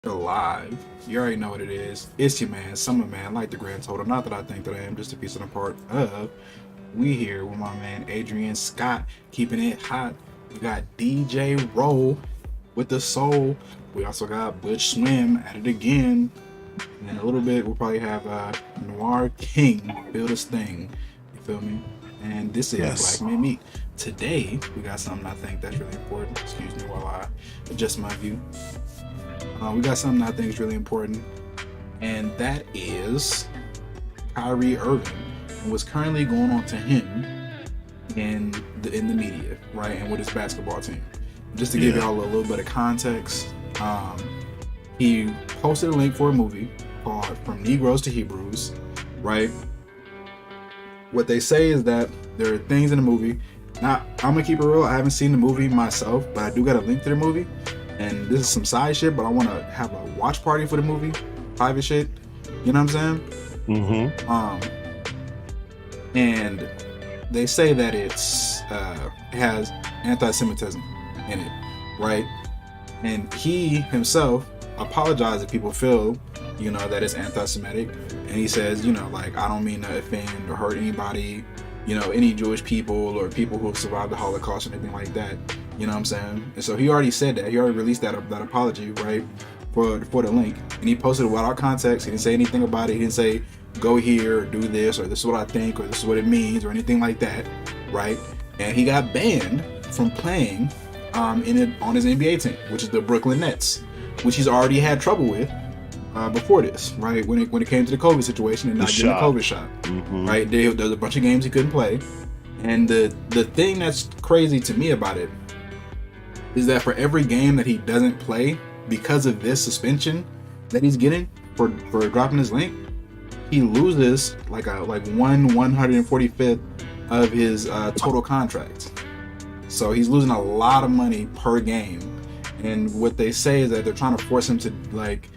Alive. You already know what it is. It's your man, Summer Man, like the grand total. Not that I think that I am, just a piece of the part of. We here with my man Adrian Scott, keeping it hot. We got DJ Roll with the soul. We also got Butch Swim at it again. And in a little bit, we'll probably have Noir King build his thing. You feel me? And this is Black Men Meet. Today, we got something I think that's really important. Excuse me while I adjust my view. We got something I think is really important, and that is Kyrie Irving and what's currently going on to him in the media, right, and with his basketball team. Just to give y'all a little bit of context, he posted a link for a movie called From Negros to Hebrews, right? What they say is that there are things in the movie. Now, I'm gonna keep it real. I haven't seen the movie myself, but I do got a link to the movie. And this is some side shit, but I want to have a watch party for the movie, private shit. You know what I'm saying? Mm-hmm. And they say that it has anti-Semitism in it, right? And he himself apologized if people feel, that it's anti-Semitic. And he says, like, I don't mean to offend or hurt anybody, any Jewish people or people who have survived the Holocaust or anything like that. You know what I'm saying? And so he already said that. He already released that apology, right, for the link. And he posted it without context. He didn't say anything about it. He didn't say, go here or do this or this is what I think or this is what it means or anything like that, right? And he got banned from playing on his NBA team, which is the Brooklyn Nets, which he's already had trouble with before this, right? When it came to the COVID situation and not getting the COVID shot, right? There's a bunch of games he couldn't play. And the thing that's crazy to me about it is that for every game that he doesn't play because of this suspension that he's getting for dropping his link, he loses like 1/145th of his total contract. So he's losing a lot of money per game. And what they say is that they're trying to force him to like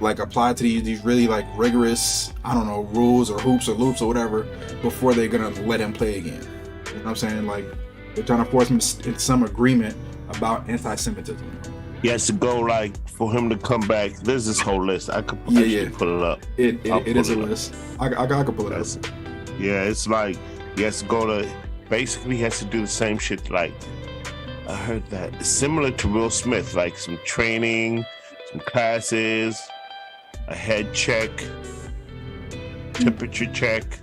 apply to these really like rigorous, rules or hoops or loops or whatever before they're gonna let him play again. You know what I'm saying? Like they're trying to force him in some agreement about anti-Semitism. He has to go for him to come back. There's this whole list. I could put it up. It is a list. I could pull it up. Yeah, it's like he has to go to. Basically, he has to do the same shit. Like I heard that it's similar to Will Smith, like some training, some classes, a head check, temperature check.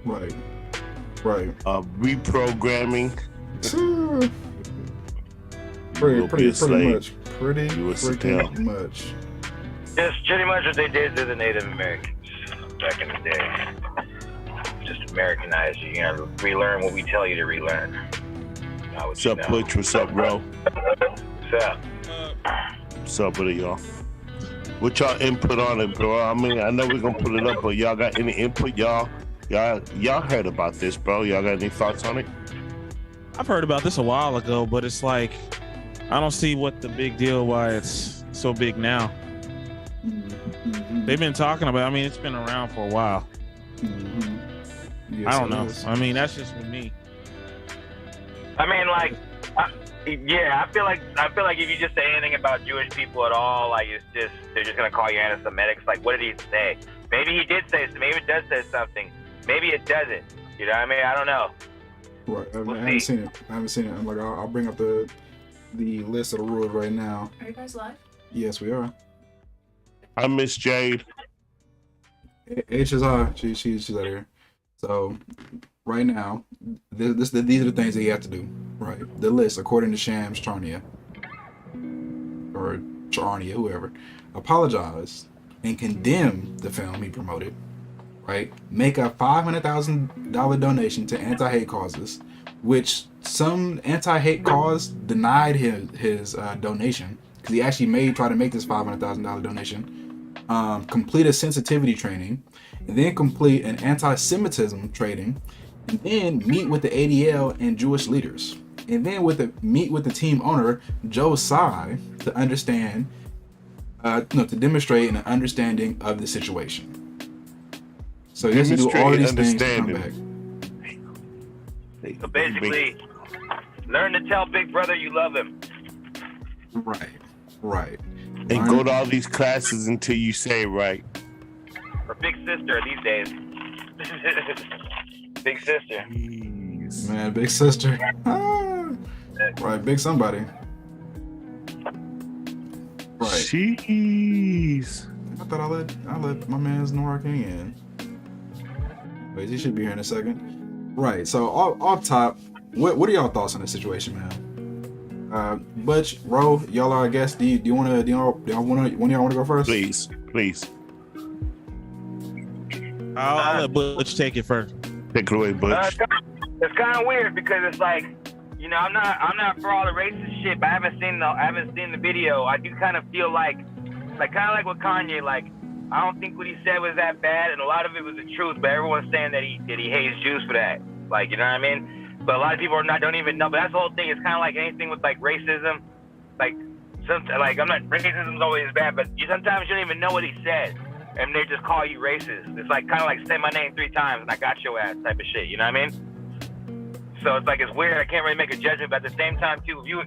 Right. Reprogramming. Pretty much. Pretty much. Yes, pretty much what they did to the Native Americans back in the day. Just Americanize you, relearn what we tell you to relearn. What's up, Butch? What's up, bro? What's up? What's up with it, y'all? What y'all input on it, bro? I mean, I know we're gonna put it up, but y'all got any input, y'all? Y'all heard about this, bro? Y'all got any thoughts on it? I've heard about this a while ago, but it's like I don't see what the big deal, why it's so big now. They've been talking about. I mean, it's been around for a while. Yes, I don't know. I mean, that's just with me. I mean, I feel like if you just say anything about Jewish people at all, they're just gonna call you anti-Semitic. Like, what did he say? Maybe he did say. Maybe it does say something. Maybe it doesn't. You know what I mean? I don't know. Right. I haven't seen it. I'm like, I'll bring up the list of the rules right now. Are you guys live? Yes, we are. I miss Jade. H is on. She's out here. So right now, these are the things that you have to do. Right. The list, according to Shams Charania or Charania, whoever, apologize and condemn the film he promoted. Right. Make a $500,000 donation to anti-hate causes, which some anti-hate cause denied his donation because he actually tried to make this $500,000 donation. Complete a sensitivity training, and then complete an anti-Semitism training, and then meet with the ADL and Jewish leaders, and then meet with the team owner Joe Tsai to understand, to demonstrate an understanding of the situation. So he has to do all of these things to come back. So basically, learn to tell Big Brother you love him. Right. Right. And go to all these classes until you say it right. Or big sister these days. Big sister. Jeez. Man, big sister. Ah. Right, big somebody. Right. Jeez. I thought I let my man's Noir King in. Wait, he should be here in a second. Right. So off top, what are y'all thoughts on the situation, man? Butch, Ro, y'all are, I guess. Do y'all want to go first? Please. I'll let Butch take it first. Take it away, Butch. It's kind of weird because it's like, you know, I'm not for all the racist shit, but I haven't seen the video. I do kind of feel like kind of like with Kanye, like I don't think what he said was that bad, and a lot of it was the truth. But everyone's saying that he hates Jews for that, like, you know what I mean? But a lot of people don't even know. But that's the whole thing. It's kind of like anything with like racism, racism's always bad, but sometimes you don't even know what he said, and they just call you racist. It's like kind of like say my name 3 times and I got your ass type of shit. You know what I mean? So it's like, it's weird. I can't really make a judgment, but at the same time too, if you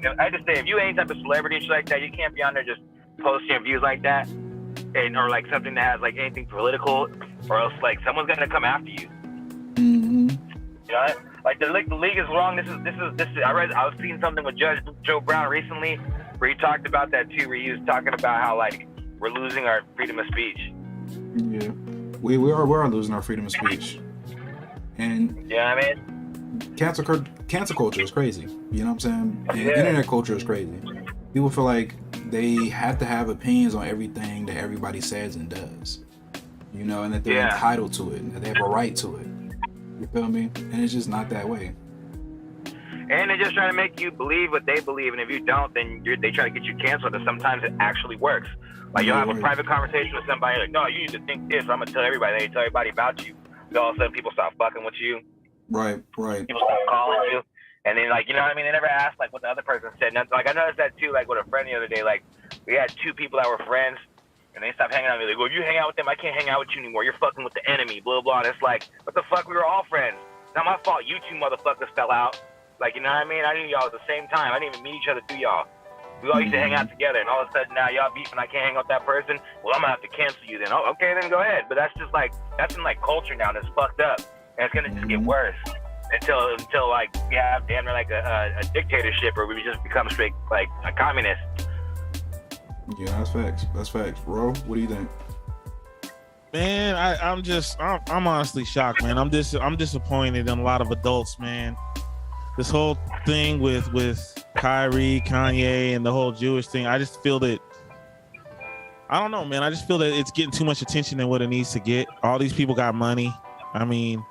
ain't type of celebrity and shit like that, you can't be on there just posting your views like that, or like something that has like anything political, or else like someone's gonna come after you. Mm-hmm. You know, like the league is wrong. This is. I was seeing something with Judge Joe Brown recently, where he talked about that too, where he was talking about how like we're losing our freedom of speech. Yeah, we are losing our freedom of speech, and yeah, I mean. Cancel culture is crazy. You know what I'm saying? And Yeah. Internet culture is crazy. People feel like they have to have opinions on everything that everybody says and does. You know, and that they're entitled to it, and that they have a right to it. You feel me? And it's just not that way. And they're just trying to make you believe what they believe, and if you don't, then they try to get you canceled. And sometimes it actually works. Like you'll have a private conversation with somebody, like, no, you need to think this. I'm gonna tell everybody. They tell everybody about you. So all of a sudden, people start fucking with you. Right. People start calling you, and then like, you know what I mean? They never ask like what the other person said. And like I noticed that too. Like with a friend the other day, like we had 2 people that were friends, and they stopped hanging out with me. Like, well, if you hang out with them, I can't hang out with you anymore. You're fucking with the enemy. Blah blah. And it's like, what the fuck? We were all friends. It's not my fault. You 2 motherfuckers fell out. Like, you know what I mean? I knew y'all at the same time. I didn't even meet each other through y'all. We all used to hang out together, and all of a sudden now y'all beefing. I can't hang out with that person. Well, I'm gonna have to cancel you then. Oh, okay, then go ahead. But that's just like, that's in like culture now. That's fucked up, and it's gonna just get worse until like we have damn near like a dictatorship, or we just become straight like a communist. Yeah, that's facts. Ro, what do you think? Man, I'm honestly shocked, man. I'm disappointed in a lot of adults, man. This whole thing with Kyrie, Kanye, and the whole Jewish thing, I just feel that, I don't know, man. I just feel that it's getting too much attention than what it needs to get. All these people got money. I mean,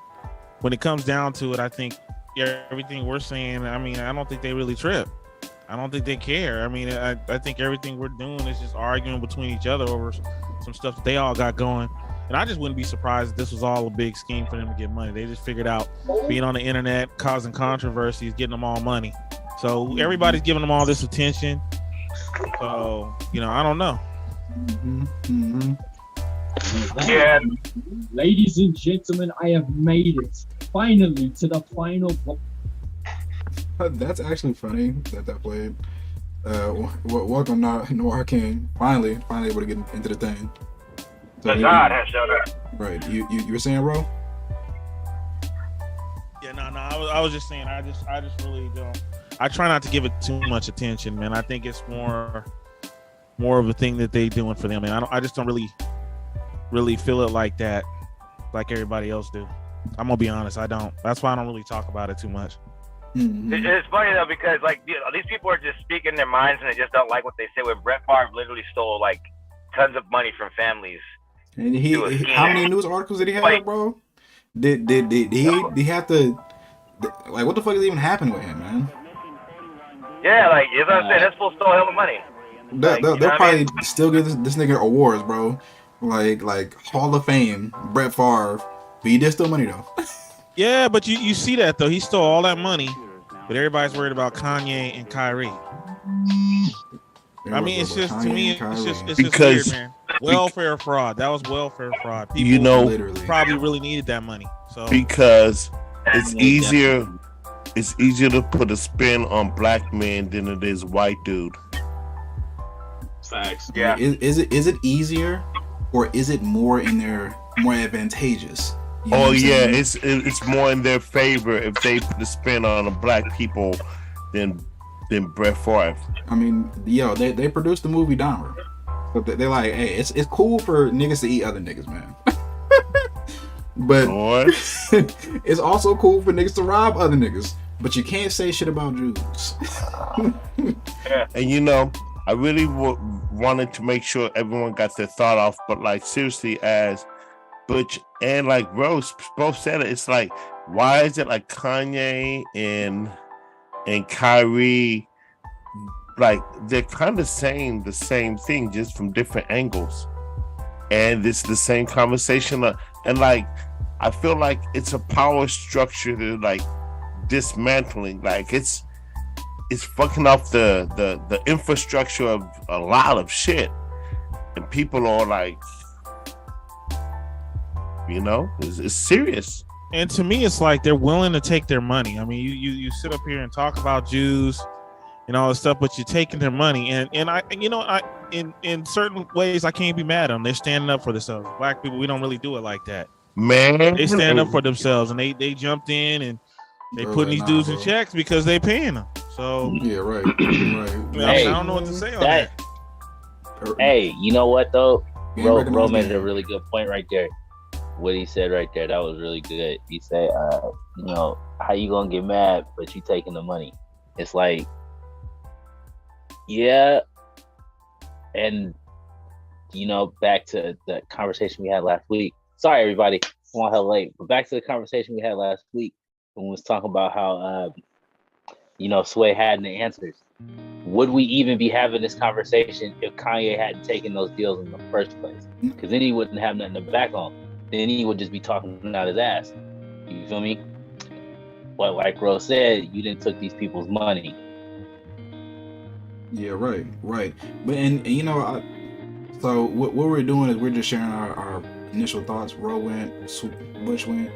when it comes down to it, I think everything we're saying, I mean, I don't think they really trip. I don't think they care. I mean, I think everything we're doing is just arguing between each other over some stuff that they all got going. And I just wouldn't be surprised if this was all a big scheme for them to get money. They just figured out being on the internet, causing controversies, getting them all money. So everybody's giving them all this attention. So, you know, I don't know. Yeah. Ladies and gentlemen, I have made it finally to the final. That's actually funny that played. Welcome, Noir King. Finally able to get into the thing. So The God has showed up. Right. You were saying, bro? Yeah, no. I was just saying. I just really don't. I try not to give it too much attention, man. I think it's more of a thing that they doing for them, and I just don't really feel it like that, like everybody else do. I'm gonna be honest. I don't. That's why I don't really talk about it too much. Mm-hmm. It's funny though, because like these people are just speaking their minds and they just don't like what they say. When Brett Favre literally stole like tons of money from families. And how many news articles did he have, bro? Did he have to, like, what the fuck is even happening with him, man? Yeah, like, you know what I'm saying? This fool stole hell of money. They'll probably still give this nigga awards, bro. Like Hall of Fame, Brett Favre. But he did steal money though. Yeah, but you see that though. He stole all that money, but everybody's worried about Kanye and Kyrie. I mean, it's just, to me, it's just weird, man. Welfare fraud. That was welfare fraud. People, you know, probably really needed that money. So because it's easier to put a spin on black men than it is white dude. Facts. Yeah. Is it easier, or is it more advantageous? You know Oh what I'm yeah, saying? it's more in their favor if they put the spin on the black people than Brett Favre. I mean, they produced the movie Dahmer, but they're like, hey, it's cool for niggas to eat other niggas, man. But Lord. it's also cool for niggas to rob other niggas. But you can't say shit about Jews. And you know, I really wanted to make sure everyone got their thought off, but like seriously, as Butch and like Rose both said it, it's like, why is it like Kanye and Kyrie, like they're kind of saying the same thing just from different angles, and it's the same conversation, and like I feel like it's a power structure that like dismantling, like it's fucking off the infrastructure of a lot of shit, and people are like, you know, it's serious. And to me, it's like they're willing to take their money. I mean, you sit up here and talk about Jews and all this stuff, but you're taking their money. And I, you know, in certain ways, I can't be mad at them. They're standing up for themselves. Black people, we don't really do it like that. Man, They stand up for themselves, and they jumped in and they putting these dudes in checks because they paying them. So yeah, right. I don't know what to say on that. Hey, you know what though? Ro made it a really good point right there. What he said right there, that was really good. He said, you know, how you gonna get mad, but you taking the money? It's like, yeah. And, you know, back to the conversation we had last week. Sorry, everybody, I'm on hell late. But back to the conversation we had last week when we was talking about how, you know, Sway had the answers. Would we even be having this conversation if Kanye hadn't taken those deals in the first place? Because then he wouldn't have nothing to back on. Then he would just be talking out his ass. You feel me? But like Rose said, you didn't took these people's money. Yeah, right. But and you know, so what we're doing is we're just sharing our initial thoughts. Ro went, Bush went.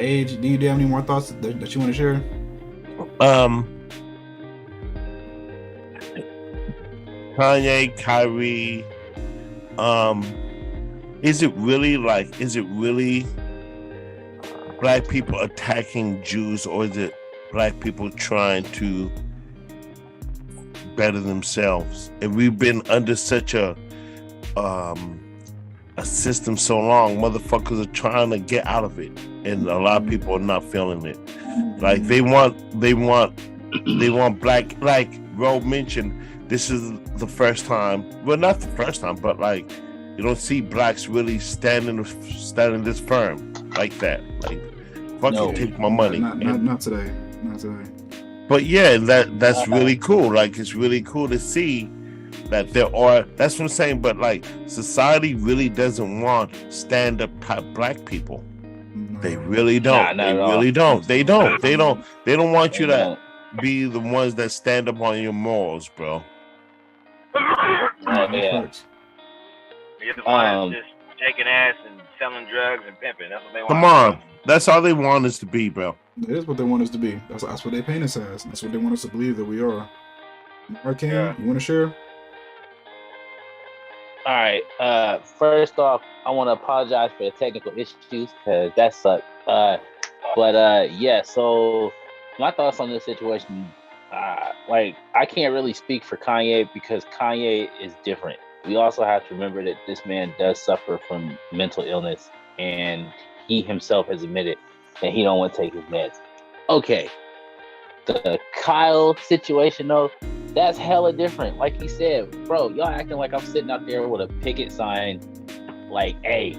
Age, do you have any more thoughts that you want to share? Kanye, Kyrie, is it really black people attacking Jews, or is it black people trying to better themselves? And we've been under such a system so long, motherfuckers are trying to get out of it, and a lot of people are not feeling it. Like they want black, like Ro mentioned, this is the first time, well, not the first time, but like you don't see blacks really standing this firm like that. Like, fucking take my money. Not today. But yeah, that's really cool. Like, it's really cool to see that there are. That's what I'm saying. But like, society really doesn't want stand-up type black people. They really don't. They really don't. They don't. They don't want you to be the ones that stand up on your morals, bro. Yeah. You're the ones just shaking ass and selling drugs and pimping. That's what they want. Come on. That's all they want us to be, bro. That is what they want us to be. That's what they paint us as. That's what they want us to believe that we are. Arcane, you want to share? All right. First off, I want to apologize for the technical issues because that sucked. Yeah. So my thoughts on this situation, like I can't really speak for Kanye because Kanye is different. We also have to remember that this man does suffer from mental illness, and he himself has admitted that he don't want to take his meds. Okay. The Kyle situation though, that's hella different. Like he said, bro, y'all acting like I'm sitting out there with a picket sign like, hey,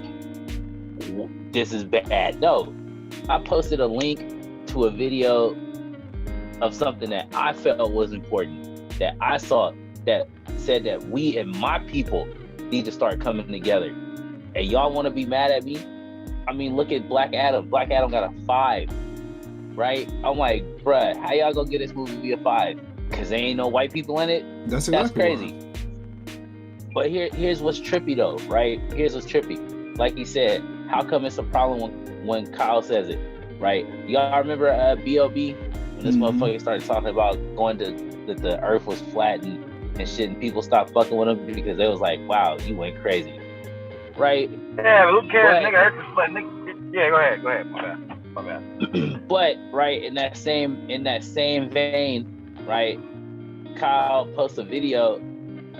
this is bad. No, I posted a link to a video of something that I felt was important, that I saw, that said that we and my people need to start coming together. And y'all want to be mad at me? I mean, look at Black Adam. Black Adam got a 5, right? I'm like, bruh, how y'all gonna get this movie a 5? Because there ain't no white people in it? That's crazy. But here's what's trippy though, right? Here's what's trippy. Like he said, how come it's a problem when Kyle says it, right? Y'all remember B.O.B.? When this motherfucker started talking about going to that the earth was flat and and shit, and people stopped fucking with him because they was like, wow, you went crazy, right? Yeah, but who cares? But- Nigga hurt the split. Nigga, yeah, go ahead. My bad. But right in that same vein, right? Kyle posts a video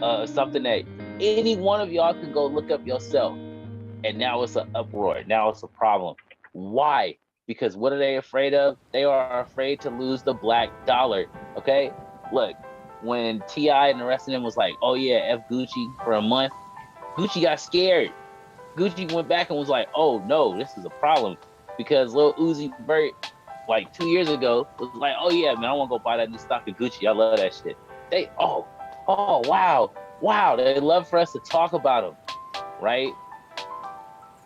of something that any one of y'all can go look up yourself, and now it's an uproar. Now it's a problem. Why? Because what are they afraid of? They are afraid to lose the black dollar. Okay, look, when T.I. and the rest of them was like, "Oh yeah, F Gucci for a month," Gucci got scared. Gucci went back and was like, "Oh no, this is a problem," because Lil Uzi Vert, like 2 years ago, was like, "Oh yeah, man, I want to go buy that new stock of Gucci. I love that shit." They, oh wow, they love for us to talk about them, right?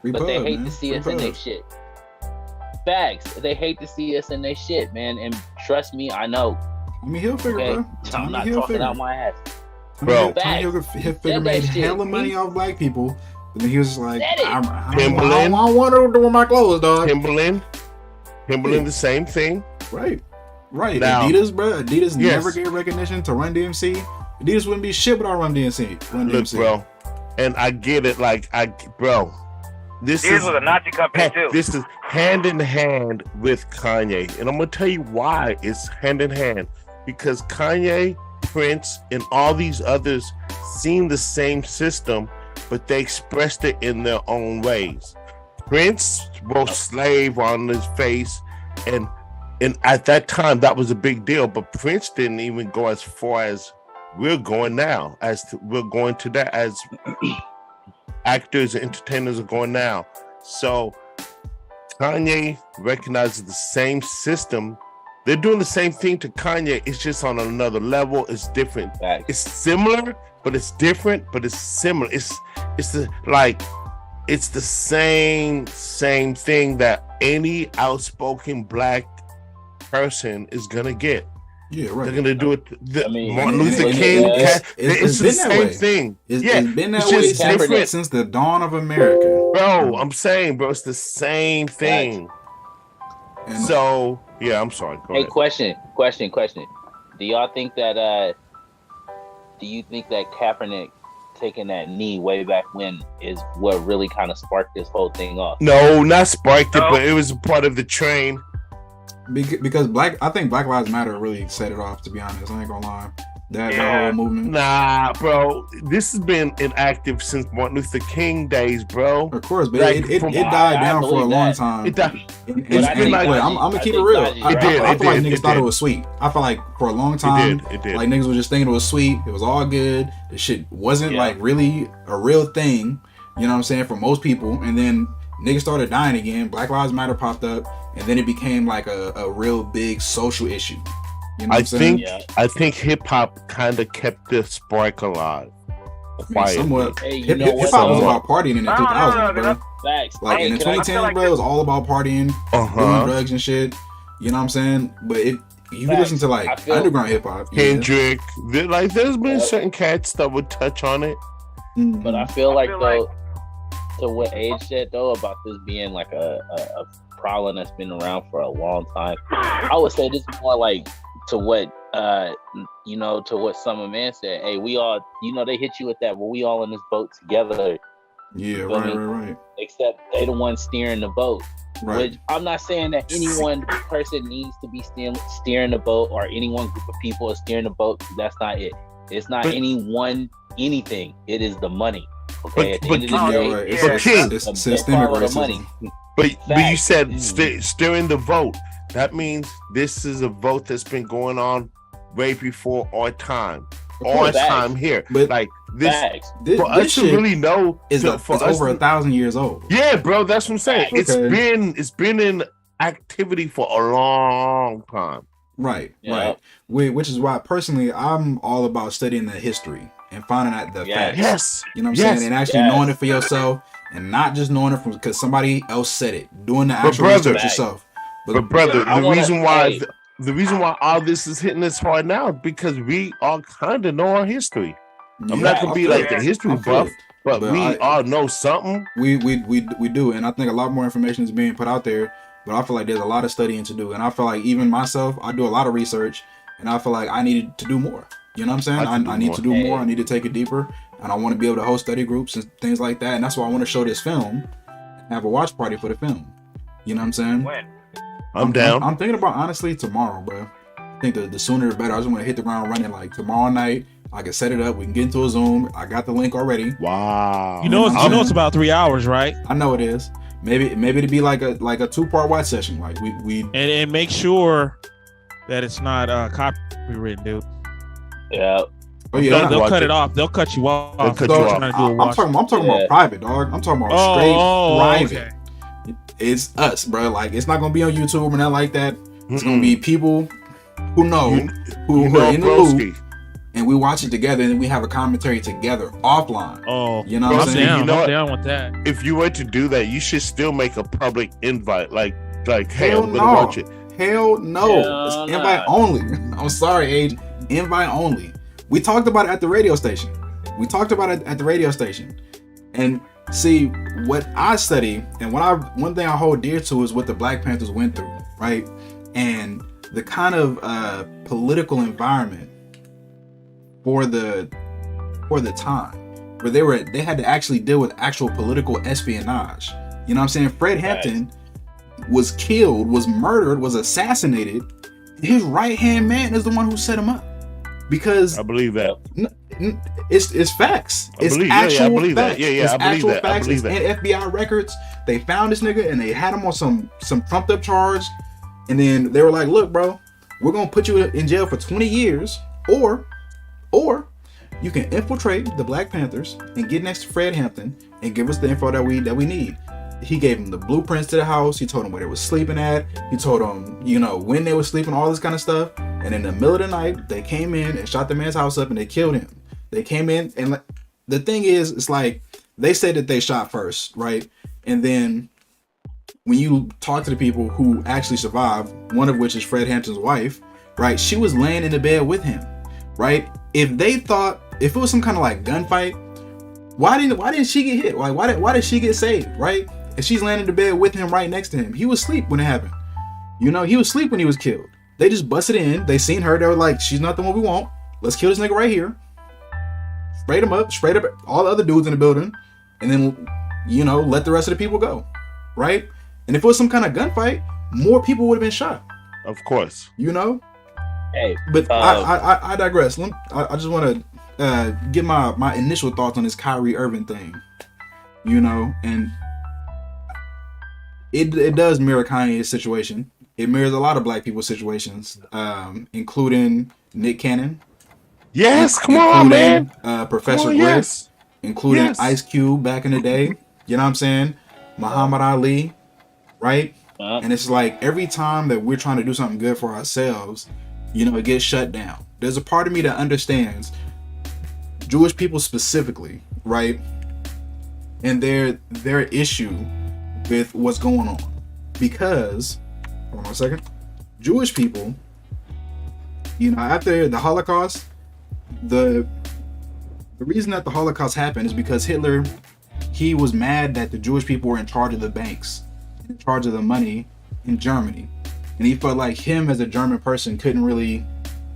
But they hate to see us in their shit. Facts. They hate to see us in their shit, man. And trust me, I know. I mean, he'll figure, Okay, bro. I'm not talking out my ass. Bro, Facts. Hilfiger made hella money off black people, and then he was just like, I Timberland. don't want to do my clothes, dog. Timberland, the same thing. Right. Now- Adidas, bro. Adidas Yes. never gave recognition to Run DMC. Adidas wouldn't be shit without Run DMC. Look, bro, and I get it. Like, this Here's is with a Nazi company too. this is hand in hand with Kanye, and I'm gonna tell you why it's hand in hand. Because Kanye, Prince, and all these others seen the same system, but they expressed it in their own ways. Prince wrote "slave" on his face, and at that time that was a big deal. But Prince didn't even go as far as we're going now, we're going to that as actors and entertainers are going now. So Kanye recognizes the same system. They're doing the same thing to Kanye. It's just on another level. It's different. Facts. It's similar, but it's different. But it's similar. It's the same thing that any outspoken black person is gonna get. Yeah, right. They're gonna do it. I mean, Martin Luther it's- King. it's It's the been that way. same thing. It's been that it's way just different. since the dawn of America. Bro, I'm saying, bro, it's the same thing. And So, yeah, I'm sorry. Go Hey, ahead. question. Do y'all think that? Do you think that Kaepernick taking that knee way back when is what really kind of sparked this whole thing off? No, not sparked it, No. but it was a part of the train. because I think Black Lives Matter really set it off. To be honest, I ain't gonna lie. That Yeah. whole movement. Nah, bro, this has been inactive since Martin Luther King days, bro. Of course, but Like, it from- died I down for a believe long that. time. It died. And But I think look, Najee- I'm gonna I keep it think real. Najee- I It did, feel like it niggas thought did. it was sweet. I feel like for a long time, It did. like niggas was just thinking it was sweet. It was all good. The shit wasn't Yeah. like really a real thing. You know what I'm saying? For most people, and then niggas started dying again. Black Lives Matter popped up, and then it became like a real big social issue. You know what I I'm saying? Yeah. think hip hop kind of kept the spark alive. I mean, Quietly. somewhat. Hey, you Hip know what? hop was though? about partying in the No, 2000s, no, bro. Facts. Like Hey, in the can I- 2010s, like bro, it was all about partying, doing Uh-huh. drugs and shit. You know what I'm saying? But if you Facts. listen to I like feel- underground hip hop, yeah. Kendrick, there's been Yep. certain cats that would touch on it. Mhm. But I feel like feel though, to what Age said though about this being like a problem that's been around for a long time, I would say this is more like to what to what Summer Man said. Hey, we all, they hit you with that, but we all in this boat together. Yeah, feel right, me? right, Except they the ones steering the boat. right. Which I'm not saying that any one person needs to be steering the boat, or any one group of people is steering the boat. That's not it. It's not But- any one anything. It is the money. Okay. At the but- end of the Oh, Yeah, day, right. But It's, King- it's they systemic follow the racism. money. But you Facts. said Mm. stirring the vote. That means this is a vote that's been going on way before our time. Of Our course. Facts. time here. But Like this Facts. this, for this us to shit really know is for it's us over to- 1,000 years old. Yeah, bro, that's what I'm saying. Okay. It's been in activity for a long time. Right, Yeah. right. Which is why personally I'm all about studying the history and finding out the Yes. facts. Yes. You know what I'm Yes. saying? And actually Yes. knowing it for yourself and not just knowing it from because somebody else said it. Doing the But actual brother- research yourself. But brother, I the wanna- reason why hey. the reason why all this is hitting us hard now is because we all kind of know our history. I'm not gonna I be feel like it. the history I feel buff, it. but But we I- all know something. We do, and I think a lot more information is being put out there. But I feel like there's a lot of studying to do, and I feel like even myself, I do a lot of research, and I feel like I needed to do more. You know what I'm saying? I need to do more. I need to take it deeper, and I want to be able to host study groups and things like that. And that's why I want to show this film, have a watch party for the film. You know what I'm saying? When? I'm down. I'm thinking about honestly tomorrow, bro. I think the sooner the better. I just want to hit the ground running like tomorrow night. I can set it up. We can get into a Zoom. I got the link already. Wow. You know it's about 3 hours, right? I know it is. Maybe it'd be like a 2-part watch session. Like we and make sure that it's not copywritten, dude. Yeah. Oh yeah, They'll cut it off. They'll cut you off. They'll cut you off. I'm talking about private, dog. I'm talking about straight private. Okay. It's us, bro. Like it's not gonna be on YouTube or nothing like that. It's gonna be people who know who are in the loop, and we watch it together, and we have a commentary together offline. Oh, you know what I'm saying? Down, You know I'm what? down with that. If you were to do that, you should still make a public invite. Like, hey, Hell I'm no. gonna watch it. Hell no. Hell It's no. invite only. I'm sorry, Age. Invite only. We talked about it at the radio station. And see, what I study and one thing I hold dear to is what the Black Panthers went through, right? And the kind of political environment for the time where they had to actually deal with actual political espionage. You know what I'm saying? Fred Hampton was killed, was murdered, was assassinated. His right-hand man is the one who set him up. Because I believe that. it's facts. It's actual facts. It's actual facts. It's in FBI records. They found this nigga and they had him on some trumped up charge. And then they were like, look, bro, we're gonna put you in jail for 20 years, or you can infiltrate the Black Panthers and get next to Fred Hampton and give us the info that we need. He gave him the blueprints to the house. He told him where they were sleeping at. He told him, when they were sleeping, all this kind of stuff. And in the middle of the night, they came in and shot the man's house up and they killed him. They came in and the thing is, it's like they said that they shot first, right? And then when you talk to the people who actually survived, one of which is Fred Hampton's wife, right? She was laying in the bed with him, right? If it was some kind of like gunfight, why didn't she get hit? Like why did she get saved, right? And she's laying in the bed with him right next to him. He was asleep when it happened. He was asleep when he was killed. They just busted in. They seen her. They were like, she's not the one we want. Let's kill this nigga right here. Sprayed him up, sprayed up all the other dudes in the building, and then, let the rest of the people go, right? And if it was some kind of gunfight, more people would have been shot. Of course. Hey, But I digress. I just want to get my initial thoughts on this Kyrie Irving thing, and it does mirror Kanye's situation. It mirrors a lot of Black people's situations, including Nick Cannon. Yes, come on, man. Professor Griff, including Ice Cube back in the day. You know what I'm saying? Muhammad Ali, right? And it's like every time that we're trying to do something good for ourselves, it gets shut down. There's a part of me that understands Jewish people specifically, right? And their issue with what's going on. Because, hold on a second, Jewish people, after the Holocaust, the reason that the Holocaust happened is because Hitler, he was mad that the Jewish people were in charge of the banks, in charge of the money in Germany. And he felt like him as a German person couldn't really,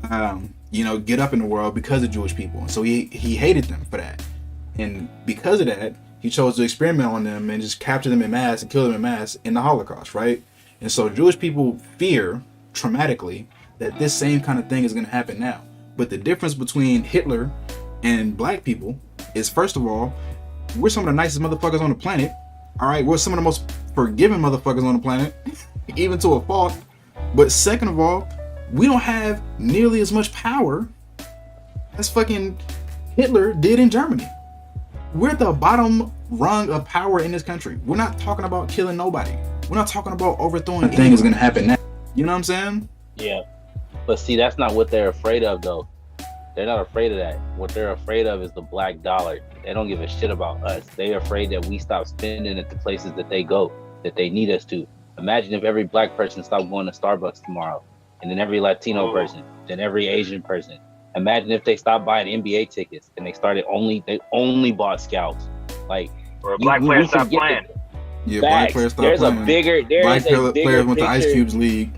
get up in the world because of Jewish people. And so he hated them for that. And because of that, he chose to experiment on them and just capture them in mass and kill them in mass in the Holocaust, right? And so Jewish people fear traumatically that this same kind of thing is going to happen now. But the difference between Hitler and Black people is, first of all, we're some of the nicest motherfuckers on the planet. All right, we're some of the most forgiving motherfuckers on the planet, even to a fault. But second of all, we don't have nearly as much power as fucking Hitler did in Germany. We're at the bottom rung of power in this country. We're not talking about killing nobody. We're not talking about overthrowing anything. Thing is gonna happen now. You know what I'm saying? Yeah. But see, that's not what they're afraid of, though. They're not afraid of that. What they're afraid of is the black dollar. They don't give a shit about us. They're afraid that we stop spending at the places that they go, that they need us to. Imagine if every Black person stopped going to Starbucks tomorrow, and then every Latino person, then every Asian person. Imagine if they stopped buying NBA tickets and they only bought scouts. Like, or a Black player stopped playing. Yeah, Black players stopped playing. Black players went to Ice Cube's league.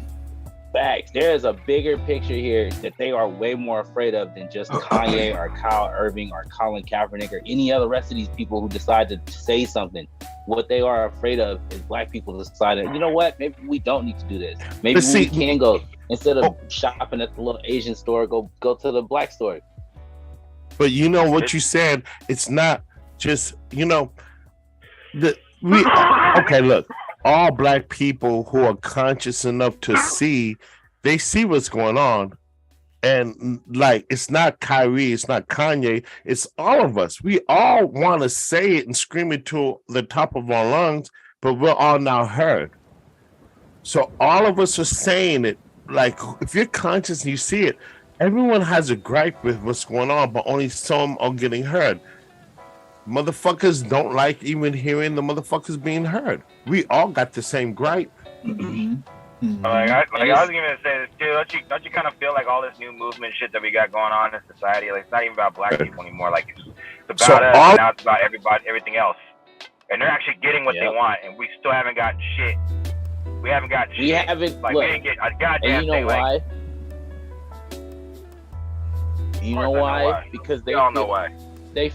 Facts. There is a bigger picture here that they are way more afraid of than just Kanye or Kyle Irving or Colin Kaepernick or any other rest of these people who decide to say something. What they are afraid of is black people deciding, you know what? Maybe we don't need to do this. Maybe we can go instead of shopping at the little Asian store, go to the black store. But you know what you said? It's not just okay. Look. All black people who are conscious enough to see, they see what's going on. And like, it's not Kyrie, it's not Kanye, it's all of us. We all want to say it and scream it to the top of our lungs, but we're all now heard. So all of us are saying it. Like, if you're conscious and you see it, everyone has a gripe with what's going on, but only some are getting heard. Motherfuckers don't like even hearing the motherfuckers being heard. We all got the same gripe. Mm-hmm. I was even gonna say this too. Don't you kind of feel like all this new movement shit that we got going on in society? Like, it's not even about black people anymore. Like, it's about us, and now it's about everything else. And they're actually getting what they want, and we still haven't gotten shit. We haven't gotten shit. We haven't. Like, look, we didn't get a goddamn and you know thing. why? Like, you know why? Because they all know why. They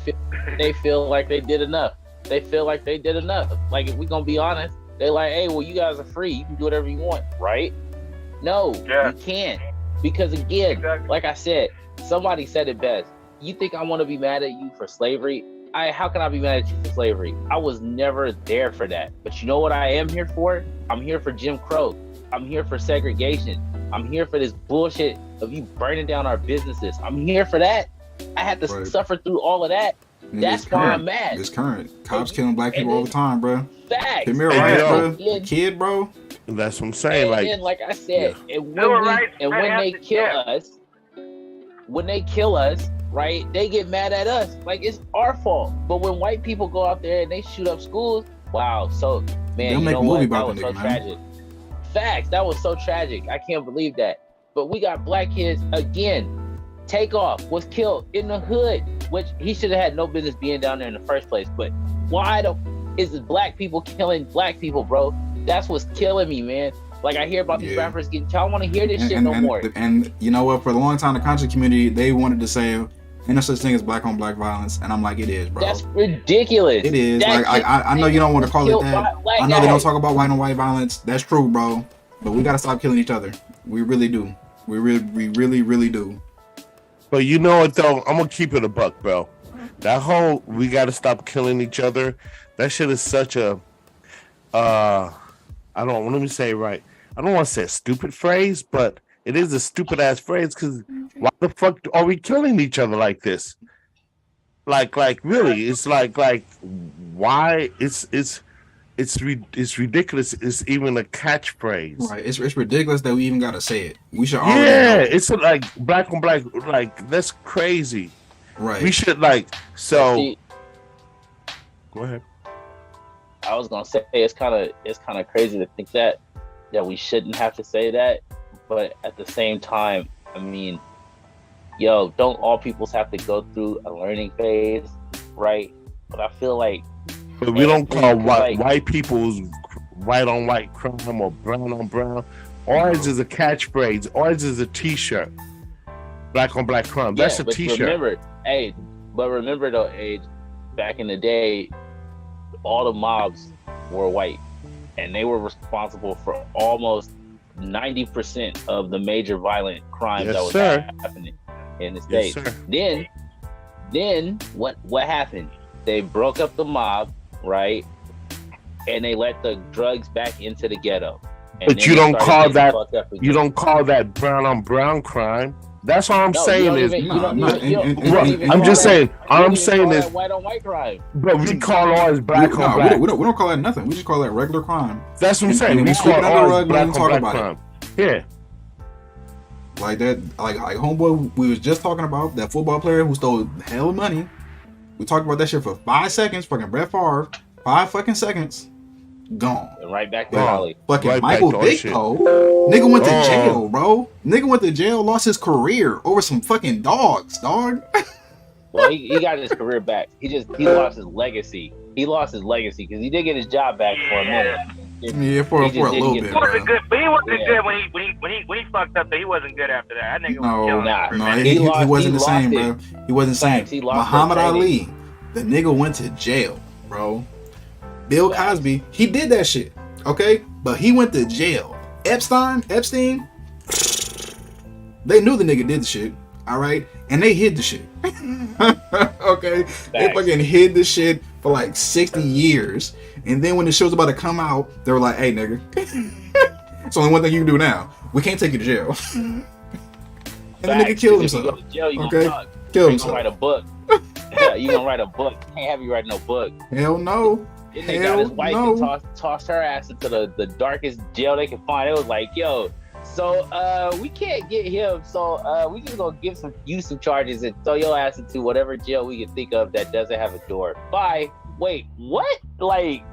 feel like they did enough. They feel like they did enough. Like, if we gonna be honest, they like, hey, well, you guys are free. You can do whatever you want, right? No, you can't. Because again, like I said, somebody said it best. You think I want to be mad at you for slavery? How can I be mad at you for slavery? I was never there for that. But you know what I am here for? I'm here for Jim Crow. I'm here for segregation. I'm here for this bullshit of you burning down our businesses. I'm here for that. I had to suffer through all of that. And that's why I'm mad. It's current. Cops killing black people all the time, bro. Facts. Give me a right, bro. Kid, bro. That's what I'm saying. Like I said, and when they kill us, right? They get mad at us. Like, it's our fault. But when white people go out there and they shoot up schools, wow. So, man, you know what? That was so tragic. Facts. That was so tragic. I can't believe that. But we got black kids again. Takeoff was killed in the hood, which he should have had no business being down there in the first place. But why is it black people killing black people, bro? That's what's killing me, man. Like, I hear about these rappers getting killed. I don't want to hear this shit no more. And you know what? For a long time, the conscious community, they wanted to say, ain't no such thing as black on black violence. And I'm like, it is, bro. That's ridiculous. It is. Like, I know you don't want to call it that. I know they don't talk about white on white violence. That's true, bro. But we got to stop killing each other. We really do. We really do. But you know what, though? I'm going to keep it a buck, bro. That whole, we got to stop killing each other, that shit is such a, let me say it right. I don't want to say a stupid phrase, but it is a stupid ass phrase, because why the fuck are we killing each other like this? Like really, it's like why it's ridiculous. It's even a catchphrase. Right. It's ridiculous that we even gotta say it. We should already know. It's like black on black. Like, that's crazy. Right. We should go ahead. I was gonna say it's kind of crazy to think that we shouldn't have to say that, but at the same time, I mean, don't all peoples have to go through a learning phase, right? But I feel like. But we don't call white people's white on white crime or brown on brown. Ours is a catchphrase. Ours is a T-shirt. Black on black crime. That's a T-shirt. Remember though, Age, back in the day, all the mobs were white, and they were responsible for almost 90% of the major violent crimes that was happening in the States. Then what happened? They broke up the mob. Right, and they let the drugs back into the ghetto. But you don't call that. You don't call that brown on brown crime. That's all I'm saying is. I'm just saying. All I'm saying is white on white crime. But we call ours black on black. We don't call that nothing. We just call that regular crime. That's what I'm saying. We call ours black on black crime. Yeah. Like that. Like homeboy we was just talking about, that football player who stole hell of money. We talked about that shit for 5 seconds. Fucking Brett Favre. 5 fucking seconds. Gone. And right back to Holly. Fucking right Michael Vick, though. Nigga went to jail, bro. Nigga went to jail, lost his career over some fucking dogs, dog. Well, he got his career back. He lost his legacy. He lost his legacy because he did get his job back for a minute. Yeah, for a little bit, He wasn't bro. good, but he wasn't good when he fucked up. Though he wasn't good after that. That nigga was No, killing Nah, it for a no, minute. he wasn't the same, it. bro. He wasn't the Facts, same. he lost Muhammad that Ali, the nigga went to jail, bro. Bill Facts. Cosby, he did that shit, okay? But he went to jail. Epstein, they knew the nigga did the shit, all right? And they hid the shit. Okay? They fucking hid the shit for like 60 years. And then when the show's about to come out, they were like, hey, nigga, it's only one thing you can do now. We can't take you to jail. And the nigga killed himself. Jail, Okay? Killed you gonna write a himself. book. You gonna write a book. Can't have you writing no book. Hell no. Then they got his Hell wife no. and tossed her ass into the darkest jail they could find. It was like, yo, so we can't get him. So we just gonna use some charges and throw your ass into whatever jail we can think of that doesn't have a door. Bye. Wait, what? Like,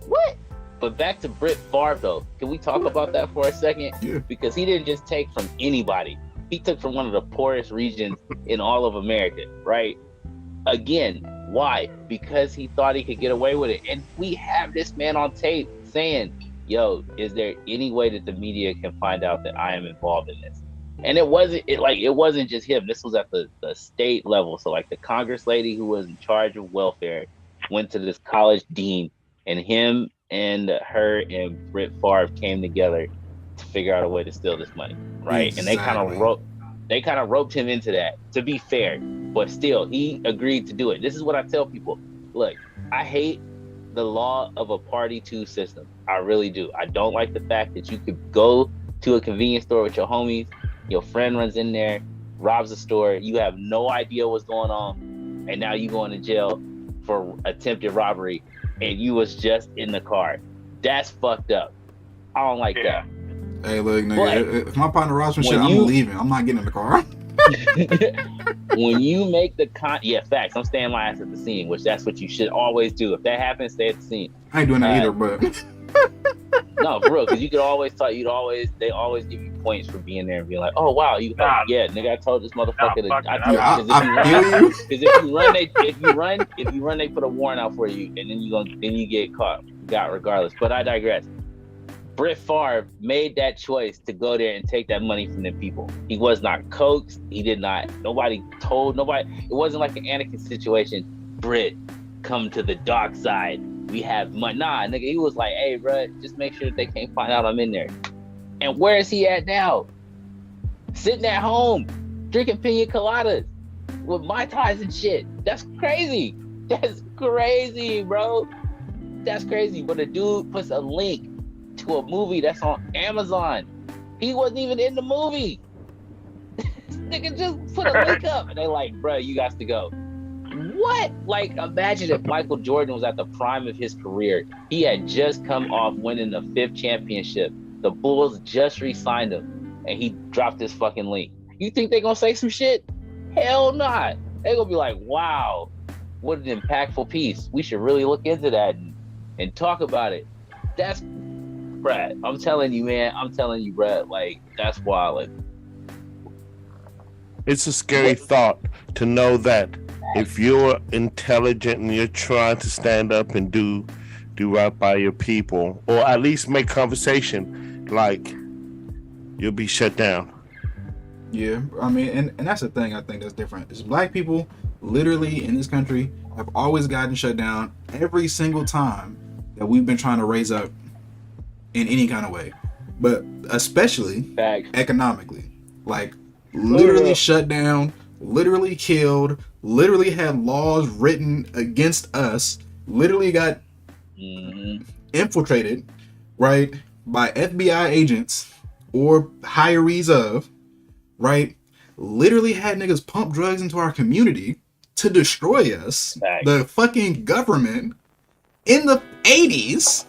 what? But back to Brett Favre though. Can we talk about that for a second? Yeah. Because he didn't just take from anybody. He took from one of the poorest regions in all of America, right? Again, why? Because he thought he could get away with it. And we have this man on tape saying, yo, is there any way that the media can find out that I am involved in this? And it wasn't just him. This was at the state level. So like the Congress lady who was in charge of welfare went to this college dean, and him and her and Brett Favre came together to figure out a way to steal this money, right? Exactly. And they kind of roped him into that, to be fair, but still he agreed to do it. This is what I tell people. Look, I hate the law of a party to system. I really do. I don't like the fact that you could go to a convenience store with your homies, your friend runs in there, robs the store, you have no idea what's going on, and now you going to jail for attempted robbery, and you was just in the car. That's fucked up. I don't like that. Hey, look, nigga, if my partner robs some shit, I'm leaving. I'm not getting in the car. When you make facts. I'm staying my ass at the scene, which that's what you should always do. If that happens, stay at the scene. I ain't doing that either, but no, for real, because you could always talk. They always give you points for being there and being like, oh wow, yeah, nigga, I told this motherfucker if you run, they put a warrant out for you, and then you get got regardless. But I digress. Brett Favre made that choice to go there and take that money from them people. He was not coaxed. Nobody told nobody. It wasn't like an Anakin situation. Brett, come to the dark side. We have money. Nah, nigga, he was like, hey, bro, just make sure that they can't find out I'm in there. And where is he at now? Sitting at home, drinking pina coladas with Mai Tais and shit. That's crazy. That's crazy, bro. That's crazy. But the dude puts a link to a movie that's on Amazon. He wasn't even in the movie. Nigga just put a link up, and they like, bro, you got to go. What? Like, imagine if Michael Jordan was at the prime of his career. He had just come off winning the 5th championship. The Bulls just re-signed him, and he dropped his fucking link. You think they gonna say some shit? Hell not. They gonna be like, wow, what an impactful piece. We should really look into that and talk about it. That's, Brad, I'm telling you, man. I'm telling you, Brad, like, that's wild. It's a scary thought to know that if you're intelligent and you're trying to stand up and do right by your people, or at least make conversation, like, you'll be shut down. Yeah, I mean, and that's the thing I think that's different. Is black people literally in this country have always gotten shut down every single time that we've been trying to raise up in any kind of way, but especially economically. Like, literally shut down, literally killed, literally had laws written against us, literally got infiltrated, right, by FBI agents or hirees of, right, literally had niggas pump drugs into our community to destroy us. The fucking government in the 80s,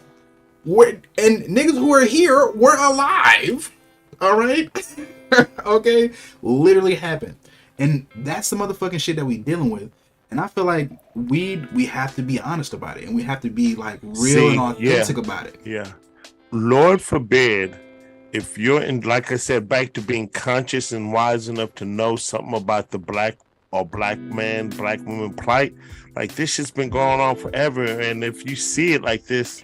and niggas who are here were alive, all right? Okay? Literally happened. And that's the motherfucking shit that we dealing with. And I feel like we have to be honest about it, and we have to be like real and authentic about it. Yeah. Lord forbid, if you're in, like I said, back to being conscious and wise enough to know something about the black man, black woman plight, like this shit's been going on forever. And if you see it like this,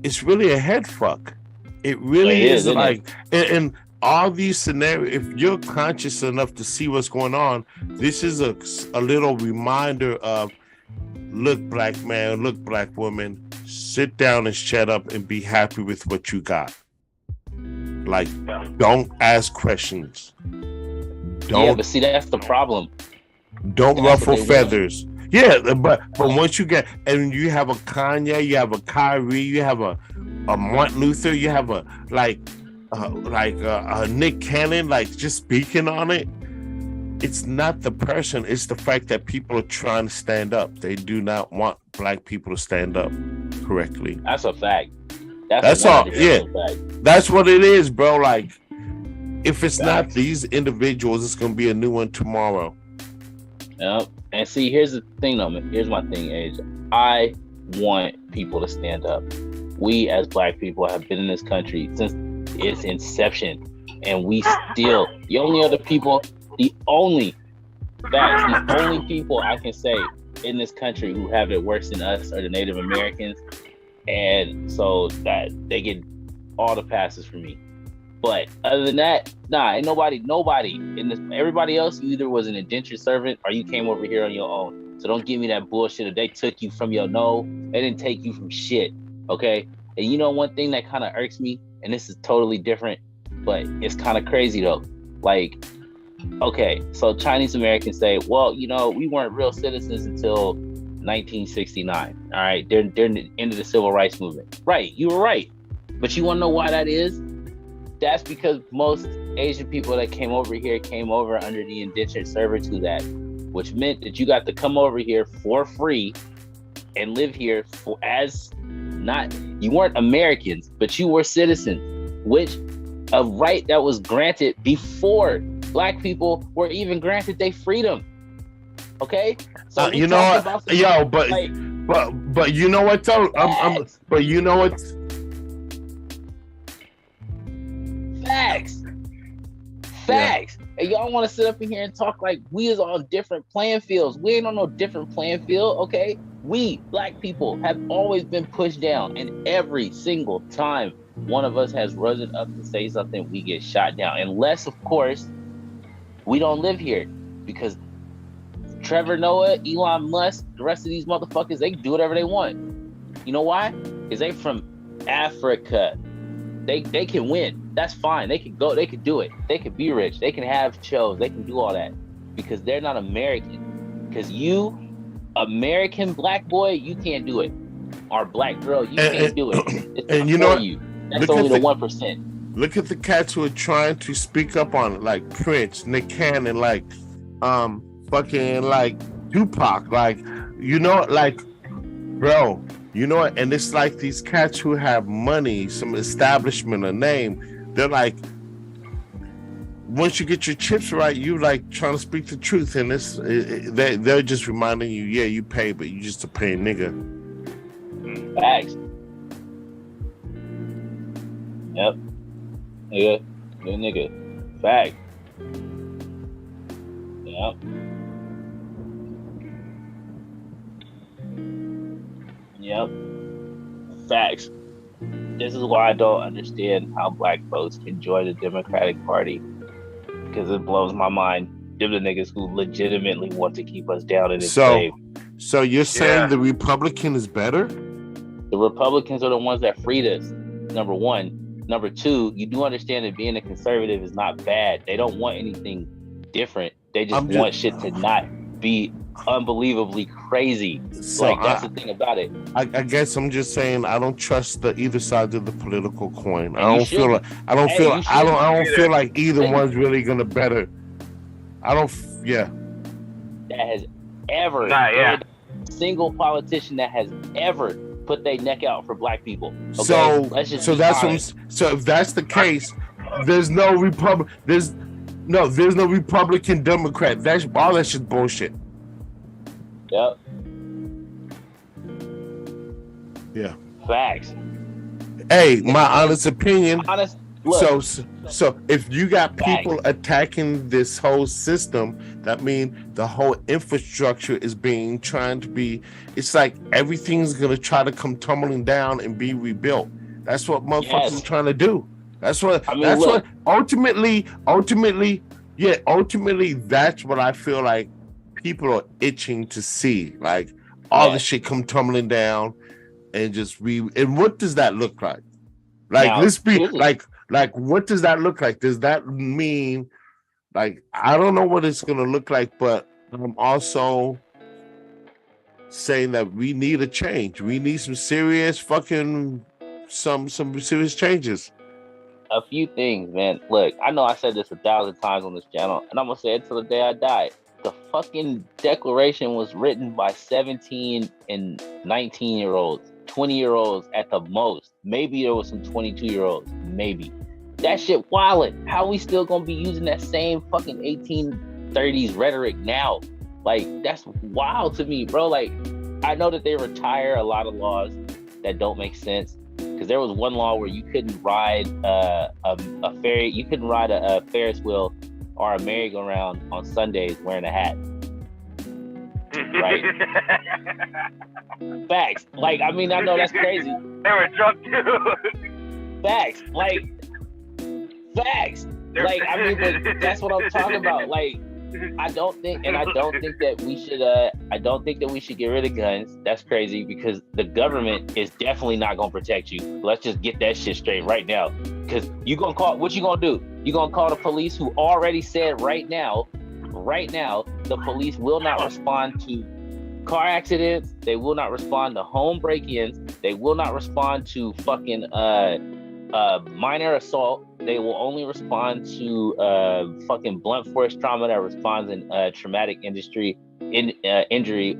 it's really a head fuck. It really It is is, isn't like, and all these scenarios, if you're conscious enough to see what's going on, this is a little reminder of, look, black man, look, black woman, sit down and shut up and be happy with what you got. Like, don't ask questions. Yeah, but see, that's the problem. Don't That's ruffle what they feathers. Yeah, but once you get, and you have a Kanye, you have a Kyrie, you have a Martin Luther, you have a Nick Cannon, like just speaking on it. It's not the person; it's the fact that people are trying to stand up. They do not want black people to stand up correctly. That's a fact. That's all. Yeah, fact. that's what it is, bro. Like, if it's not these individuals, it's gonna be a new one tomorrow. Yep. And see, here's the thing, though. Here's my thing, Age. I want people to stand up. We, as black people, have been in this country since its inception, and we still the only people I can say in this country who have it worse than us are the Native Americans, and so that they get all the passes for me. But other than that, nah, ain't nobody in this. Everybody else, you either was an indentured servant or you came over here on your own. So don't give me that bullshit. If they took you from your they didn't take you from shit, okay? And you know one thing that kind of irks me, and this is totally different, but it's kind of crazy though. Like, okay, so Chinese Americans say, well, you know, we weren't real citizens until 1969. All right, they're the end of the civil rights movement. Right, you were right. But you want to know why that is? That's because most Asian people that came over here came over under the Indentured Servitude Act, which meant that you got to come over here for free and live here you weren't Americans, but you were citizens, which a right that was granted before black people were even granted their freedom. Okay, so you know what, but you know what though, but you know what. Facts. And y'all want to sit up in here and talk like we is on different playing fields. We ain't on no different playing field, okay? We, black people, have always been pushed down. And every single time one of us has risen up to say something, we get shot down. Unless, of course, we don't live here. Because Trevor Noah, Elon Musk, the rest of these motherfuckers, they can do whatever they want. You know why? Because they from Africa. They can win. That's fine. They can go. They can do it. They can be rich. They can have shows. They can do all that because they're not American. Because you, American black boy, you can't do it. Or black girl, you can't do it. It's and you know, you. That's only the 1%. Look at the cats who are trying to speak up on it, like Prince, Nick Cannon, like fucking like Tupac, like, you know, like, bro. You know what? And it's like these cats who have money, some establishment, a name. They're like, once you get your chips right, you like trying to speak the truth, and they're just reminding you, yeah, you pay, but you just a paying nigga. Facts. Yep. Nigga. Good nigga. Fact. Yep. Yep. Facts. This is why I don't understand how black folks can join the Democratic Party, because it blows my mind. They're the niggas who legitimately want to keep us down and enslaved. So you're saying the Republican is better? The Republicans are the ones that freed us, number one. Number two, you do understand that being a conservative is not bad. They don't want anything different. They just want shit to not be unbelievably crazy. So like, that's the thing about it. I guess I'm just saying I don't trust either side of the political coin. I don't feel like either one's really gonna better. That has ever single politician that has ever put their neck out for black people. Okay? So if that's the case, there's no Republican Democrat. That's all that shit bullshit. Yep. Yeah. Facts. Hey, my honest opinion. Look, So if you got people attacking this whole system, that means the whole infrastructure is being trying to be. It's like everything's gonna try to come tumbling down and be rebuilt. That's what motherfuckers are trying to do. That's what. I mean, That's look. what ultimately, that's what I feel like people are itching to see. Like all this shit come tumbling down and just and what does that look like? Like Now, let's be here's the- like what does that look like? Does that mean like I don't know what it's gonna look like, but I'm also saying that we need a change. We need some serious fucking some serious changes. a few things, man. Look, I know I said this 1,000 times on this channel, and I'm gonna say it till the day I die. The fucking declaration was written by 17 and 19-year-olds, 20-year-olds at the most. Maybe there was some 22-year-olds. Maybe. That shit wildin'. How we still gonna be using that same fucking 1830s rhetoric now? Like, that's wild to me, bro. Like, I know that they retire a lot of laws that don't make sense. Because there was one law where you couldn't ride a ferry, you couldn't ride a Ferris wheel or a merry-go-round on Sundays wearing a hat. Right? Facts. Like, I mean, I know that's crazy. They were drunk too. Facts. Like, facts. Like, I mean, but that's what I'm talking about. Like, I don't think that we should get rid of guns. That's crazy because the government is definitely not gonna protect you. Let's just get that shit straight right now. Because what you gonna do? You gonna call the police who already said right now, the police will not respond to car accidents. They will not respond to home break-ins. They will not respond to fucking minor assault. They will only respond to fucking blunt force trauma that responds in traumatic injury,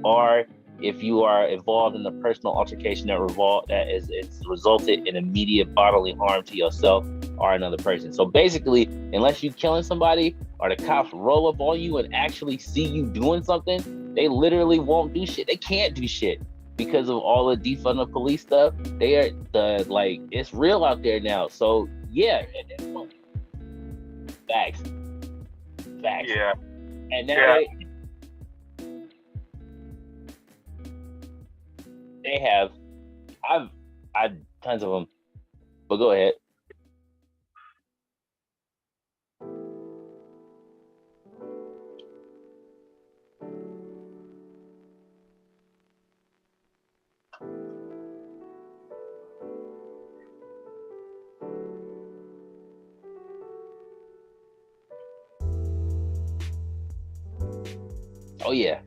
or if you are involved in a personal altercation that it's resulted in immediate bodily harm to yourself or another person. So basically, unless you're killing somebody or the cops roll up on you and actually see you doing something, they literally won't do shit. They can't do shit. Because of all the defund the police stuff, it's real out there now. So yeah, facts. Yeah. And now they have, I've tons of them, but go ahead. Oh yeah.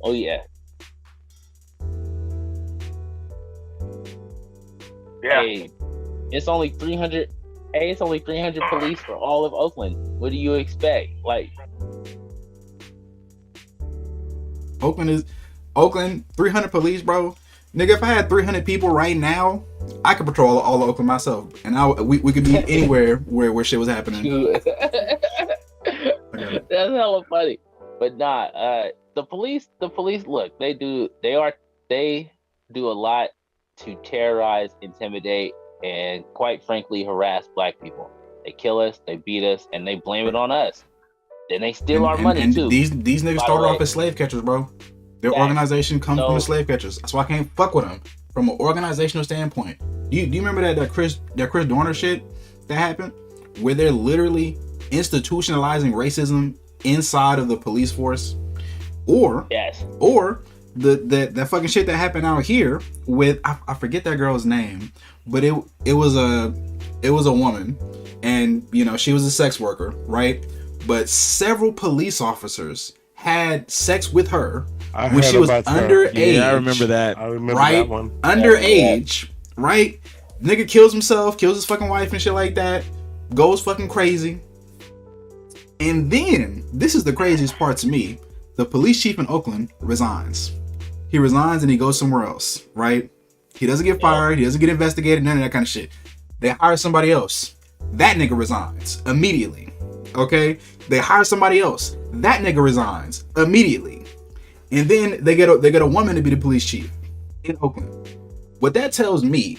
Oh yeah. Yeah. Hey, it's only 300. Hey, it's only 300 police for all of Oakland. What do you expect? Like, Oakland, 300 police, bro. Nigga, if I had 300 people right now, I could patrol all of Oakland myself, and we could be anywhere where shit was happening. That's hella funny. But nah, the police look, they do a lot to terrorize, intimidate, and quite frankly harass black people. They kill us, they beat us, and they blame it on us. Then they steal our money too. These niggas started off as slave catchers, bro. Their organization comes from the slave catchers. That's why I can't fuck with them from an organizational standpoint. Do you remember that Chris Dorner shit that happened, where they're literally institutionalizing racism inside of the police force, or that fucking shit that happened out here with I forget that girl's name, but it was a woman, and you know she was a sex worker, right? But several police officers had sex with her when she was underage. Yeah, I remember that. I remember right? that one. Underage, right? Nigga kills himself, kills his fucking wife and shit like that, goes fucking crazy. And then, this is the craziest part to me, the police chief in Oakland resigns. He resigns and he goes somewhere else, right? He doesn't get fired, he doesn't get investigated, none of that kind of shit. They hire somebody else. That nigga resigns immediately. Okay? They hire somebody else. That nigga resigns immediately. And then they get a woman to be the police chief in Oakland. What that tells me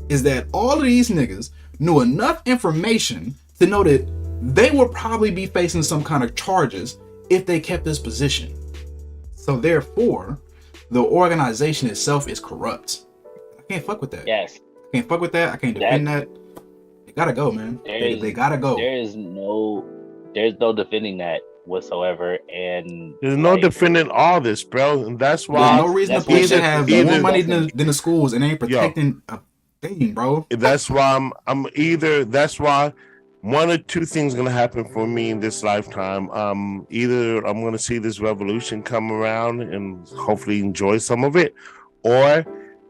is that all of these niggas knew enough information to know that they would probably be facing some kind of charges if they kept this position. So therefore, the organization itself is corrupt. I can't fuck with that. Yes. I can't fuck with that. I can't defend that. They gotta go, man. They gotta go. There's no defending that whatsoever, and there's no defending all this, bro, and that's why there's no reason the police should have more money than the schools and ain't protecting a thing, bro. That's why I'm either. That's why one or two things gonna happen for me in this lifetime. Either I'm gonna see this revolution come around and hopefully enjoy some of it, or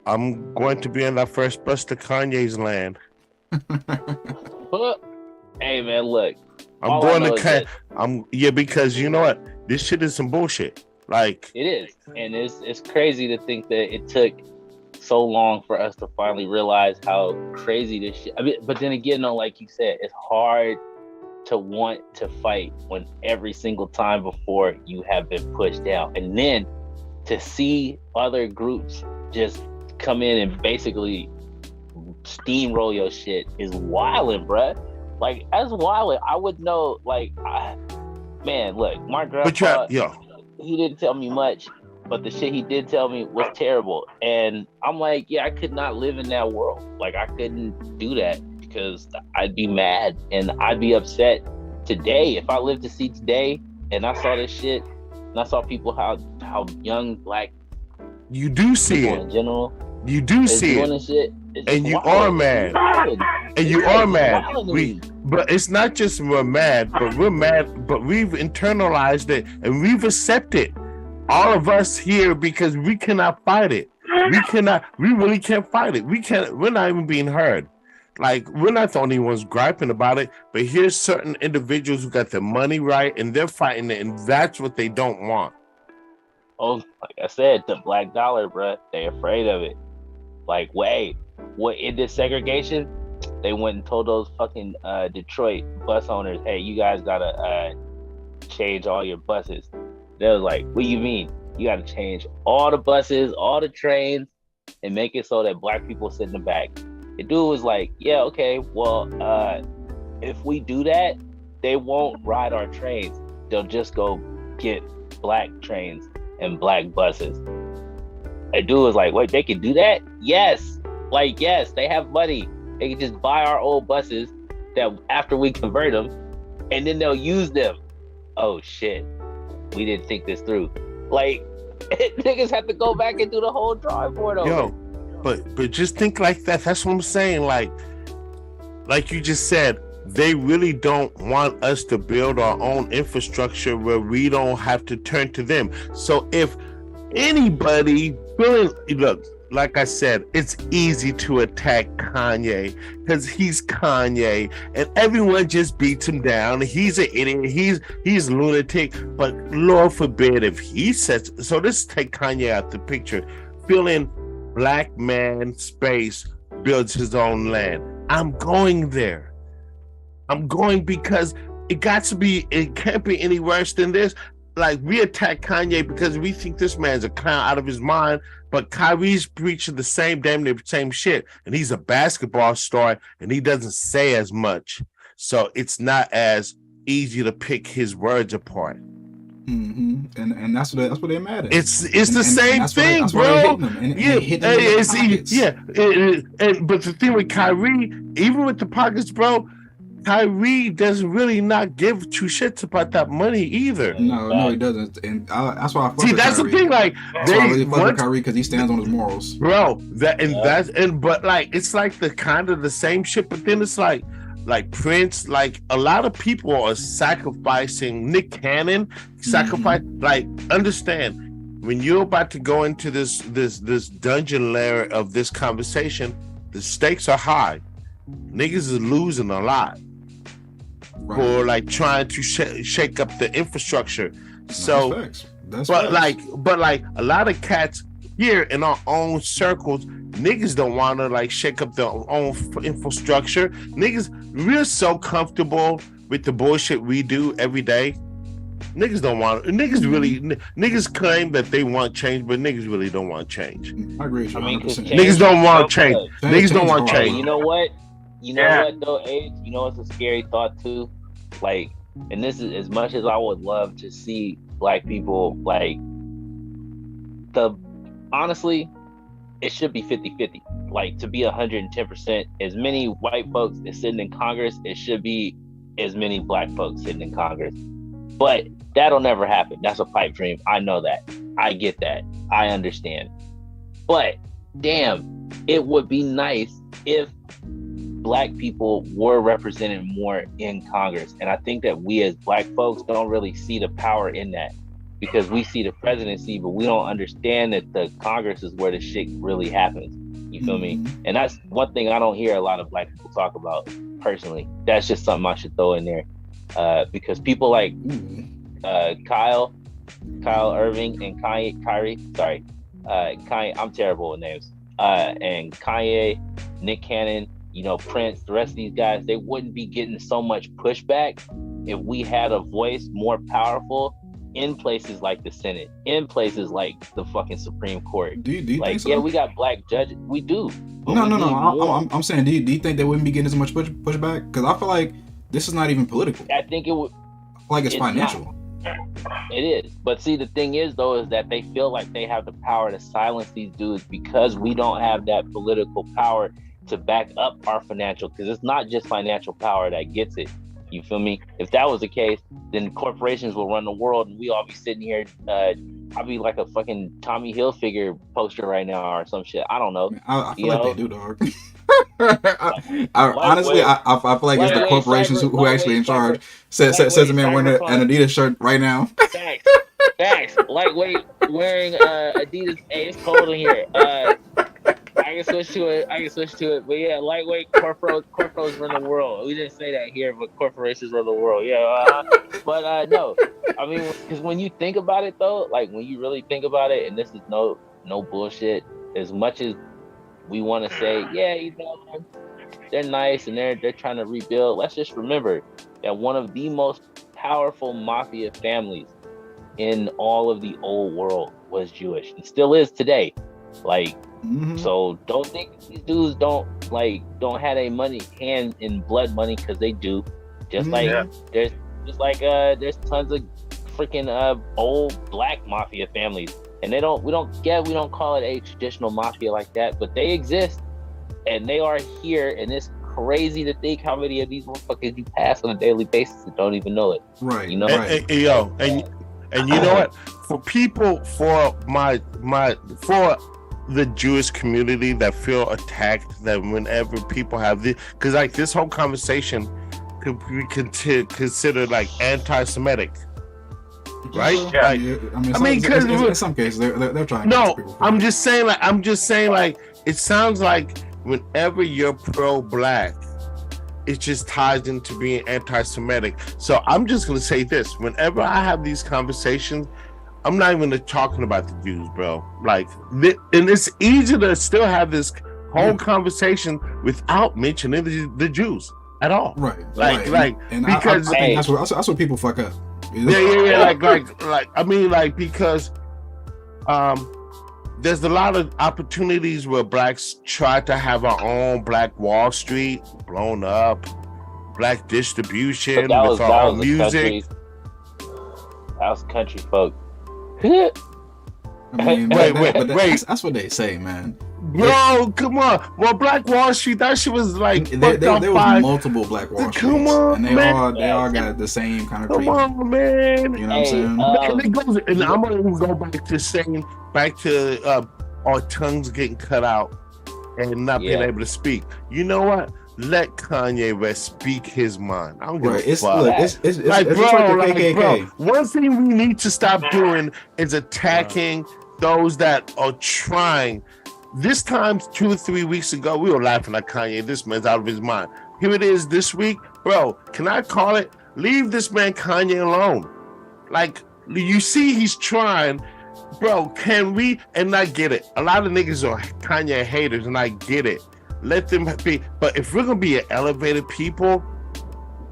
I'm going to be on that first bus to Kanye's land. Hey man, look. I'm going to because you know what? This shit is some bullshit. Like it is. And it's crazy to think that it took so long for us to finally realize how crazy this shit. I mean, but then again, though, like you said, it's hard to want to fight when every single time before you have been pushed down. And then to see other groups just come in and basically steamroll your shit is wildin', bruh. Like, as wild, I would know, like, man, look, my grandpa, he didn't tell me much, but the shit he did tell me was terrible. And I'm like, yeah, I could not live in that world. Like, I couldn't do that because I'd be mad and I'd be upset today. If I lived to see today and I saw this shit and I saw people, how young black you do see it in general, you do see it, shit, and you are mad. And you are mad. But it's not just we're mad, but we've internalized it and we've accepted all of us here because we cannot fight it. We really can't fight it. We're not even being heard. Like, we're not the only ones griping about it, but here's certain individuals who got their money right and they're fighting it, and that's what they don't want. Oh, like I said, the black dollar, bruh, they afraid of it. Like, wait, what in this segregation? They went and told those fucking Detroit bus owners, hey, you guys gotta change all your buses. They was like, what do you mean? You gotta change all the buses, all the trains, and make it so that black people sit in the back. The dude was like, yeah, okay, well, if we do that, they won't ride our trains. They'll just go get black trains and black buses. The dude was like, wait, they can do that? Yes. Like, yes, they have money. They can just buy our old buses that after we convert them, and then they'll use them. Oh shit, we didn't think this through. Like, niggas have to go back and do the whole drawing board over. Yo, but just think like that. That's what I'm saying. Like you just said, they really don't want us to build our own infrastructure where we don't have to turn to them. So if anybody look, like I said, it's easy to attack Kanye because he's Kanye and everyone just beats him down. He's an idiot. He's lunatic. But Lord forbid if he says so. Let's take Kanye out the picture. Feeling black man space builds his own land. I'm going there. I'm going because it can't be any worse than this. Like, we attack Kanye because we think this man's a clown out of his mind, but Kyrie's preaching the same shit, and he's a basketball star, and he doesn't say as much, so it's not as easy to pick his words apart. Mm-hmm. And that's what they're mad at. It's the same thing, bro. But the thing with Kyrie, even with the pockets, bro, Kyrie doesn't really not give two shits about that money either. No, he doesn't, and that's why I fuck with that's Kyrie. The thing. Like, they really fuck with Kyrie because he stands on his morals, bro. But like, it's like the kind of the same shit. But then it's like Prince, like a lot of people are sacrificing. Nick Cannon like, understand when you're about to go into this dungeon lair of this conversation, the stakes are high. Niggas is losing a lot. Right. For like trying to shake up the infrastructure. So, but like a lot of cats here in our own circles, niggas don't want to like shake up their own infrastructure. Niggas, we're so comfortable with the bullshit we do every day. Niggas don't want. Niggas claim that they want change, but niggas really don't want change. I agree with you. I mean, 100%. Niggas don't want change. Change Niggas don't is want hard. change. You know what? You know Yeah. what though, Age? You know it's a scary thought too? Like, and this is as much as I would love to see black people, like, honestly, it should be 50-50. Like, to be 110%, as many white folks as sitting in Congress, it should be as many black folks sitting in Congress. But that'll never happen. That's a pipe dream. I know that. I get that. I understand. But damn, it would be nice if black people were represented more in Congress. And I think that we as black folks don't really see the power in that, because we see the presidency, but we don't understand that the Congress is where the shit really happens. You feel me? And that's one thing I don't hear a lot of black people talk about personally. That's just something I should throw in there. Because people like Kyle Irving and Kyrie, I'm terrible with names. And Kanye, Nick Cannon, Prince, the rest of these guys, they wouldn't be getting so much pushback if we had a voice more powerful in places like the Senate, in places like the fucking Supreme Court. Do you like, think so? Yeah, we got black judges. We do. No. I'm saying, do you think they wouldn't be getting as much pushback? Because I feel like this is not even political. I think it would. I feel like it's financial. It is. But see, the thing is, though, is that they feel like they have the power to silence these dudes because we don't have that political power to back up our financial, because it's not just financial power that gets it. You feel me? If that was the case, then corporations will run the world and we all be sitting here. I'll be like a fucking Tommy Hilfiger poster right now or some shit. I don't know. I feel like they do, dog. Honestly, I feel like it's the corporations who actually in charge. Says the man wearing an Adidas shirt right now. Facts. Lightweight wearing Adidas. Hey, it's cold in here. I can switch to it. But yeah, lightweight corporations run the world. We didn't say that here, but corporations run the world. Yeah. But no. I mean, because when you think about it, though, like when you really think about it, and this is no bullshit. As much as we want to say, yeah, they're nice and they're trying to rebuild. Let's just remember that one of the most powerful mafia families in all of the old world was Jewish and still is today. Like, so don't think these dudes don't have a money hand in blood money, because they do. Just like there's tons of freaking old black mafia families. And we don't call it a traditional mafia like that, but they exist and they are here, and it's crazy to think how many of these motherfuckers you pass on a daily basis and don't even know it. Right. And you know what? For people, for the Jewish community that feel attacked, that whenever people have this, because like this whole conversation could be considered like anti-Semitic. Right? Yeah. I mean, because in some cases they're trying. No, I'm just saying like it sounds like whenever you're pro-black, it just ties into being anti-Semitic. So I'm just gonna say this: whenever I have these conversations, I'm not even talking about the Jews, bro. Like, and it's easy to still have this whole conversation without mentioning the Jews at all. Right. And because I think that's what people fuck up. Yeah. Because there's a lot of opportunities where blacks try to have our own Black Wall Street blown up, black distribution with our own music. That was country folk. I mean, wait. That's what they say, man. Bro, come on. Well, Black Wall Street, that shit was like there was multiple Black Wall Streets. Come on, and they man. all got the same kind of treatment. Come on, man. You know what I'm saying? And I'm gonna go back to our tongues getting cut out and not being able to speak. You know what? Let Kanye West speak his mind. I don't give a fuck. It's like bro, one thing we need to stop doing is attacking those that are trying. This time 2 or 3 weeks ago, we were laughing at Kanye. This man's out of his mind. Here it is this week. Bro, can I call it? Leave this man Kanye alone. Like, you see he's trying. Bro, can we? And I get it. A lot of niggas are Kanye haters, and I get it. Let them be. But if we're going to be an elevated people,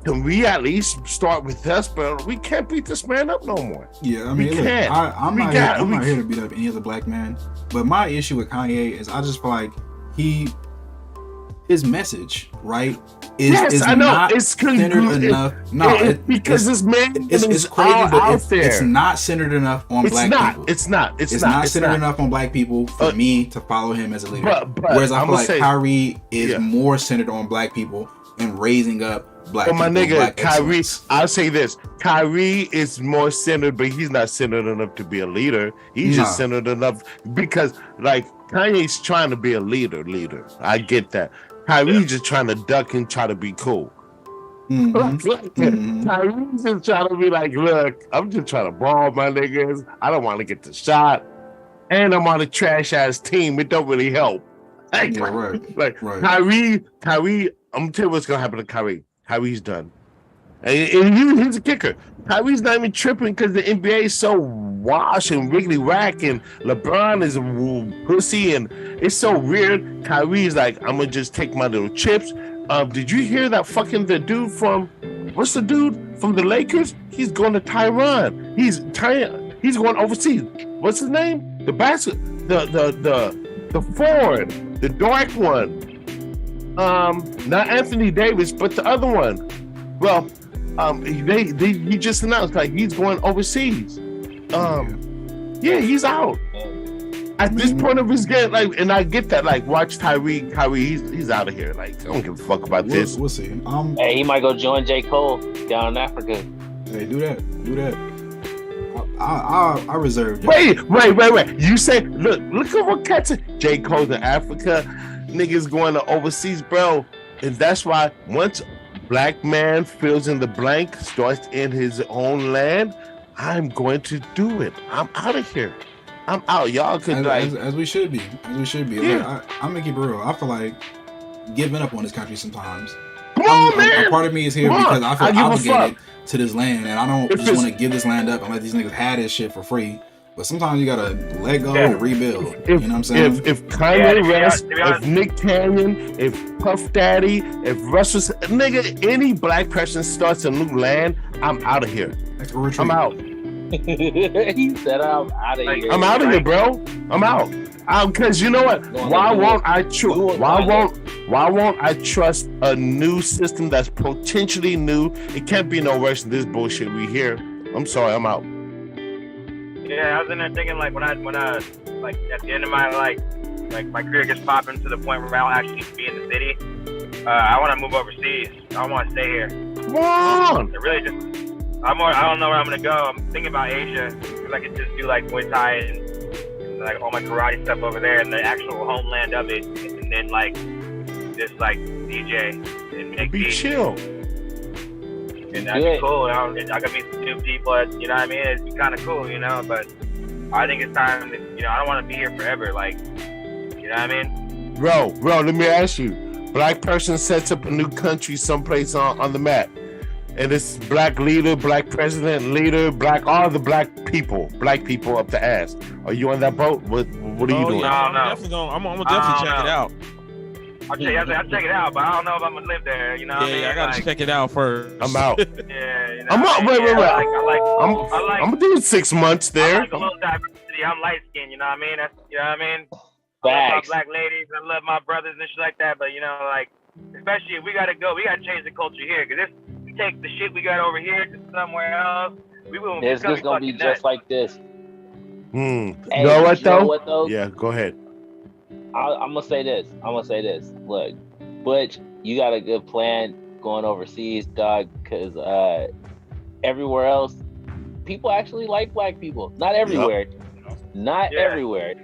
can we at least start with us? But we can't beat this man up no more. Yeah, I mean, We look, can't. I'm We not got- here, I'm we- not here to beat up any other black man. But my issue with Kanye is I just feel like his message, right, is I know. not It's centered enough. because this man it's is crazy, all but out it's there. not centered enough on It's black not. people. It's not. It's not centered enough on black people for me to follow him as a leader. But Whereas I I'ma feel like say- Kyrie is Yeah. more centered on black people and raising up black But my people. nigga, black Kyrie, excellence. I'll say this. Kyrie is more centered, but he's not centered enough to be a leader. He's just Nah. centered enough because, like, Kanye's trying to be a leader. I get that. Kyrie's just trying to duck and try to be cool. Mhm. Mhm. Kyrie's just trying to be like, look, I'm just trying to ball my niggas. I don't want to get the shot. And I'm on a trash ass team. It don't really help. Like, Yeah, right. like Right. Kyrie, I'm gonna tell you what's gonna happen to Kyrie. Kyrie's done. And here's the kicker. Kyrie's not even tripping because the NBA is so wash and wiggly whack and LeBron is a pussy and it's so weird. Kyrie's like, I'm gonna just take my little chips. Did you hear that fucking the dude from what's the dude from the Lakers? He's going to Taiwan. He's going overseas. What's his name? The forward, the dark one. Not Anthony Davis, but the other one. Well, he just announced like he's going overseas. Yeah, he's out. At this point of his game, like, and I get that. Like, watch Kyrie, he's out of here. Like, I don't give a fuck about this. We'll see. Hey, he might go join J. Cole down in Africa. Hey, do that. I reserve. Wait. You say, look at what cats. J. Cole's in Africa, niggas going to overseas, bro. And that's why once black man fills in the blank, starts in his own land, I'm going to do it. I'm out of here. I'm out. Y'all could as we should be. Yeah. Like, I'm gonna keep it real. I feel like giving up on this country sometimes. Come on, man. A part of me is here Come on. because I feel I give a obligated to this land, and I don't If just it's- want to give this land up and let these niggas have this shit for free. But sometimes you gotta let go Yeah. and rebuild. If, you know what I'm saying? If Kanye Yeah, West, to be honest- if Nick Cannon, if Puff Daddy, if Russell, nigga, any black person starts a new land, I'm out of here. Like a retreat. I'm out. He said, I'm out of here. I'm out of here, bro. I'm out. Because you know what? Why won't I trust a new system that's potentially new? It can't be no worse than this bullshit we hear. I'm sorry, I'm out. Yeah, I was in there thinking like when I like at the end of my like my career gets popping to the point where I'll actually be in the city. I want to move overseas. I don't want to stay here. Come on. It really just I don't know where I'm gonna go. I'm thinking about Asia because I could just do like Muay Thai and like all my karate stuff over there in the actual homeland of it, and then like just like DJ and make Be beats. chill. And that'd be cool. I could meet some new people. You know what I mean? It'd be kind of cool, you know. But I think it's time. To, you know, I don't want to be here forever. Like, you know what I mean? Bro, let me ask you. Black person sets up a new country someplace on the map. And it's black leader, black president, leader, all the black people up the ass. Are you on that boat? What are you doing? Yeah, I don't know. I'm gonna definitely check it out. I'll check it out, but I don't know if I'm gonna live there. You know what I mean? Yeah, I gotta like, check it out first. I'm out. Yeah, you know I'm what I out. mean? Wait. I I'm gonna do 6 months I there. like a little diversity. I'm light skinned, you know what I mean? You know what I mean? I love Facts. my black ladies. I love my brothers and shit like that. But you know, like, especially if we gotta go, we gotta change the culture here. Cause if we take the shit we got over here to somewhere else, we will. It's just gonna be just like this. You Hey, know what though? though? Yeah, go ahead. I'm gonna say this. Look, Butch, you got a good plan going overseas, dog. Cause everywhere else, people actually like black people. Not everywhere, not everywhere,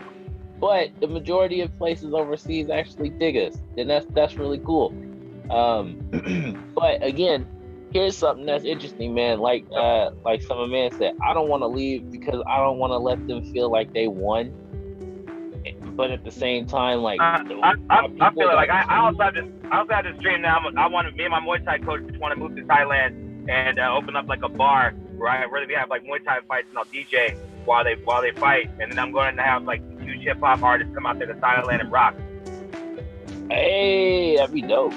but the majority of places overseas actually dig us, and that's really cool. But again, here's something that's interesting, man. Like some of man said, I don't want to leave because I don't want to let them feel like they won. But at the same time, like I feel like I also have this dream now. Me and my Muay Thai coach just want to move to Thailand and open up like a bar where we have like Muay Thai fights and I'll DJ while they fight, and then I'm going to have like huge hip hop artists come out there to Thailand and rock. hey, that'd be dope.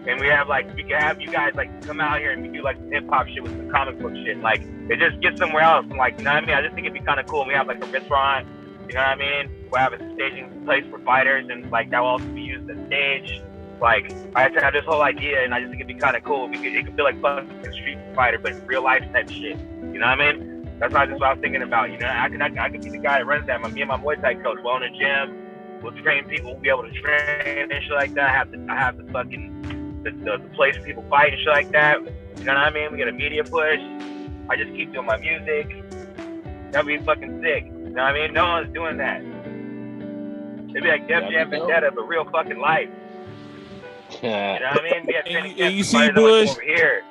and we have like we can have you guys like come out here and we do like hip hop shit with some comic book shit. Like it just get somewhere else. And, like, you know what I mean? I just think it'd be kind of cool. And we have like a restaurant. You know what I mean? We'll have a staging place for fighters, and like that will also be used as stage. Like I have this whole idea, and I just think it'd be kind of cool. It could feel like fucking Street Fighter, but real life type shit. You know what I mean? That's just what I was thinking about. You know, I could be the guy that runs that. Me and my Muay Thai coach, we'll own a gym. We'll train people. We'll be able to train and shit like that. I have the fucking the place where people fight and shit like that. You know what I mean? We get a media push. I just keep doing my music. That'd be fucking sick. You know what I mean? No one's doing that. It'd be like Def Jam Vendetta, but real fucking life. You know what I mean? We have and you see, Bush, over here.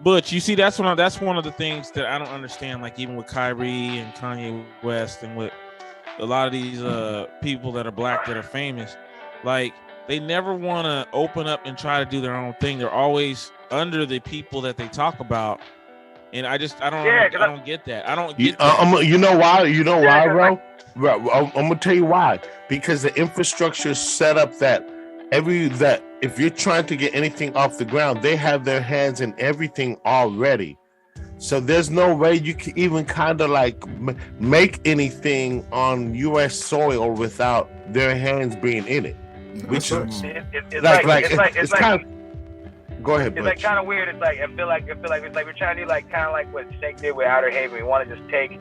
But you see, that's one of the things that I don't understand. Like even with Kyrie and Kanye West, and with a lot of these people that are black that are famous, like they never want to open up and try to do their own thing. They're always under the people that they talk about, and I don't get that. I don't get that. You know why, bro? I'm gonna tell you why. Because the infrastructure is set up that if you're trying to get anything off the ground, they have their hands in everything already. So there's no way you can even kind of like make anything on U.S. soil without their hands being in it. Which is it's kind of. Go ahead. It's like kind of weird. It's like I feel like it's like we're trying to do like kind of like what Snake did with Outer Haven. We want to just take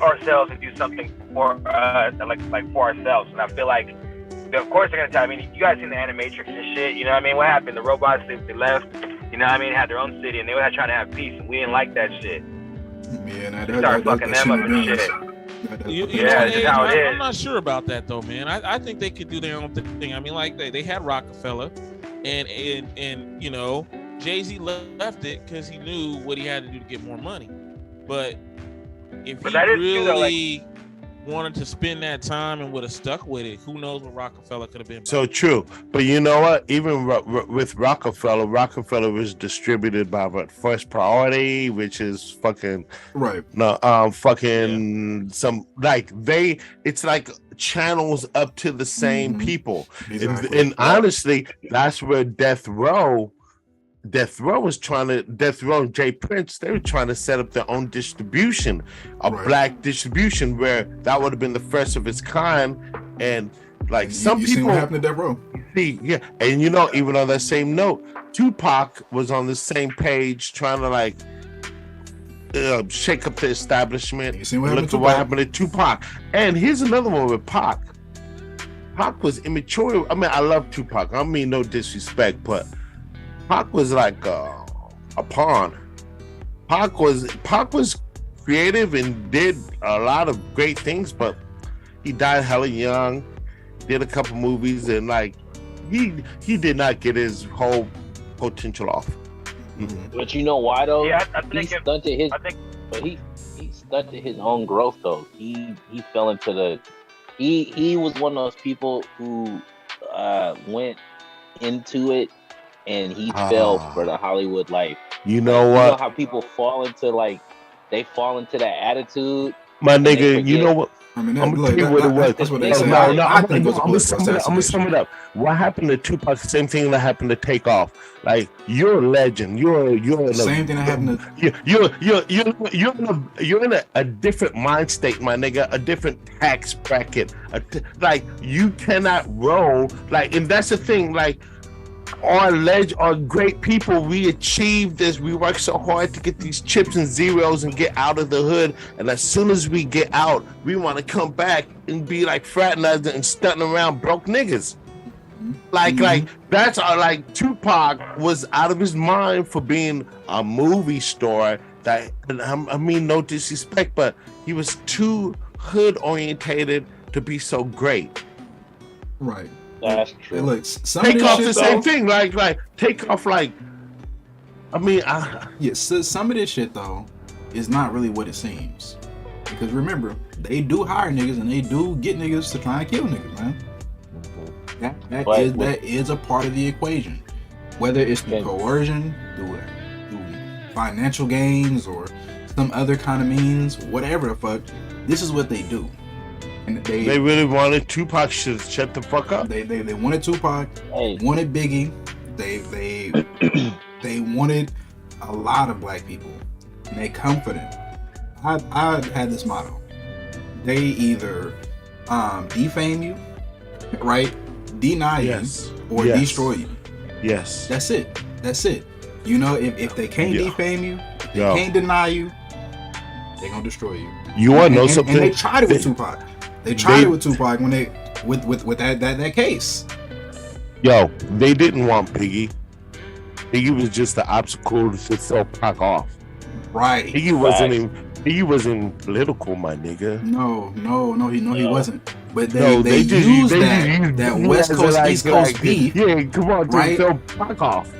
ourselves and do something for like for ourselves. And I feel like, of course, they're gonna tell. I mean, you guys seen the Animatrix and shit. You know what I mean? What happened? The robots they left. You know what I mean? Had their own city, and they were trying to have peace, and we didn't like that shit. Yeah, we started fucking them up and shit. That's how it is. I'm not sure about that though, man. I think they could do their own thing. I mean, like they had Rockefeller, and you know, Jay-Z left it because he knew what he had to do to get more money. But if he really wanted to spend that time and would have stuck with it, who knows what Rockefeller could have been. So true. But you know what? Even with Rockefeller was distributed by First Priority, which is fucking right. No, some like it's like channels up to the same people. Exactly. And honestly, that's where Death Row and Jay Prince, they were trying to set up their own distribution, black distribution, where that would have been the first of its kind. And like some people seen what happened to Death Row. Yeah, and you know, even on that same note, Tupac was on the same page trying to like shake up the establishment. Look at what happened to Tupac. And here's another one with Pac. Pac was immature. I mean, I love Tupac. I mean, no disrespect, but Pac was like a pawn. Pac was creative and did a lot of great things, but he died hella young. Did a couple movies, and like he did not get his whole potential off. Mm-hmm. But you know why though? Yeah, he stunted his own growth though. He fell into he was one of those people who went into it. And he fell for the Hollywood life. You know what? You know how people fall into that attitude. My nigga, you know what? I mean, I'm gonna tell you what it was. That's what they say. I'm gonna sum it up. What happened to Tupac? The same thing that happened to Takeoff. Like you're a legend. You're same thing that happened to you're in a different mind state, my nigga. A different tax bracket. Like you cannot roll. Like, and that's the thing. Like. Our great people, we achieved this. We worked so hard to get these chips and zeros and get out of the hood. And as soon as we get out, we want to come back and be like fraternizing and stunting around broke niggas. Like that's like Tupac was out of his mind for being a movie star. That I mean, no disrespect, but he was too hood orientated to be so great. Right. That's true. Hey, look, Takeoff the same thing. Like Takeoff. Like, I mean, so some of this shit though is not really what it seems. Because remember, they do hire niggas and they do get niggas to try and kill niggas, man. That is a part of the equation. Whether it's through coercion, through financial gains, or some other kind of means, whatever the fuck, this is what they do. And they really wanted Tupac to shut the fuck up. They wanted Tupac, wanted Biggie, They wanted a lot of black people, and they come for them. I had this motto: they either defame you, right, deny you, or destroy you. Yes, that's it. You know, if they can't defame you, if they can't deny you, they're gonna destroy you. You want to know something? And they tried it with Tupac. They tried it with Tupac when they with that case. Yo, they didn't want Biggie. Biggie was just the obstacle to throw Pac off. Right. Biggie wasn't political, my nigga. No, he wasn't. But they used that West Coast East Coast beef. Yeah, come on, right? to throw Pac off.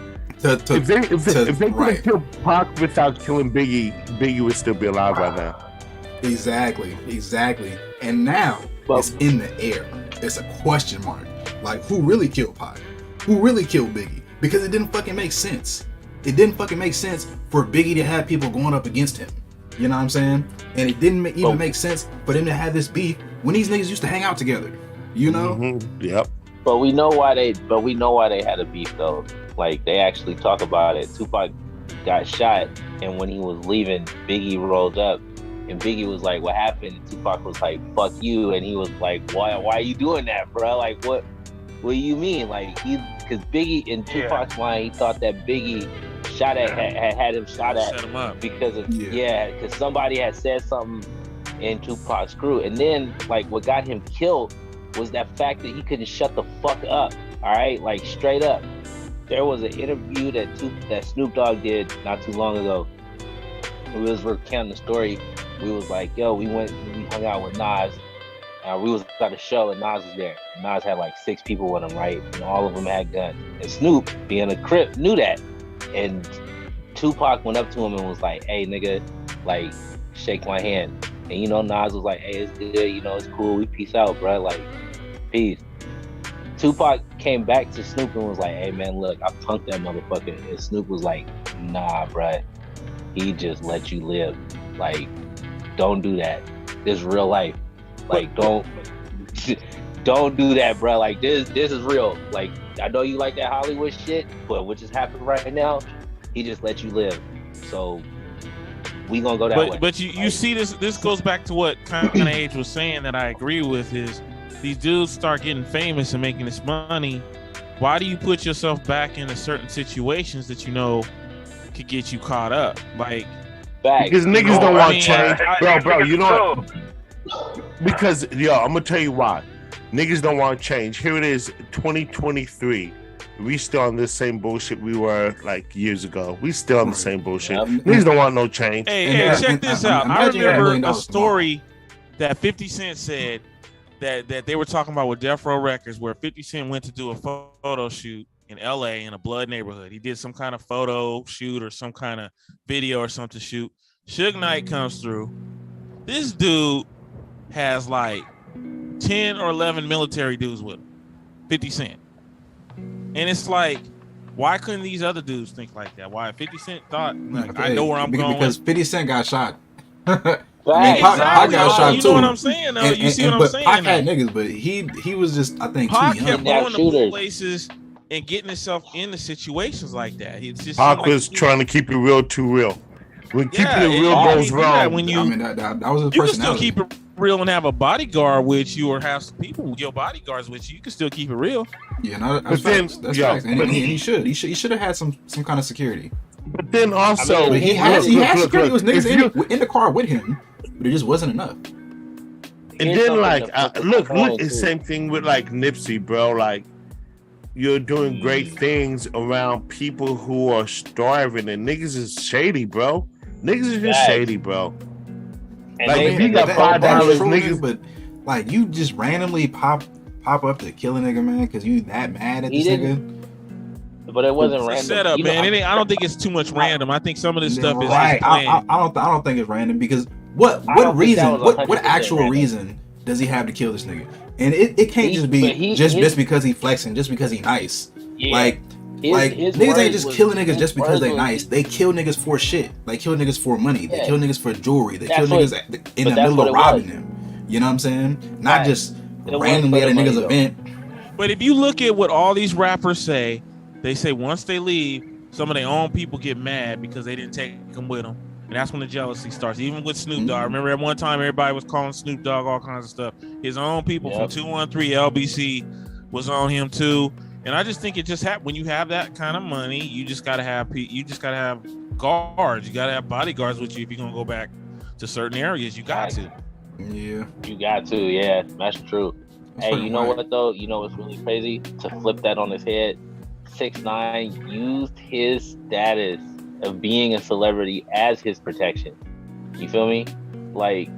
If they could kill Pac without killing Biggie, Biggie would still be alive right now. Exactly. And now it's in the air. It's a question mark. Like, who really killed Pac? Who really killed Biggie? Because it didn't fucking make sense. It didn't fucking make sense for Biggie to have people going up against him. You know what I'm saying? And it didn't even make sense for them to have this beef when these niggas used to hang out together. You know? Mm-hmm. Yep. But we know why they had a beef though. Like, they actually talk about it. Tupac got shot, and when he was leaving, Biggie rolled up, and Biggie was like, "What happened?" And Tupac was like, "Fuck you," and he was like, "Why are you doing that, bro? Like, what do you mean?" Like, because Biggie, in Tupac's mind, he thought that Biggie had him shot at Set him up. because of because somebody had said something in Tupac's crew, and then like what got him killed was that fact that he couldn't shut the fuck up. All right, like straight up. There was an interview that Snoop Dogg did not too long ago. We was recounting the story. We was like, yo, we hung out with Nas. We was at a show and Nas was there. Nas had like 6 people with him, right? And all of them had guns. And Snoop, being a Crip, knew that. And Tupac went up to him and was like, hey, nigga, like, shake my hand. And you know, Nas was like, hey, it's good, you know, it's cool. We peace out, bro. Like, peace. Tupac came back to Snoop and was like, hey, man, look, I punked that motherfucker. And Snoop was like, nah, bruh. He just let you live. Like, don't do that. This is real life. Like, don't do that, bro. Like, this is real. Like, I know you like that Hollywood shit, but what just happened right now, he just let you live. So we gonna go that way. But you see this goes back to what kind of Age was saying that I agree with is these dudes start getting famous and making this money. Why do you put yourself back into certain situations that you know could get you caught up? Like, because niggas don't want change. Bro, you know what? Because, I'm gonna tell you why. Niggas don't want change. Here it is, 2023. We still on this same bullshit we were like years ago. We still on the same bullshit. Niggas don't want no change. Hey, check this out. I remember a story that 50 Cent said that they were talking about with Death Row Records, where 50 Cent went to do a photo shoot in LA in a blood neighborhood. He did some kind of photo shoot or some kind of video or something to shoot. Suge Knight comes through. This dude has like 10 or 11 military dudes with him. 50 Cent. And it's like, why couldn't these other dudes think like that? Why 50 Cent thought, like, I know where I'm going. Because 50 Cent got shot. Pac got shot you too. know what I'm saying? Though? You see what I'm saying? Pac had niggas, but he was just, I think, Pac too kept young. going to places and getting himself into situations like that. It's just Pac was trying to keep it real too real. When keeping it real goes wrong, when you, that was his personality. You can still keep it real and have a bodyguard with you, or have some people, your bodyguards with you. You can still keep it real. Yeah, no, that's facts. That's facts. And he should have had some kind of security. But then also, he had security. It was niggas in the car with him, but it just wasn't enough. And then look, it's same thing with like Nipsey, bro. Like, you're doing great things around people who are starving, and niggas is shady, bro. Niggas is just shady, bro. And like, if you got $5, niggas, but like, you just randomly pop up to kill a nigga, man, because you that mad at this nigga. But it wasn't random. Set up, man. I don't think it's too much random. I think some of this stuff is right. I don't think it's random, because what reason? What actual reason does he have to kill this nigga? And it can't just be just because he flexing, just because he nice. Yeah. Like niggas ain't just killing niggas just because they nice. They kill niggas for shit. They kill niggas for money. They kill niggas for jewelry. They kill niggas in the middle of robbing them. You know what I'm saying? Not just randomly at a nigga's event. But if you look at what all these rappers say, they say once they leave, some of their own people get mad because they didn't take them with them. And that's when the jealousy starts. Even with Snoop Dogg. Remember at one time everybody was calling Snoop Dogg all kinds of stuff. His own people from 213 LBC was on him too. And I just think it just happened when you have that kind of money. You just gotta have guards. You gotta have bodyguards with you if you're gonna go back to certain areas. You got to. Yeah. You got to. Yeah, that's true. Hey, you know what though? You know what's really crazy? To flip that on his head, 6ix9ine used his status of being a celebrity as his protection. You feel me? Like,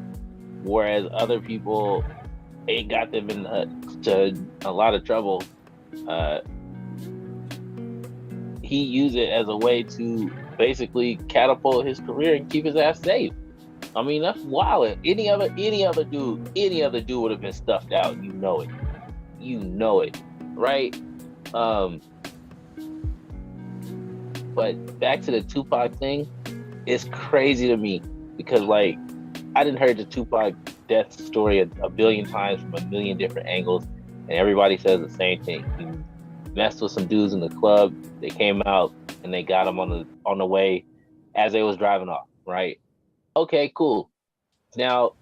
whereas other people, it got them into a lot of trouble. He used it as a way to basically catapult his career and keep his ass safe. I mean, that's wild. Any other dude would have been stuffed out. You know it, right? But back to the Tupac thing, it's crazy to me because, like, I didn't heard the Tupac death story a billion times from a million different angles, and everybody says the same thing. He messed with some dudes in the club. They came out and they got him on the way as they was driving off. Right? Okay, cool. Now,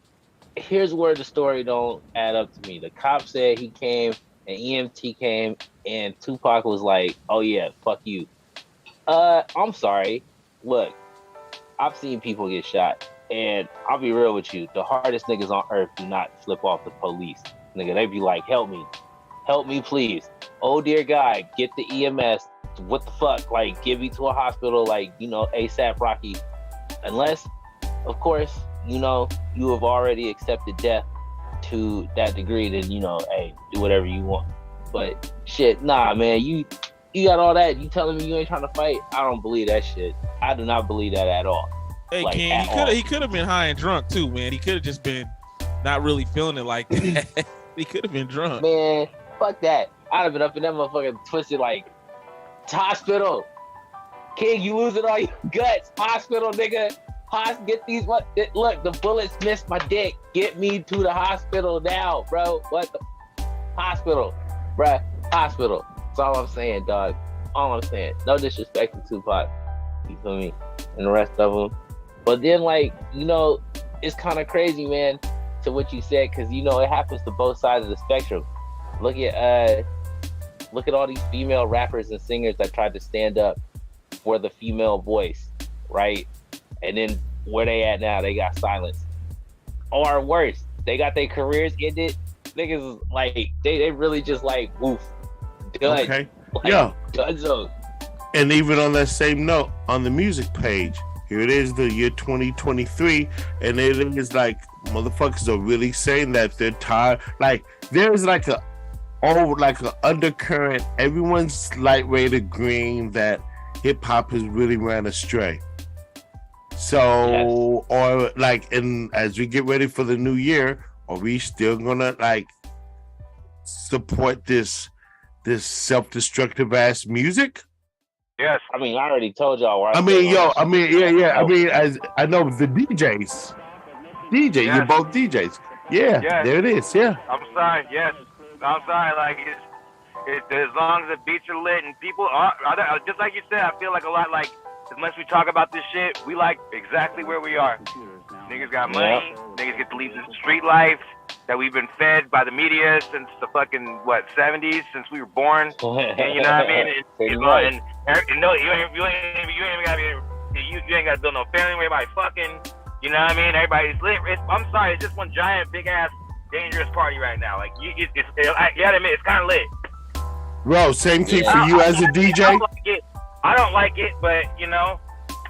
here's where the story don't add up to me. The cop said he came, an EMT came, and Tupac was like, "Oh yeah, fuck you." I'm sorry. Look, I've seen people get shot, and I'll be real with you. The hardest niggas on earth do not flip off the police. Nigga, they be like, help me, please. Oh dear God, get the EMS. What the fuck? Like, get me to a hospital, like, you know, ASAP Rocky. Unless, of course, you know, you have already accepted death to that degree, then, you know, hey, do whatever you want. But shit, nah, man, you got all that. You telling me you ain't trying to fight? I don't believe that shit. I do not believe that at all. Hey, like, Ken, he could have been high and drunk too, man. He could have just been not really feeling it like that. He could have been drunk. Man, fuck that. I'd have been up in that motherfucker twisted like, hospital. King, you losing all your guts. Hospital, nigga. Get these, look, the bullets missed my dick. Get me to the hospital now, bro. What the hospital, bruh? Hospital. That's all I'm saying, dog. All I'm saying. No disrespect to Tupac. You feel me? And the rest of them. But then, like, you know, it's kind of crazy, man, to what you said, because, you know, it happens to both sides of the spectrum. Look at all these female rappers and singers that tried to stand up for the female voice, right? And then where they at now, they got silenced. Or worse, they got their careers ended. Niggas, like, they really just like, woof. Done. Okay. Like, yeah. Dunzo. And even on that same note, on the music page, here it is, the year 2023, and it is like motherfuckers are really saying that they're tired. Like, there's like an undercurrent. Everyone's lightweight agreeing that hip hop has really ran astray. So, yes. Or like, and as we get ready for the new year, are we still gonna like support this self-destructive ass music? Yes. I mean, I already told y'all. I mean, as I know the DJs. Yes. You're both DJs. Yeah, yes. There it is. Yeah. I'm sorry. Yes, I'm sorry. Like, it's as long as the beats are lit and people are just like you said. I feel like a lot like as much as we talk about this shit, we like exactly where we are. Niggas got money. Yep. Niggas get to leave the street life that we've been fed by the media since the fucking 70s, since we were born. And you know what I mean? And no, you ain't gotta build no family. Everybody fucking, you know what I mean? Everybody's lit. I'm sorry, it's just one giant, big ass, dangerous party right now. Like you gotta admit, it's kind of lit. Bro, same thing for you as a DJ. I don't like it, but you know,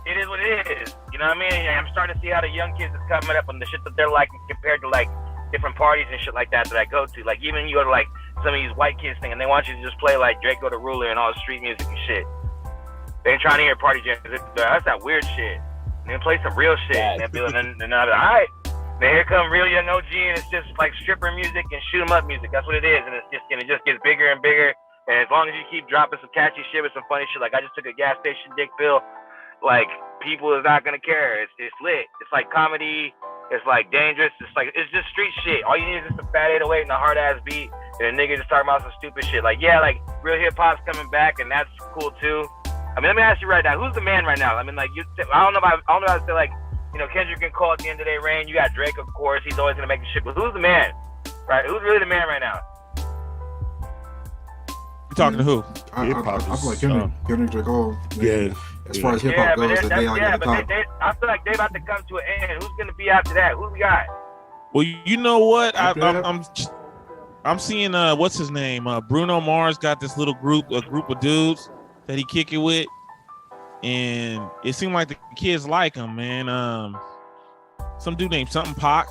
it is what it is. You know what I mean? I'm starting to see how the young kids is coming up and the shit that they're like compared to like different parties and shit like that I go to. Like even you go to like some of these white kids thing and they want you to just play like Drake Go the Ruler and all the street music and shit. They ain't trying to hear party jams. That's that weird shit. And then play some real shit. And then all right. Then here come real young OG and it's just like stripper music and shoot 'em up music. That's what it is. And it just gets bigger and bigger. And as long as you keep dropping some catchy shit with some funny shit, like I just took a gas station dick pill, like people is not gonna care. It's lit. It's like comedy It's like dangerous. It's just street shit. All you need is just a fat 808 and a hard ass beat, and a nigga just talking about some stupid shit. Like, yeah, like real hip hop's coming back, and that's cool too. I mean, let me ask you right now, who's the man right now? I mean, like, I don't know how to say, like, you know, Kendrick and Cole at the end of the day reign. You got Drake, of course. He's always gonna make the shit. But who's the man? Right? Who's really the man right now? You talking to who? I feel like Kendrick Drake. Yeah. As far as hip hop goes, that they like at the top. I feel like they about to come to an end. Who's gonna be after that? Who we got? Well, you know what? I'm seeing what's his name? Bruno Mars got this little group of dudes that he kick it with, and it seemed like the kids like him, man. Some dude named something Pac.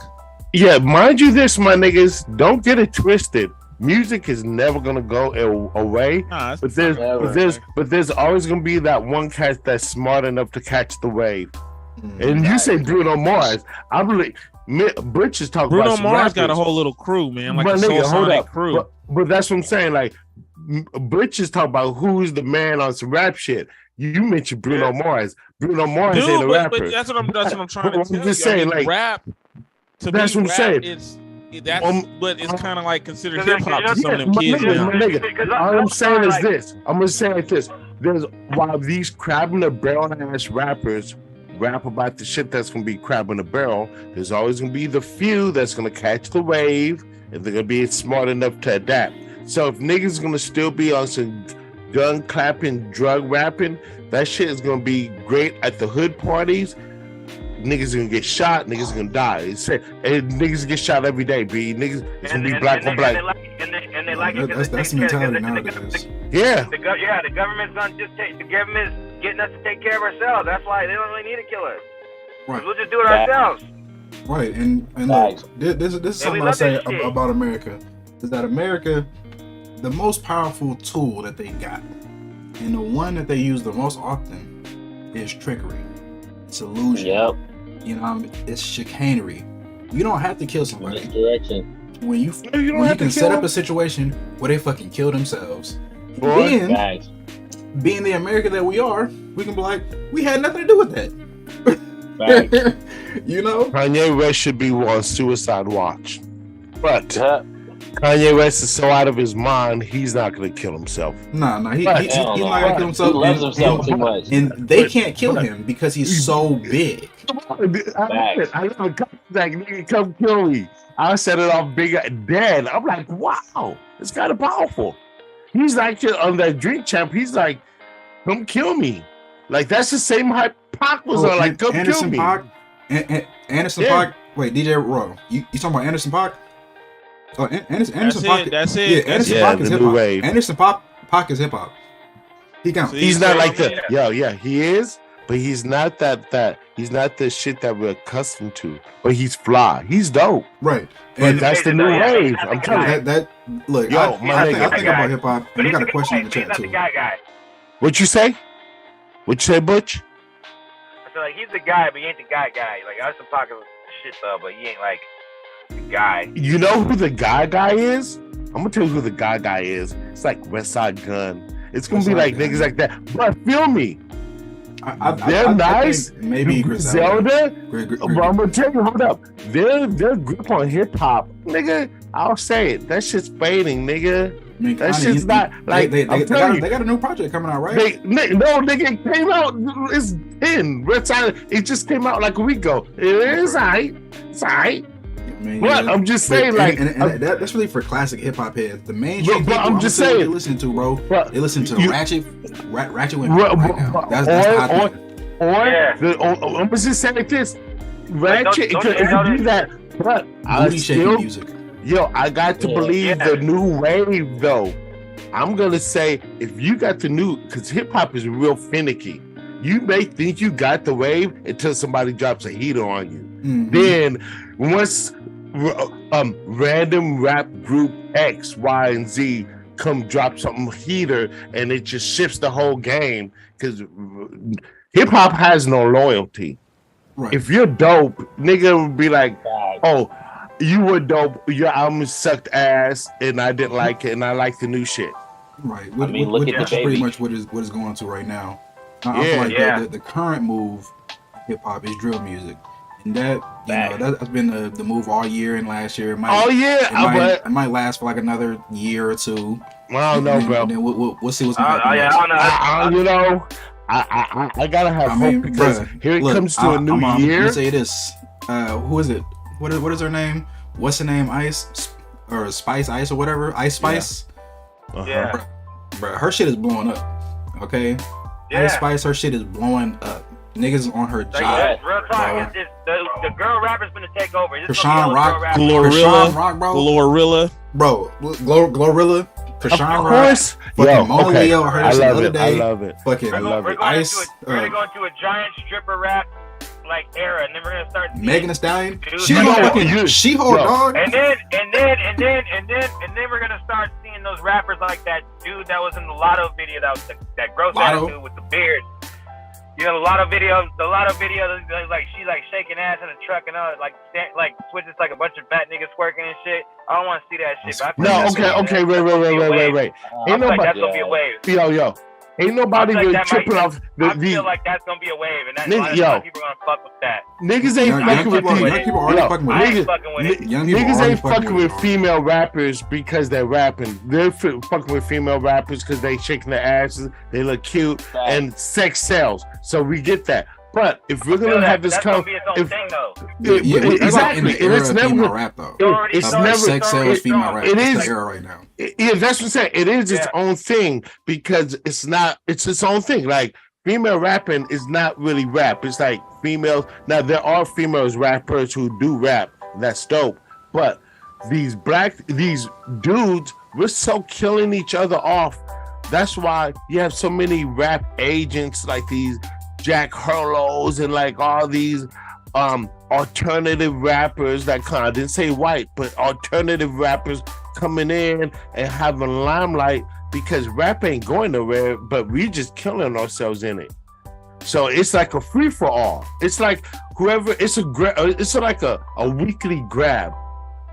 Yeah, mind you, this, my niggas, don't get it twisted. Music is never gonna go away, but there's always gonna be that one cat that's smart enough to catch the wave. And you say Bruno Mars, I believe Butch is talking Bruno about Mars rappers. got a whole little crew, man, like but a nigga, hold Sonic up. crew. But that's what I'm saying. Like Butch is talking about who's the man on some rap shit. You mentioned Bruno Mars. Bruno Mars ain't a rapper. But that's what I'm trying to tell I'm just saying, like rap. That's what I'm saying. But it's kind of like considered hip hop to some of them my kids. nigga. All I'm saying is this. I'm gonna say it this. There's while these crab in the barrel ass rappers rap about the shit that's gonna be crab in the barrel, there's always gonna be the few that's gonna catch the wave and they're gonna be smart enough to adapt. So if niggas gonna still be on some gun clapping, drug rapping, that shit is gonna be great at the hood parties. Niggas gonna get shot, niggas gonna die. And niggas get shot every day, B. Niggas, it's gonna be black on black. And they like it because that's the mentality nowadays. Yeah. The government's the government's getting us to take care of ourselves. That's why they don't really need to kill us. Right. We'll just do it ourselves. Right, and look, this is something I say about America, is that America, the most powerful tool that they got, and the one that they use the most often is trickery. It's illusion. Yep. You know, it's chicanery. You don't have to kill somebody. Misdirection. When you can set up a situation where they fucking kill themselves. Then, being the America that we are, we can be like, we had nothing to do with that. You know? Kanye West should be on suicide watch. But Kanye West is so out of his mind, he's not going to kill himself. Nah, he's not going to kill himself. He loves himself too much. And they can't kill him because he's so big. I love a like, nigga, come kill me. I set it off bigger dead. I'm like, wow, it's kind of powerful. He's like on that Drink Champ. He's like, come kill me. Like that's the same hype Pac was on. Like, come Anderson kill me. Pac, Anderson Pac. Wait, DJ Roy, you talking about Anderson Pac? Oh, Anderson Pac. That's it. Yeah, Anderson Pac is hip hop. Anderson Pac is hip hop. He counts. He's not like that. Yeah, he is. But he's not that. He's not the shit that we're accustomed to. But he's fly. He's dope. Right. And that's the new wave. I'm telling you. That look. Yo, I think about hip hop. And we got a question in the chat too. What you say? What you say, Butch? I feel like he's the guy, but he ain't the guy. Like Anderson Pac is shit though, but he ain't like the guy. You know who the guy is? I'm gonna tell you who the guy is. It's like West Side Gun. It's gonna be like niggas like that. But feel me. They're nice. Maybe Zelda. But I'm gonna tell you, hold up. Their grip on hip hop, nigga. I'll say it. That shit's fading, nigga. I mean, that shit's not like they got a new project coming out, right? Nigga, it came out. It's in. It just came out like a week ago. It's alright. It's alright. But I'm just saying, that's really for classic hip hop heads. The mainstream people, I'm just saying, they listen to, bro. They listen to Ratchet women right now. That's hot. I'm just saying like this. Ratchet, it could be that, but I still music. Yo, I got to believe the new wave though. I'm gonna say if you got the new, because hip hop is real finicky. You may think you got the wave until somebody drops a heater on you. Mm-hmm. Then once random rap group X, Y, and Z come drop something heater, and it just shifts the whole game. Because hip hop has no loyalty. Right. If you're dope, nigga would be like, oh, you were dope. Your album sucked ass, and I didn't like it, and I like the new shit. Right. That's pretty much what is going to right now. I feel like the current move hip hop is drill music. And that, that's been the move all year and last year. It might last for like another year or two. I don't know, bro. And then we'll see what's gonna happen. I don't know. I gotta have hope because here it comes to a new year. Let me say this. Who is it? What is her name? What's her name? Ice or Spice Ice or whatever? Ice Spice. Yeah. Bro, her shit is blowing up. Okay. Yeah. Ice Spice, her shit is blowing up. Niggas on her job. Real talk. The girl rapper's gonna take over. Krishan Rock, Glorilla. Bro, Glorilla. Krishan Rock. Fucking Mona Leo. I heard that shit the other day. I love it. Fucking Ice. We're gonna go into a giant stripper rap like era, and then we're gonna start Megan Thee Stallion. She-Hulk, dog. And then we're gonna start seeing those rappers like that dude that was in the Lotto video, that gross ass dude with the beard. You know, a lot of videos, like she like shaking ass in a truck and all, like switches like a bunch of fat niggas twerking and shit. I don't want to see that shit. But okay, wait. Ain't nobody. That's gonna be a wave. Yo. Ain't nobody really tripping off I feel like that's gonna be a wave, and a lot of people are gonna fuck with that. Niggas ain't fucking with Niggas ain't fucking with female rappers because they're rapping. They're fucking with female rappers because they shaking their asses, they look cute, and sex sells. So we get that. But if we're gonna have this conversation, exactly, and it's never rap though. It's never sex sales female rap. It is the era right now. Yeah, that's what I'm saying. It is its own thing because it's its own thing. Like female rapping is not really rap. It's like females. Now there are females rappers who do rap. That's dope. But these dudes, we're so killing each other off. That's why you have so many rap agents like these Jack Harlows and like all these alternative rappers that I didn't say white, but alternative rappers coming in and having limelight because rap ain't going nowhere, but we just killing ourselves in it. So it's like a free for all. It's like whoever it's like a weekly grab.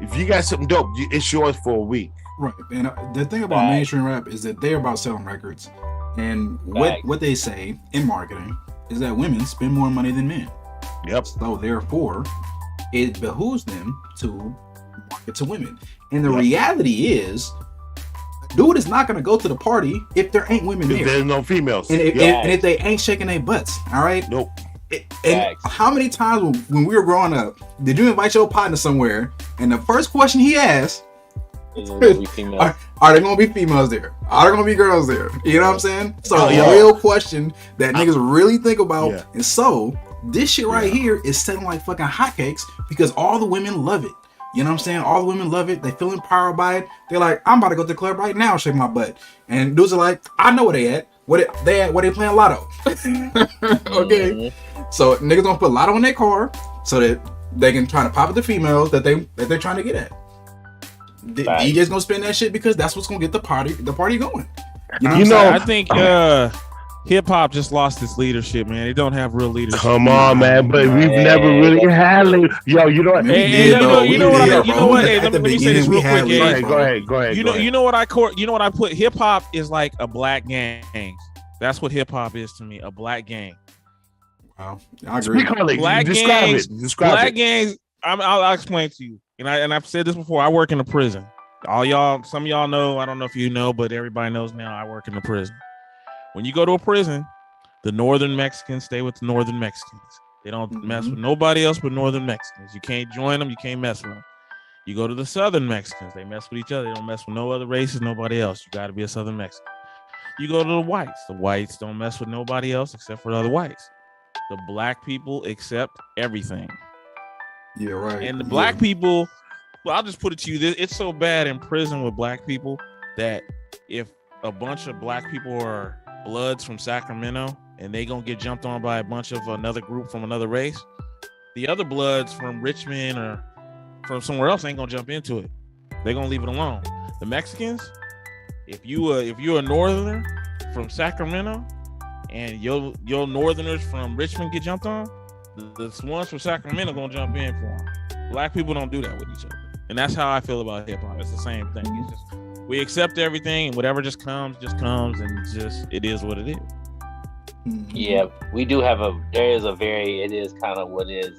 If you got something dope, it's yours for a week. Right. And the thing about mainstream rap is that they're about selling records. And what they say in marketing is that women spend more money than men. Yep. So therefore, it behooves them to market to women. And the reality is, dude is not going to go to the party if there ain't women there. There's no females. And if they ain't shaking their butts, all right? Nope. And how many times when we were growing up, did you invite your partner somewhere, and the first question he asked, are there going to be females there? Are there going to be girls there? You know what I'm saying? So a real question that niggas really think about. Yeah. And so this shit right here is selling like fucking hotcakes because all the women love it. You know what I'm saying? All the women love it. They feel empowered by it. They're like, I'm about to go to the club right now and shake my butt. And dudes are like, I know where they at. Where they playing lotto. Okay. So niggas gonna put lotto in their car so that they can try to pop at the females that they're trying to get at. DJ's gonna spend that shit because that's what's gonna get the party going. You know I think hip hop just lost its leadership, man. They don't have real leadership. Come on, man, but we've never really had Yo, you know what? You know what? Hey, let me say this real quick. Go ahead. You know what I put hip hop is like a black gang. That's what hip hop is to me, a black gang. Wow, I agree. Black gangs. I'll explain to you. And I've said this before. I work in a prison. Some of y'all know. I don't know if you know, but everybody knows now. I work in a prison. When you go to a prison, the northern Mexicans stay with the northern Mexicans. They don't mess with nobody else but northern Mexicans. You can't join them. You can't mess with them. You go to the southern Mexicans. They mess with each other. They don't mess with no other races, nobody else. You got to be a southern Mexican. You go to the whites. The whites don't mess with nobody else except for the other whites. The black people accept everything. Yeah, right. And the black people, well, I'll just put it to you. It's so bad in prison with black people that if a bunch of black people are Bloods from Sacramento and they gonna get jumped on by a bunch of another group from another race, the other Bloods from Richmond or from somewhere else ain't gonna jump into it. They're gonna leave it alone. The Mexicans, if you're a northerner from Sacramento and your northerners from Richmond get jumped on, the ones from Sacramento gonna jump in for them. Black people don't do that with each other, and that's how I feel about hip hop. It's the same thing. It's just we accept everything, and whatever just comes, and it is what it is. Yeah, we do have it is kind of what is.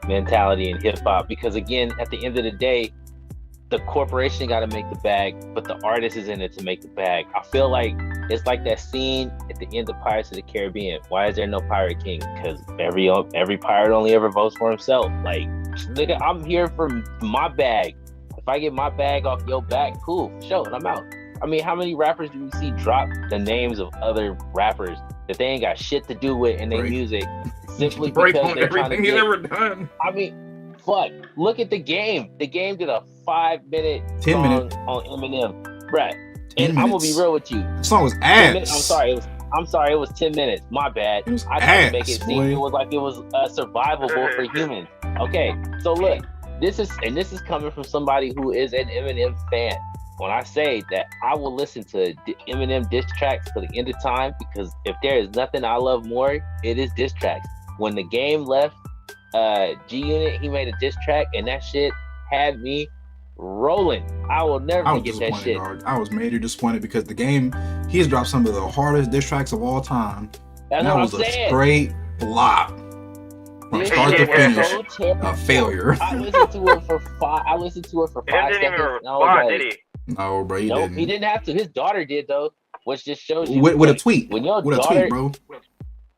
mentality in hip hop, because again, at the end of the day, the corporation got to make the bag, but the artist is in it to make the bag. I feel like it's like that scene at the end of Pirates of the Caribbean. Why is there no Pirate King? Because every pirate only ever votes for himself. Like, nigga, I'm here for my bag. If I get my bag off your back, cool, show it, I'm out. I mean, how many rappers do we see drop the names of other rappers that they ain't got shit to do with in their music simply Break because on they're trying to everything get... you ever done. I mean, fuck. Look at the game. The game did a 5-minute 10 song minute. on Eminem, bruh. 10 And I'm gonna be minutes. real with you. The song was 10 minutes, ass. I'm sorry. It was 10 minutes. My bad. It was I tried to make ass, it seem boy. it was like it was survivable for humans. Okay, so look, this is coming from somebody who is an Eminem fan. When I say that I will listen to Eminem diss tracks to the end of time, because if there is nothing I love more, it is diss tracks. When the game left G-Unit, he made a diss track, and that shit had me rolling. I will never I was forget that disappointed, shit. dog. I was major disappointed because the game, he's dropped some of the hardest diss tracks of all time. That's And that what was I'm a saying. straight flop. From This start to shit was finish, so terrible. a failure. I listened to it for five. He seconds. didn't even And I was respond, like, did he? No, bro, he nope, didn't. he didn't have to. His daughter did though, which just shows you With a tweet. when your With a daughter, tweet, bro.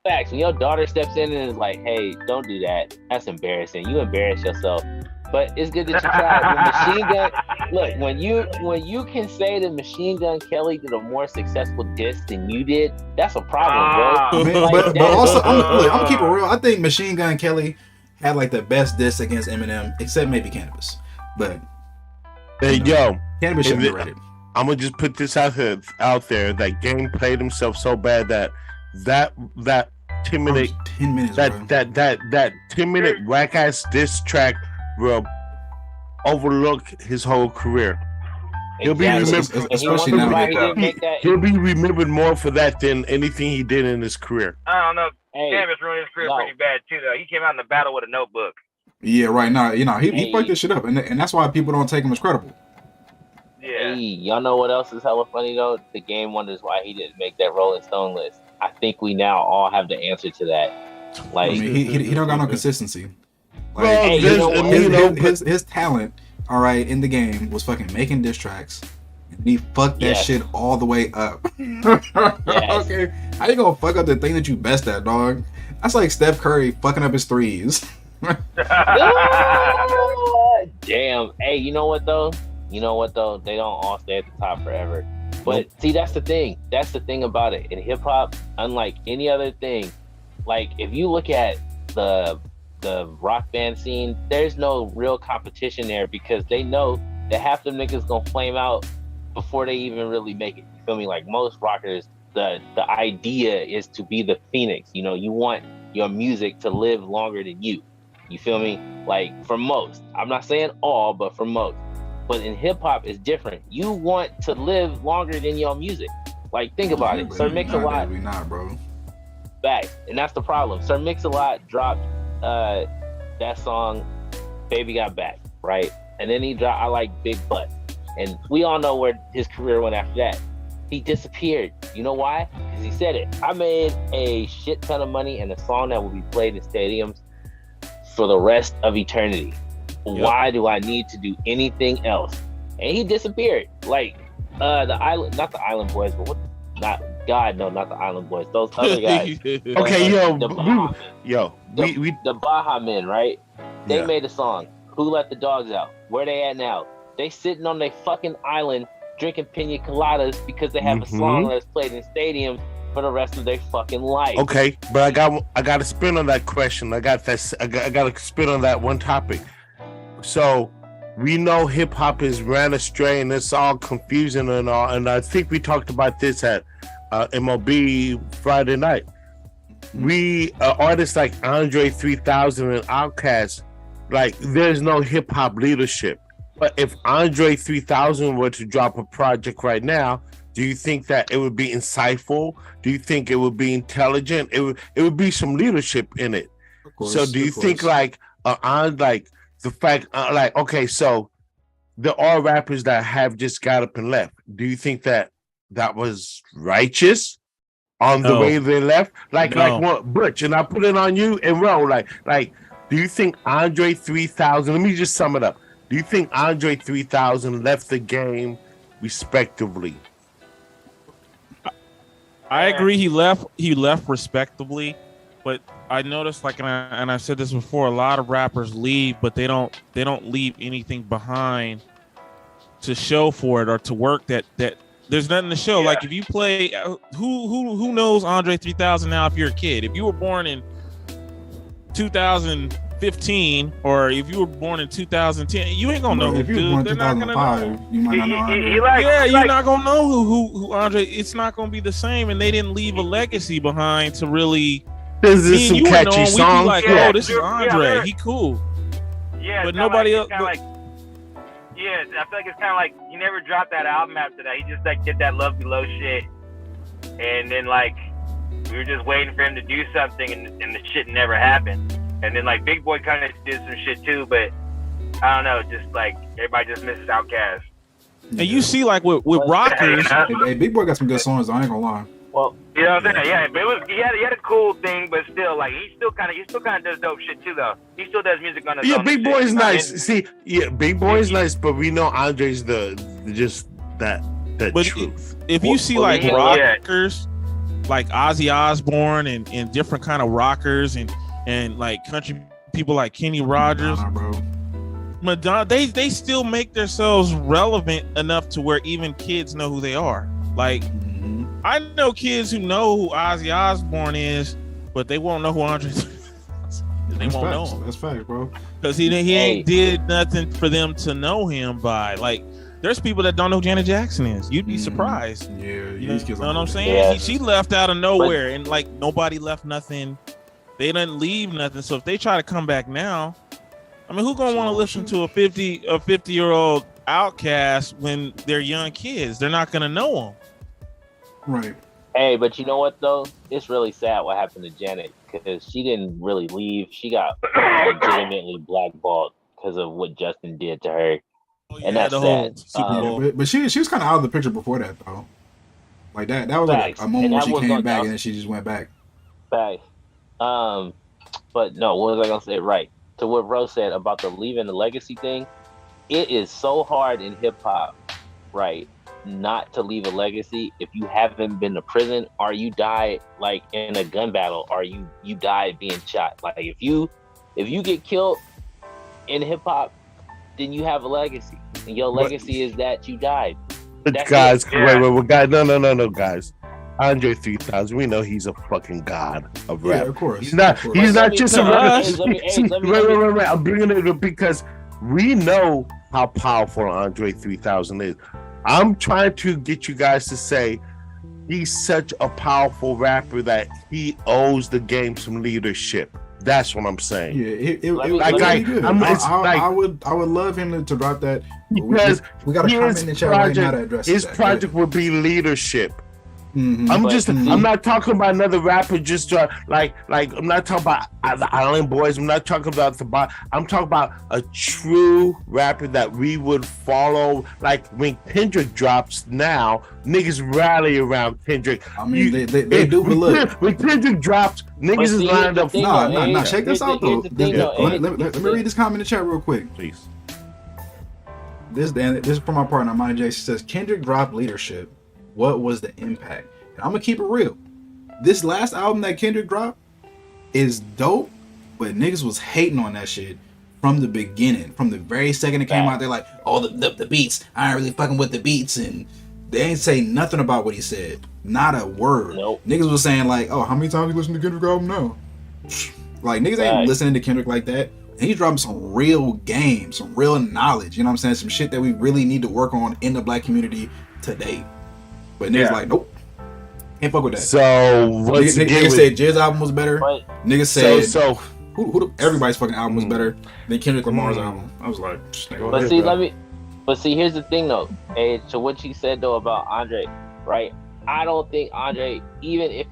facts, when your daughter steps in and is like, "Hey, don't do that. That's embarrassing. You embarrass yourself." But it's good that you tried. When Machine Gun, look, when you can say that Machine Gun Kelly did a more successful diss than you did, that's a problem, bro. Man, but also, I'm gonna keep it real. I think Machine Gun Kelly had like the best diss against Eminem, except maybe Cannabis. But Hey, yo, Cannabis should If be it- rated. I'm gonna just put this out there. That game played himself so bad that 10 minute 10 minutes, bro. that 10-minute whack ass diss track will overlook his whole career. He'll be Exactly. remembered. And he Especially wonders now. why he didn't make that. He'll be remembered more for that than anything he did in his career. I don't know. Hey, Cannabis ruined his career no. pretty bad too, though. He came out in the battle with a notebook. Yeah, right now, he Hey. fucked this shit up, and that's why people don't take him as credible. Yeah. Hey, y'all know what else is hella funny though? The game wonders why he didn't make that Rolling Stone list. I think we now all have the answer to that. Like, I mean, he don't got no consistency. Like, Well, Hey, you know what? his talent, all right, in the game was fucking making diss tracks. And he fucked that Yes. shit all the way up. Okay, how you gonna fuck up the thing that you best at, dog? That's like Steph Curry fucking up his threes. damn. Hey, you know what though? They don't all stay at the top forever. But see, that's the thing. That's the thing about it. In hip hop, unlike any other thing, like if you look at the rock band scene, there's no real competition there because they know that half them niggas gonna flame out before they even really make it. You feel me? Like most rockers, the idea is to be the phoenix. You know, you want your music to live longer than you. You feel me? Like for most, I'm not saying all, but for most. But in hip hop, it's different. You want to live longer than your music. Like think about it. Sir Mix-a-Lot, We not, bro. back, and that's the problem. Sir Mix-a-Lot dropped that song, "Baby Got Back," right? And then he dropped "I Like Big Butt," and we all know where his career went after that. He disappeared. You know why? Because he said it. I made a shit ton of money and a song that will be played in stadiums for the rest of eternity. Why do I need to do anything else? And he disappeared. Like not the Island Boys, but not the Island Boys. Those other guys. Okay, the Baja, we the Baja Men, right? They Yeah. made a song. Who Let the Dogs Out? Where they at now? They sitting on their fucking island drinking pina coladas because they have a song that's played in stadiums for the rest of their fucking life. Okay, but I got to spin on that question. I got to spin on that one topic. So we know hip hop is ran astray and it's all confusing and all. And I think we talked about this at MLB Friday night. We artists like Andre 3000 and Outkast, like there's no hip hop leadership. But if Andre 3000 were to drop a project right now, do you think that it would be insightful? Do you think it would be intelligent? It would be some leadership in it. Of course, So do you of think course. like on like the fact like okay, so there are rappers that have just got up and left. Do you think that was righteous on the No. way they left? Like No. what Butch, and I put it on you and roll like do Do you think Andre 3000? Let me just sum it up. Do you think Andre 3000 left the game respectively? I agree. He left respectably, but I noticed, like, and I said this before, a lot of rappers leave, but they don't leave anything behind to show for it or to work that there's nothing to show. Yeah. Like, if you play, who knows Andre 3000 now? If you're a kid, if you were born in 2015 or if you were born in 2010, you ain't gonna know. If you were born in 2005, you might not know. Andre. You're not gonna know who Andre. It's not gonna be the same, and they didn't leave a legacy behind to really. There's just some catchy songs. We'd be like, Yeah, oh, this is Andre. He cool. Yeah, but nobody else. Yeah, I feel like it's kind of like he never dropped that album after that. He just like did that Love Below shit, and then like we were just waiting for him to do something, and the shit never happened. And then like Big Boy kind of did some shit too, but I don't know, just like everybody just misses Outkast. And you see, like with rockers, hey, Big Boy got some good songs. I ain't gonna lie. Well, you know what I'm saying? Yeah, but he had a cool thing, but still, like he still kind of does dope shit too, though. He still does music on his own. Yeah, Big Boy shit, is you know? nice. See, yeah, Big Boy is nice, but we know Andre's the but truth. if you see like rockers, like Ozzy Osbourne and different kind of rockers and like country people like Kenny Rogers, Madonna, they still make themselves relevant enough to where even kids know who they are. Like, I know kids who know who Ozzy Osbourne is, but they won't know who Andre. They won't know him. That's fact, bro. Because he ain't did nothing for them to know him by. Like, there's people that don't know who Janet Jackson is. You'd be surprised. Yeah, you know what I'm saying? Yeah. She left out of nowhere, and like nobody left nothing. They didn't leave nothing. So if they try to come back now, I mean, who's gonna want to listen to a 50-year-old Outkast when they're young kids? They're not gonna know them. Right. Hey, but you know what though? It's really sad what happened to Janet because she didn't really leave. She got legitimately blackballed because of what Justin did to her, and that's sad. But she was kind of out of the picture before that though. Like that was like a moment where she came back and then she just went back. Facts. But no, what was I gonna say? Right to what Rose said about the leaving the legacy thing. It is so hard in hip hop, right? Not to leave a legacy if you haven't been to prison or you died like in a gun battle or you died being shot. Like if you get killed in hip hop, then you have a legacy, and your legacy is that you died. That's guys, it. wait, guys, no, guys. Andre 3000, we know he's a fucking god of rap. Yeah, of course. He's not just a rapper. Wait. I'm bringing it up because we know how powerful Andre 3000 is. I'm trying to get you guys to say he's such a powerful rapper that he owes the game some leadership. That's what I'm saying. Yeah, I would love him to drop that because we got a comment in the chat right now to address his that. project would be leadership. Mm-hmm. I'm not talking about another rapper just like I'm not talking about the Island Boys. I'm not talking about I'm talking about a true rapper that we would follow. Like when Kendrick drops now, niggas rally around Kendrick. I mean, they do, but look, when Kendrick drops, niggas is lined up. Nah. Check this out though. Let me read this comment in the chat real quick, please. This is from my partner, Monty J. She says Kendrick dropped leadership. What was the impact? And I'm gonna keep it real. This last album that Kendrick dropped is dope, but niggas was hating on that shit from the beginning. From the very second it came out, they're like, "Oh, the beats. I ain't really fucking with the beats," and they ain't say nothing about what he said. Not a word. Nope. Niggas was saying like, "Oh, how many times you listen to Kendrick album now?" Like niggas ain't listening to Kendrick like that. And he's dropping some real game, some real knowledge. You know what I'm saying? Some shit that we really need to work on in the black community today. But niggas like, nope. Can't fuck with that. So niggas said Jiz's album was better. Right. Niggas said so everybody's fucking album was better than Kendrick Lamar's album. I was like, but see, here's the thing though. And to what you said though about Andre, right? I don't think Andre, even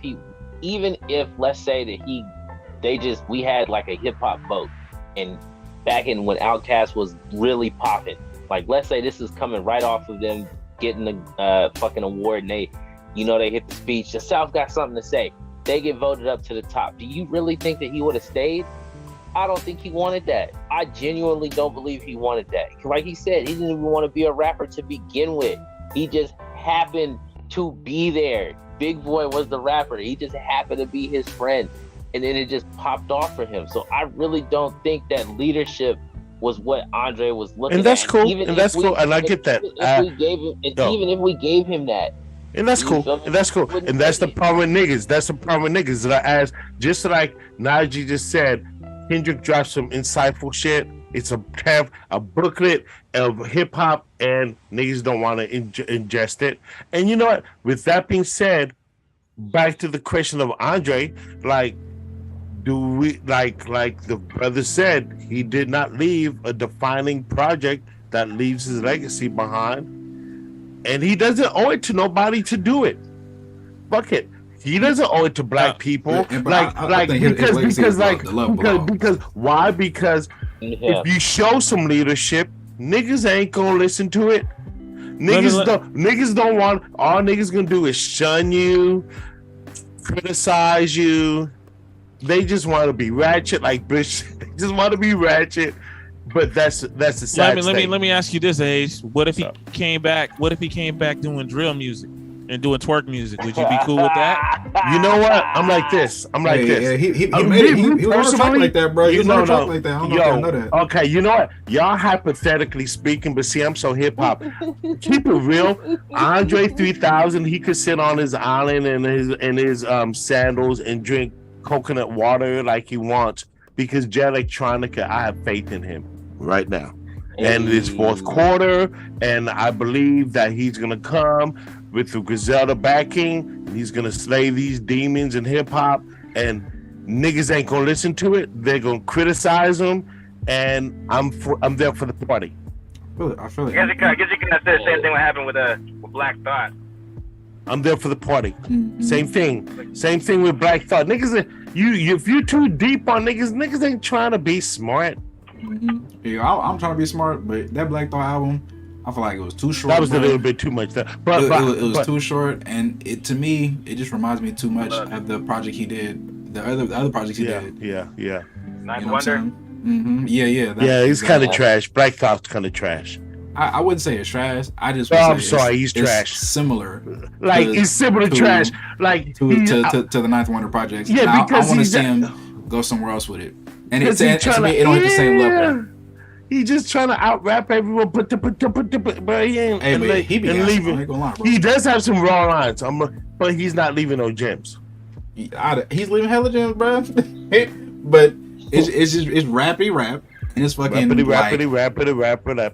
if let's say that we had like a hip hop vote, and back in when Outkast was really popping, like let's say this is coming right off of them getting the fucking award, and they hit the speech. The South got something to say. They get voted up to the top. Do you really think that he would have stayed? I don't think he wanted that. I genuinely don't believe he wanted that. Like he said, he didn't even want to be a rapper to begin with. He just happened to be there. Big Boy was the rapper. He just happened to be his friend. And then it just popped off for him. So I really don't think that leadership was what Andre was looking at. And that's at. cool. And that's cool. And I get that. Even if we gave him that. And that's cool. And that's cool. And that's the problem with niggas. That's the problem with niggas. That I asked, just like Najee just said, Kendrick dropped some insightful shit. It's a booklet of hip hop, and niggas don't want to ingest it. And you know what? With that being said, back to the question of Andre, like, do we like the brother said, he did not leave a defining project that leaves his legacy behind, and he doesn't owe it to nobody to do it. Fuck it. He doesn't owe it to black people. Because why? Because if you show some leadership, niggas ain't gonna listen to it. Niggas don't want. All niggas gonna do is shun you, criticize you. They just want to be ratchet, like Bush. They just want to be ratchet. But that's the sad thing. Let me ask you this, Ace. What if he came back? What if he came back doing drill music and doing twerk music? Would you be cool with that? You know what? I'm like this. Yeah, he made it. He was talk like that, bro. He was talk like that. I don't know if y'all know that. Okay, you know what? Y'all hypothetically speaking, but see, I'm so hip hop. Keep it real. Andre 3000, he could sit on his island in his sandals and drink coconut water like he wants, because Jay Electronica, I have faith in him right now. And it's fourth quarter, and I believe that he's gonna come with the Griselda backing, and he's gonna slay these demons in hip hop, and niggas ain't gonna listen to it. They're gonna criticize him, and I'm there for the party. I feel it. I guess you can say the same thing what happened with Black Thought. I'm there for the party. Mm-hmm. Same thing with Black Thought. Niggas, if you're too deep on niggas ain't trying to be smart. Mm-hmm. Yeah, I'm trying to be smart, but that Black Thought album, I feel like it was too short. That was a little bit too much. It was too short, and to me, it just reminds me too much of the project he did, the other projects he did. Yeah. Ninth Wonder. Mm-hmm. Yeah. He's kind of trash. Black Thought's kind of trash. I wouldn't say it's trash. I just. I'm sorry, he's trash. Similar. Like he's similar to trash. Like to the Ninth Wonder projects. Yeah, because I want to see him go somewhere else with it. And it don't hit the same level. He's just trying to out rap everyone, but he ain't. Hey, but he be leaving. He does have some raw lines. But he's not leaving no gems. He's leaving hella gems, bro. But it's rappy rap, and it's fucking rappity.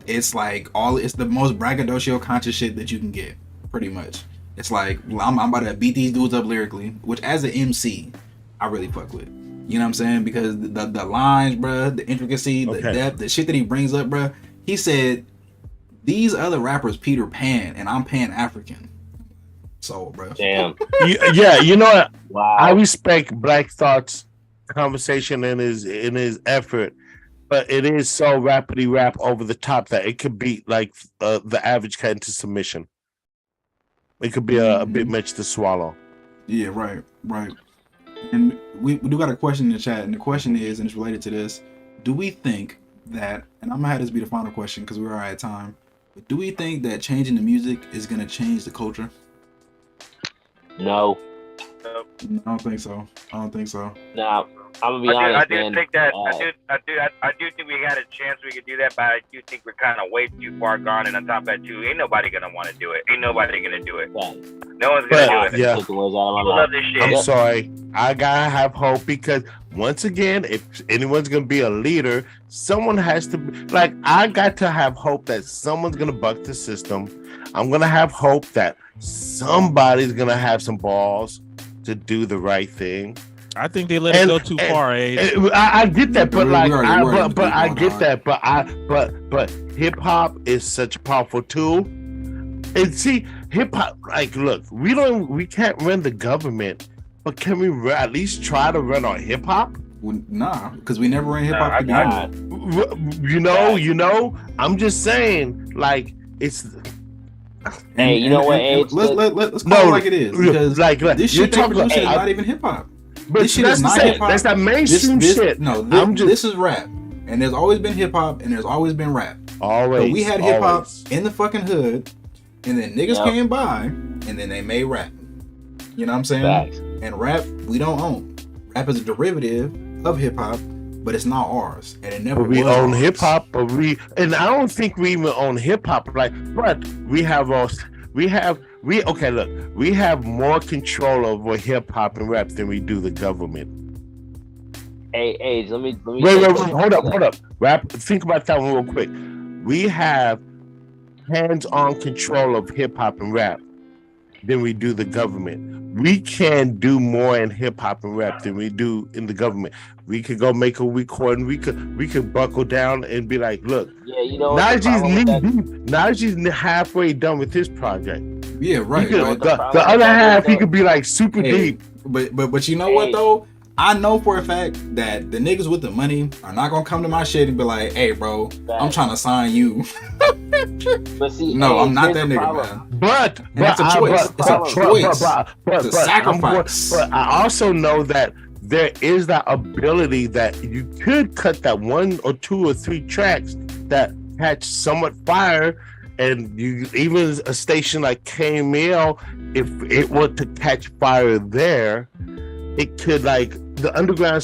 It's like it's the most braggadocio conscious shit that you can get, pretty much. It's like I'm about to beat these dudes up lyrically, which as an MC, I really fuck with. You know what I'm saying? Because the lines, bro, the intricacy, the depth, the shit that he brings up, bro. He said, these other rappers Peter Pan, and I'm Pan African. So, bro. Damn. You know what? Wow. I respect Black Thought's conversation and his effort, but it is so rapidly rap over the top that it could beat like the average cat into submission. It could be a bit much to swallow. Yeah, right. And we do got a question in the chat, and the question is, and it's related to this: do we think that, and I'm gonna have this be the final question because we are out of time, but do we think that changing the music is gonna change the culture? No. I don't think so. Nah, I'm gonna be honest, I do think that I do think we had a chance we could do that, but I do think we're kind of way too far gone. And on top of that, too, ain't nobody gonna want to do it. Ain't nobody gonna do it. Yeah. No one's gonna do it. Yeah. People love this shit. I'm sorry. I gotta have hope because once again, if anyone's gonna be a leader, someone has to be like. I got to have hope that someone's gonna buck the system. I'm gonna have hope that somebody's gonna have some balls to do the right thing. I think they let it go too far, I get that, but I get that, but hip hop is such a powerful tool. And see, hip hop, like, look, we can't run the government, but can we at least try to run our hip hop? Well, nah, because we never ran hip hop. You know, I'm just saying, like, it's. Hey, you know what? Let's call it like it is, because like this shit is not even hip hop. but this shit that's is the not same. hip hop. That's that mainstream shit. No, I'm just this is rap, and there's always been hip hop, and there's always been rap. always. So we had hip hop always. in the fucking hood, and then niggas came by, and then they made rap. You know what I'm saying? Facts. And rap, we don't own. Rap is a derivative of hip hop, but it's not ours, and it never But we was own ours. hip hop, and I don't think we even own hip hop. Like, but we have okay. Look, we have more control over hip hop and rap than we do the government. Hey, Age, let me. Wait, hold up. Rap. Think about that one real quick. We have hands-on control of hip hop and rap than we do the government. We can do more in hip hop and rap than we do in the government. We could go make a recording. We could buckle down and be like, look, Yeah, you know. What Najee's halfway done with his project. Yeah, right. right. The other half, he could be like super deep. But you know what though? I know for a fact that the niggas with the money are not gonna come to my shit and be like, "Hey, bro, I'm trying to sign you." But see, no, I'm not here's that the nigga, problem. man. But it's a choice. It's a choice. It's a sacrifice. But I also know that there is that ability that you could cut that 1 or 2 or 3 tracks that catch somewhat fire, and you even a station like KML, if it were to catch fire there, it could like the underground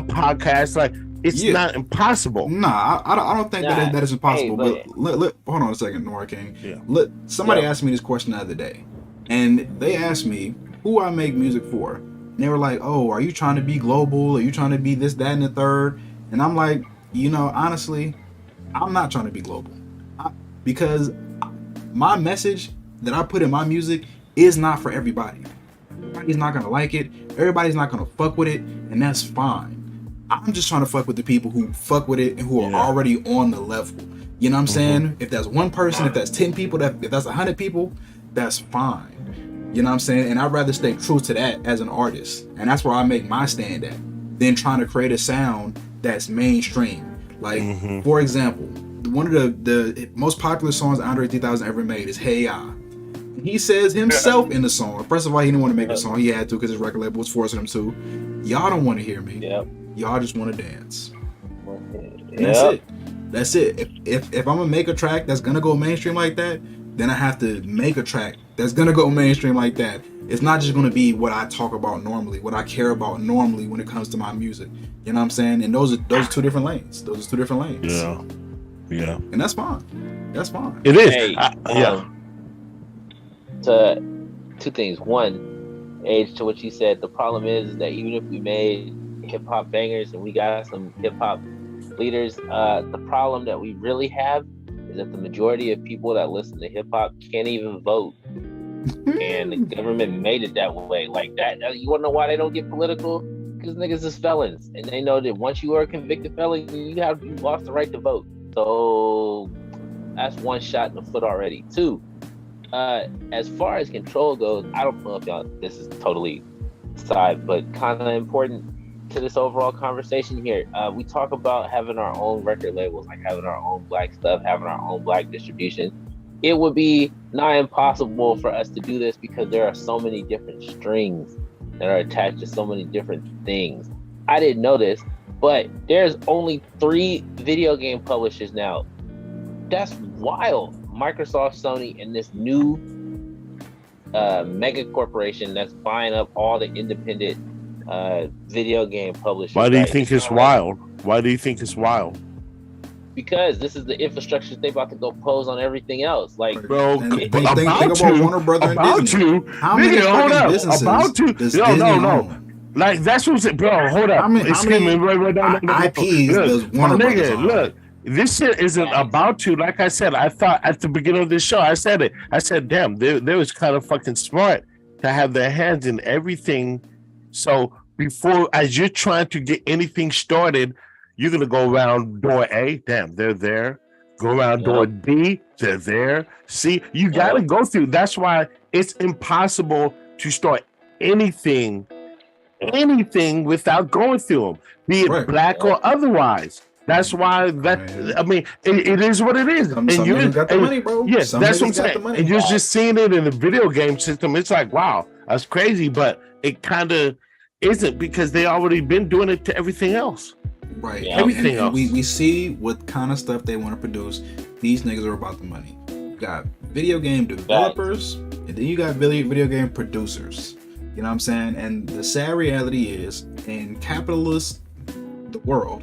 podcast, like it's not impossible. Nah, I don't think that is impossible. Hey, but hold on a second, Nora King. Yeah. Somebody asked me this question the other day, and they asked me who I make music for. And they were like, "Oh, are you trying to be global? Are you trying to be this, that, and the third?" And I'm like, honestly, I'm not trying to be global, because my message that I put in my music is not for everybody. Everybody's not gonna like it. Everybody's not gonna fuck with it, and that's fine. I'm just trying to fuck with the people who fuck with it and who are already on the level. You know what I'm saying? If that's one person, if that's 10 people, if that's 100 people, that's fine. You know what I'm saying? And I'd rather stay true to that as an artist. And that's where I make my stand at, than trying to create a sound that's mainstream. Like, for example, one of the most popular songs Andre 3000 ever made is Hey Ya. He says himself in the song. First of all, he didn't want to make the song. He had to because his record label was forcing him to. Y'all don't want to hear me. Y'all just want to dance. And that's it. That's it. If I'm gonna make a track that's gonna go mainstream like that, then I have to make a track that's gonna go mainstream like that. It's not just gonna be what I talk about normally, what I care about normally when it comes to my music. You know what I'm saying? And those are 2 different lanes. Those are 2 different lanes. Yeah. And that's fine. That's fine. It is. Hey, to 2 things. One, Age, to what you said, the problem is that even if we made hip hop bangers and we got some hip hop leaders, the problem that we really have is that the majority of people that listen to hip hop can't even vote. And the government made it that way. Like that. You wanna know why they don't get political? Because niggas is felons, and they know that once you are a convicted felon, you lost the right to vote. So that's one shot in the foot already. 2, as far as control goes, I don't know if y'all, this is totally side, but kind of important to this overall conversation here. We talk about having our own record labels, like having our own black stuff, having our own black distribution. It would be nigh impossible for us to do this because there are so many different strings that are attached to so many different things. I didn't know this, but there's only 3 video game publishers now. That's wild. Microsoft, Sony, and this new mega corporation that's buying up all the independent video game publishers. Why do you think it's wild? Because this is the infrastructure they about to go pose on everything else. Like, bro, think about Warner Brother and Disney. How many fucking businesses does Disney own? Like, that's what I'm saying, bro. Hold up. How many IPs does Warner Brothers own? Look, this shit isn't about to. Like I said, I thought at the beginning of this show, I said it. I said, damn, they was kind of fucking smart to have their hands in everything. So before, as you're trying to get anything started, you're gonna go around door A. Damn, they're there. Go around door D. They're there. See, you gotta go through. That's why it's impossible to start anything without going through them, be it black or otherwise. That's why I mean, it is what it is. Some niggas got the money, bro. Yes, that's what I'm saying. And you're just seeing it in the video game system. It's like, wow, that's crazy. But it kind of, isn't because they already been doing it to everything else. Right. Yeah. Everything else. We see what kind of stuff they want to produce. These niggas are about the money. You got video game developers, and then you got video game producers. You know what I'm saying? And the sad reality is, in capitalist the world,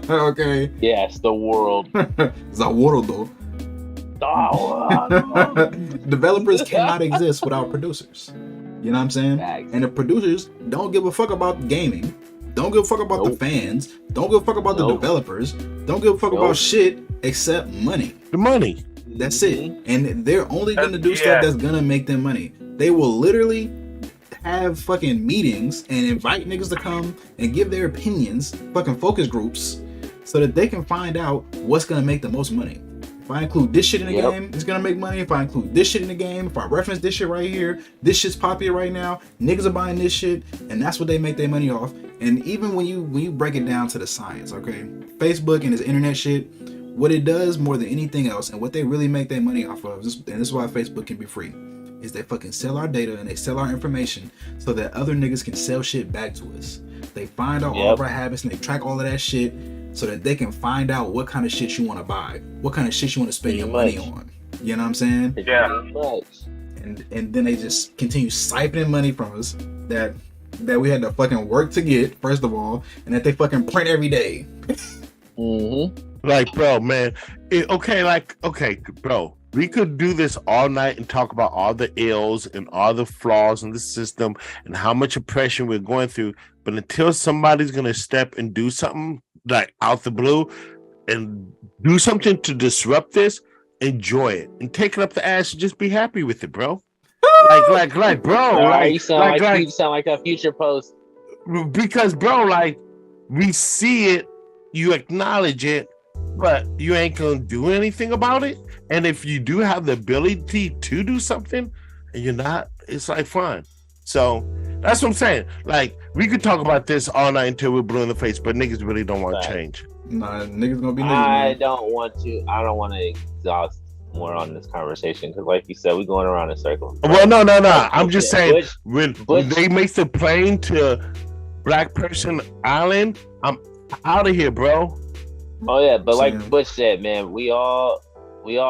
okay, Yes, the world. the world though. Oh, Developers cannot exist without producers. You know what I'm saying? Facts. And the producers don't give a fuck about gaming. Don't give a fuck about the Nope. fans. Don't give a fuck about the Nope. developers. Don't give a fuck Nope. about shit except money. The money. That's it. And they're only gonna do Yeah. stuff that's gonna make them money. They will literally have fucking meetings and invite niggas to come and give their opinions, fucking focus groups, so that they can find out what's gonna make the most money. If I include this shit in the Yep. game, it's gonna make money. If I include this shit in the game, if I reference this shit right here, this shit's popular right now, niggas are buying this shit, and that's what they make their money off. And even when you break it down to the science, okay, Facebook and this internet shit, what it does more than anything else, and what they really make their money off of, and this is why Facebook can be free, is they fucking sell our data and they sell our information so that other niggas can sell shit back to us. They find out all of our habits and they track all of that shit so that they can find out what kind of shit you want to buy, what kind of shit you want to spend your money on. You know what I'm saying? Yeah. And then they just continue siphoning money from us that we had to fucking work to get, first of all, and that they fucking print every day. Like, bro, man. Okay, bro. We could do this all night and talk about all the ills and all the flaws in the system and how much oppression we're going through. But until somebody's gonna step and do something like out the blue and do something to disrupt this, enjoy it and take it up the ass and just be happy with it, bro. like, bro. You sound like a future post. Because, bro, like, we see it, you acknowledge it, but you ain't gonna do anything about it. And if you do have the ability to do something and you're not, it's like fine. So that's what I'm saying. Like, we could talk about this all night until we're blue in the face, but niggas really don't want to change. Nah, niggas gonna be niggas. I Man. don't want to exhaust more on this conversation because, like you said, we're going around in circles. Well, no. I'm just saying, when Butch- they make the plane to Black Person Island, I'm out of here, bro. Oh yeah, but like Same. Butch said, man, we all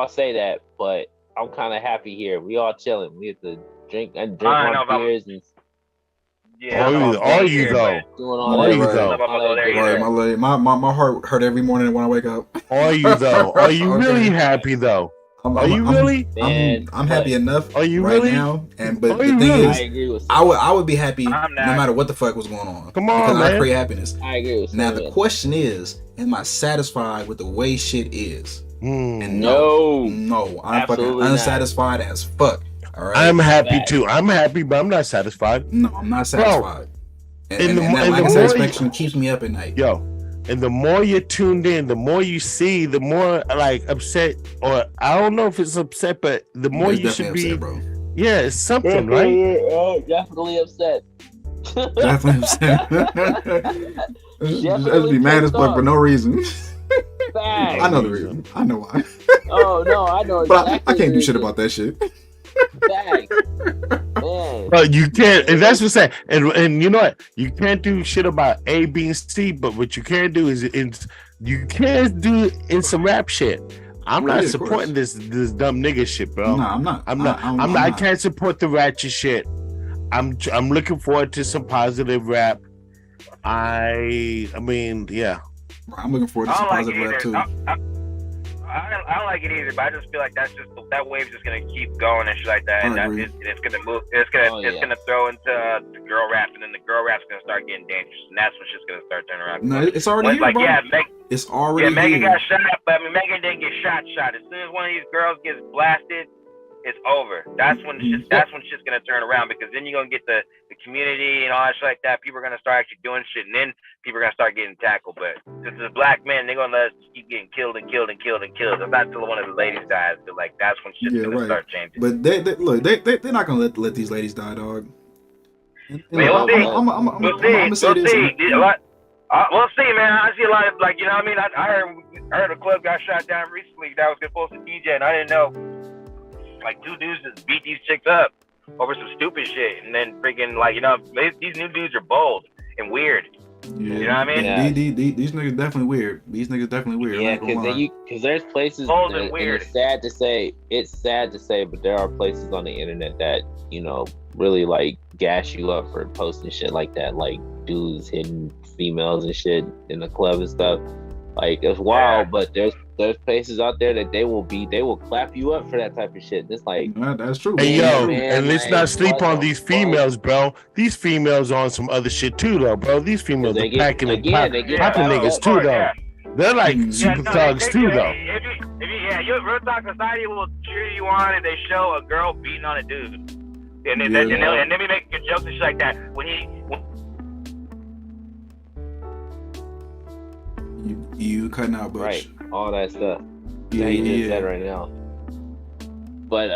say that, but I'm kind of happy here. We all chilling. We have to drink I know our about- beers and Yeah. Are you though? doing all Are that. you though? I'm gonna go there Right, either. my leg, my heart hurt every morning when I wake up. Are you though? Are you Okay. really happy though? Are you really? Man, I'm happy enough Are you right really? now. And but Are the you thing really? I is, agree with. I would be happy no I'm not. matter what the fuck was going on. Come on, because I man. create happiness. I agree with. Now Sam, the man. question is, am I satisfied with the way shit is? Hmm. And No. I'm fucking Absolutely not. unsatisfied as fuck. All right. I'm happy Facts. too. I'm happy, but I'm not satisfied. No, I'm not satisfied. And that lack of more satisfaction keeps me up at night. Yo, and the more you're tuned in, the more you see, the more like upset, or I don't know if it's upset, but the more It's you should definitely be. upset, bro. Yeah, it's something, right? Definitely upset. Definitely upset. Just be mad as fuck for no reason. Facts. I know the reason. I know why. Oh no, I know. But Exactly I can't do the shit reason. about that shit. Facts. Man. But you can't, and that's what I'm saying. And you know what? You can't do shit about A, B, and C, but what you can do is you can't do in some rap shit. I'm not Yeah, of supporting this dumb nigga shit, bro. No, I'm not. I'm not. I can't support the ratchet shit. I'm looking forward to some positive rap. I mean, yeah. I'm looking forward to I some don't like positive it rap too. either. I don't like it either, but I just feel like that wave's just gonna keep going and shit like that, and I agree. it's gonna move. It's gonna throw into the girl rap, and then the girl rap's gonna start getting dangerous, and that's when shit's gonna start turning around. No, it's already here, like, bro. yeah, It's already Megan here. got shot, but I mean, Megan didn't get shot. As soon as one of these girls gets blasted, it's over. That's when shit's gonna turn around, because then you're gonna get the community and all that shit like that. People are gonna start actually doing shit, and then people are gonna start getting tackled. But since it's black men, they're gonna let us keep getting killed and killed and killed and killed. I'm not till one of the ladies dies, but like that's when shit's gonna start changing. But they're not gonna let these ladies die, dog. And We'll see. I'm gonna say this. We'll see, man. I see a lot of, like, you know what I mean? I heard a club got shot down recently that was supposed to DJ, and I didn't know. Like, two dudes just beat these chicks up. over some stupid shit, and then freaking like these new dudes are bold and weird. Yeah. You know what I mean? Yeah. These niggas definitely weird. These niggas definitely weird. Yeah, I ain't gonna lie. because there's places, Bold and and weird. it's sad to say, but there are places on the internet that really like gas you up for posting shit like that, like dudes hitting females and shit in the club and stuff. Like it's wild, but there's places out there that they will clap you up for that type of shit. It's like, That's true. Hey, Yeah, yo, man, and let's like, not sleep what on the these fuck? females, bro. These females on some other shit too, though, bro. These females are packing and popping niggas too, though. Yeah. They're like super thugs too, though. Real talk society will cheer you on if they show a girl beating on a dude, and then we make jokes and shit like that. You cutting out, Butch. right, all that stuff. Yeah, he just yeah. said right now. But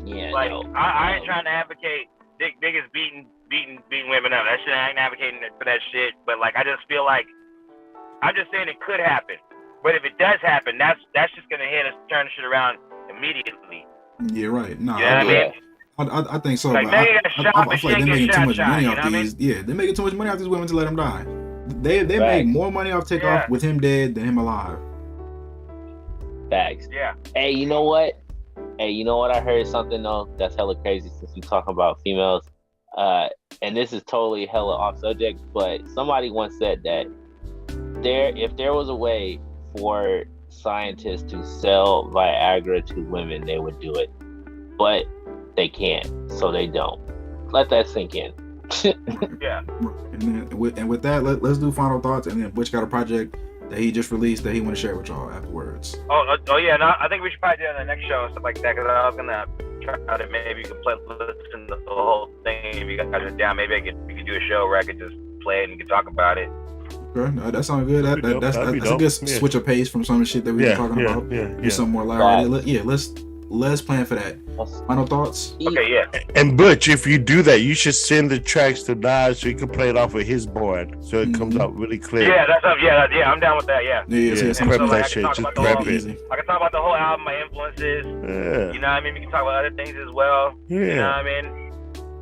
yeah, Like no, I ain't trying to advocate niggas beating women up. That shit, I ain't advocating for that shit. But like, I just feel like I'm just saying it could happen. But if it does happen, that's just gonna hit us, turn the shit around immediately. Yeah, right. No, You know what I mean? I think so. Like, but Megan got shot, I but feel like she they're ain't making get too much shot, money you off know what I these. Yeah, they're making too much money off these women to let them die. They Facts. make more money off takeoff with him dead than him alive. facts. Yeah. Hey, you know what? I heard something though that's hella crazy since you talking about females. And this is totally hella off subject, but somebody once said that if there was a way for scientists to sell Viagra to women, they would do it. But they can't, so they don't. Let that sink in. Yeah. And with that, let's do final thoughts. And then Butch got a project that he just released that he want to share with y'all afterwards. Oh yeah. No, I think we should probably do it on the next show and stuff like that. Because I was gonna try to maybe listen to the whole thing. If you guys are down, maybe we could do a show where I could just play it and we could talk about it. Okay, that sounds good. That's a good Yeah. switch of pace from some of the shit that we've been talking about. Do something more lighthearted. Let's plan for that. Final thoughts? Okay, yeah. And Butch, if you do that, you should send the tracks to Nas so he can play it off of his board, so it comes out really clear. Yeah, I'm down with that. Yeah. Yeah. Prep like, that shit. Just prep it. I can talk about the whole album, my influences. Yeah. You know what I mean? We can talk about other things as well. Yeah. You know what I mean?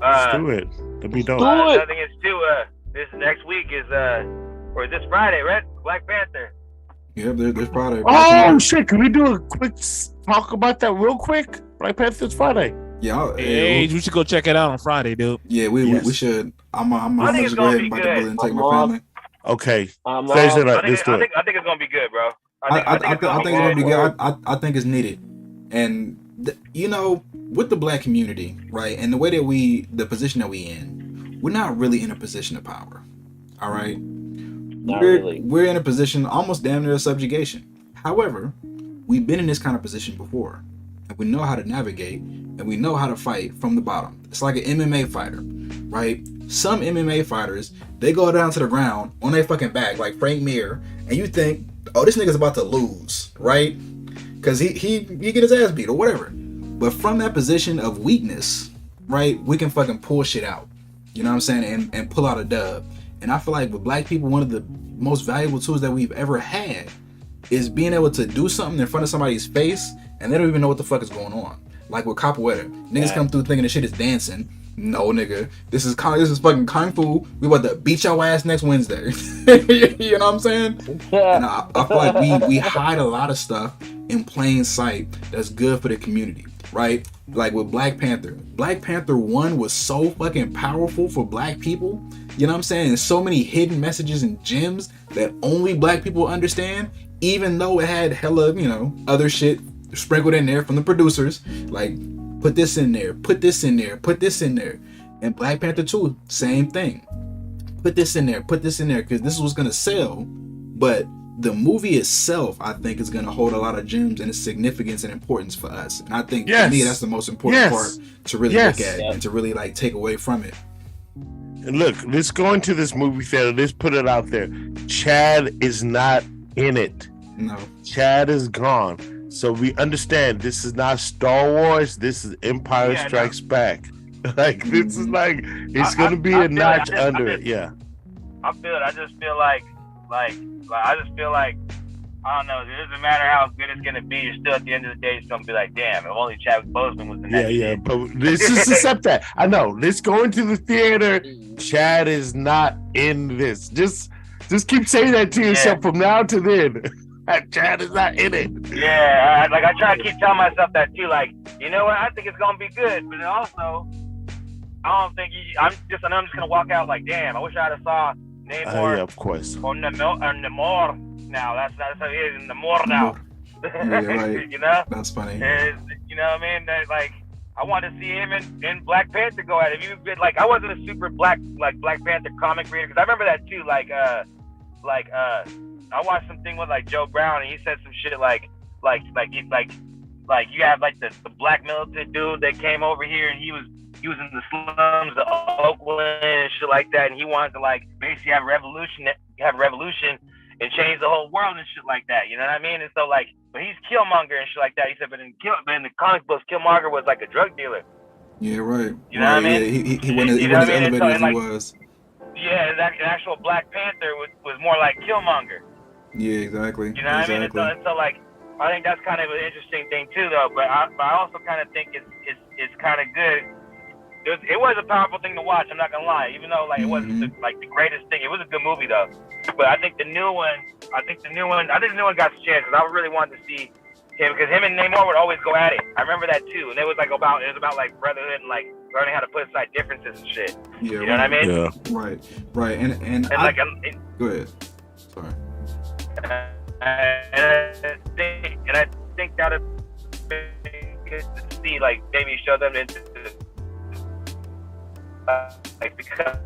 Let's do it. That'd be dope. Another thing is too. This next week is or this Friday, right? Black Panther. Yep, there's Friday. Oh shit! Can we do a quick talk about that real quick? Black Panther's Friday. Yeah, Hey, we should go check it out on Friday, dude. yeah, we should. I'm I think just it's go gonna ahead be and bite the good. bullet and take my family. Okay. I Thursday night. Let's do it. I think it's gonna be good, bro. I think it's gonna be good. I think it's needed, and with the black community, right, and the way that the position that we in, we're not really in a position of power. All right, we're in a position almost damn near subjugation. However, we've been in this kind of position before, and we know how to navigate, and we know how to fight from the bottom. It's like an MMA fighter, right? Some MMA fighters, they go down to the ground on their fucking back like Frank Mir, and you think, oh, this nigga's about to lose, right? Because he get his ass beat or whatever. But from that position of weakness, right, we can fucking pull shit out. You know what I'm saying? And pull out a dub. And I feel like with black people, one of the most valuable tools that we've ever had is being able to do something in front of somebody's face and they don't even know what the fuck is going on. Like with capoeira. Niggas come through thinking the shit is dancing. No, nigga. This is fucking kung fu. We about to beat your ass next Wednesday. You know what I'm saying? And I feel like we hide a lot of stuff in plain sight that's good for the community, right? Like with Black Panther. Black Panther 1 was so fucking powerful for black people. You know what I'm saying? There's so many hidden messages and gems that only black people understand, even though it had hella, other shit sprinkled in there from the producers. Like, put this in there, put this in there, put this in there. And Black Panther 2, same thing. Put this in there, because this was gonna sell. But the movie itself, I think, is gonna hold a lot of gems and its significance and importance for us. And I think for me, that's the most important part to really look at and to really like take away from it. And look, let's go into this movie theater. Let's put it out there. Chad is not in it. No. Chad is gone. So we understand this is not Star Wars. This is Empire Strikes Back. Like, this is like, it's going to be a notch under it. Yeah. I feel it. I just feel like I don't know. It doesn't matter how good it's gonna be. You're still at the end of the day, it's gonna be like, damn, if only Chadwick Boseman was the next. Yeah, but let's just accept that. I know. Let's go into the theater. Chad is not in this. Just keep saying that to yourself from now to then. Chad is not in it. Yeah, I try to keep telling myself that too. Like, you know what? I think it's gonna be good, but then also, I don't think I'm just gonna walk out like, damn. I wish I'd have saw Namor. Yeah, of course. Or Namor. Now that's how it is in Namor now. Yeah, right. You know? That's funny. You know what I mean? Like, I want to see him in Black Panther go at it. If you've been like, I wasn't a super Black Panther comic reader because I remember that too. I watched something with like Joe Brown and he said some shit like you have like the black militant dude that came over here and he was in the slums of Oakland and shit like that, and he wanted to like basically have revolution and change the whole world and shit like that. You know what I mean? And so like, but he's Killmonger and shit like that. He said, but in the comic books, Killmonger was like a drug dealer. Yeah, right. You know what I mean? Yeah, he went as elevated as he was. Yeah, an actual Black Panther was more like Killmonger. Yeah, exactly. You know what I mean? And so like, I think that's kind of an interesting thing too, though. But I also kind of think it's kind of good. It was a powerful thing to watch. I'm not gonna lie, even though like it wasn't the greatest thing. It was a good movie though. But I think the new one got the chance because I really wanted to see him because him and Namor would always go at it. I remember that too, and it was about like brotherhood and like learning how to put aside differences and shit. Yeah, you know what I mean? Yeah. Right. And go ahead. Sorry. And I think that would be good to see, like maybe show them into like become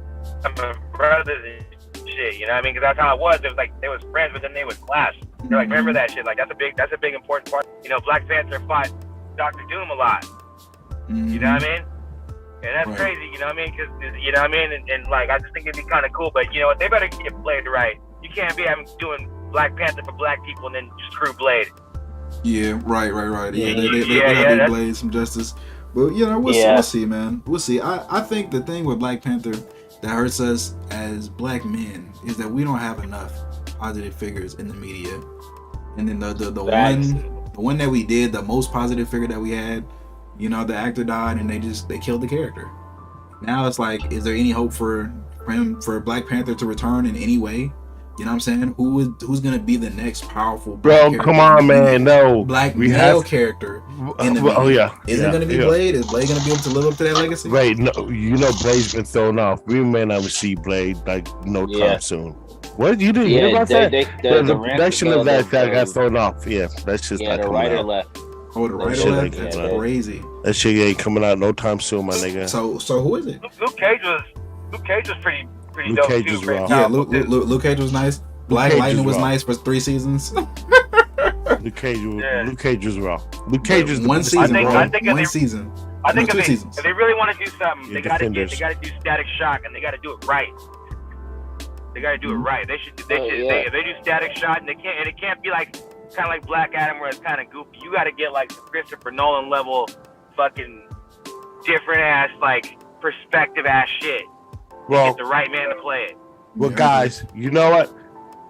brothers and shit. You know what I mean? Because that's how it was. It was like they was friends, but then they would clash. They're like, remember that shit? Like that's a big important part. You know, Black Panther fought Dr. Doom a lot. You know what I mean? And that's crazy. You know what I mean? Because you know what I mean? And like I just think it'd be kind of cool. But you know what? They better get Blade right. You can't be doing Black Panther for black people and then screw Blade. Yeah, right. Yeah, they gotta do Blade some justice. But you know, we'll see, man. We'll see. I think the thing with Black Panther that hurts us as black men is that we don't have enough positive figures in the media. And then the one that we did, the most positive figure that we had, you know, the actor died and they killed the character. Now it's like, is there any hope for Black Panther to return in any way? You know what I'm saying? Who's gonna be the next powerful bro? Come on, man! No, black male character in the movie. Is it gonna be Blade? Is Blade gonna be able to live up to that legacy? Right? No, you know Blade's been thrown off. We may not see Blade like no time soon. What you didn't hear about that? The production of that got thrown off. Yeah, that's just not the coming writer out. left. Oh, the writer left. That's crazy. That shit ain't coming out no time soon, my nigga. So who is it? Luke Cage was pretty Luke dope Cage too. was raw. Yeah, Luke Cage was nice. Black Lightning was nice for 3 seasons. Luke Cage was raw. Luke Cage was one season, bro. I think one season. I think 2 seasons. If they really want to do something, they gotta do Static Shock and they gotta do it right. They gotta do it right. If they do Static Shock and it can't be like kind of like Black Adam where it's kind of goofy. You gotta get like some Christopher Nolan level fucking different ass like perspective ass shit. Well, get the right man to play it. Well, guys, you know what?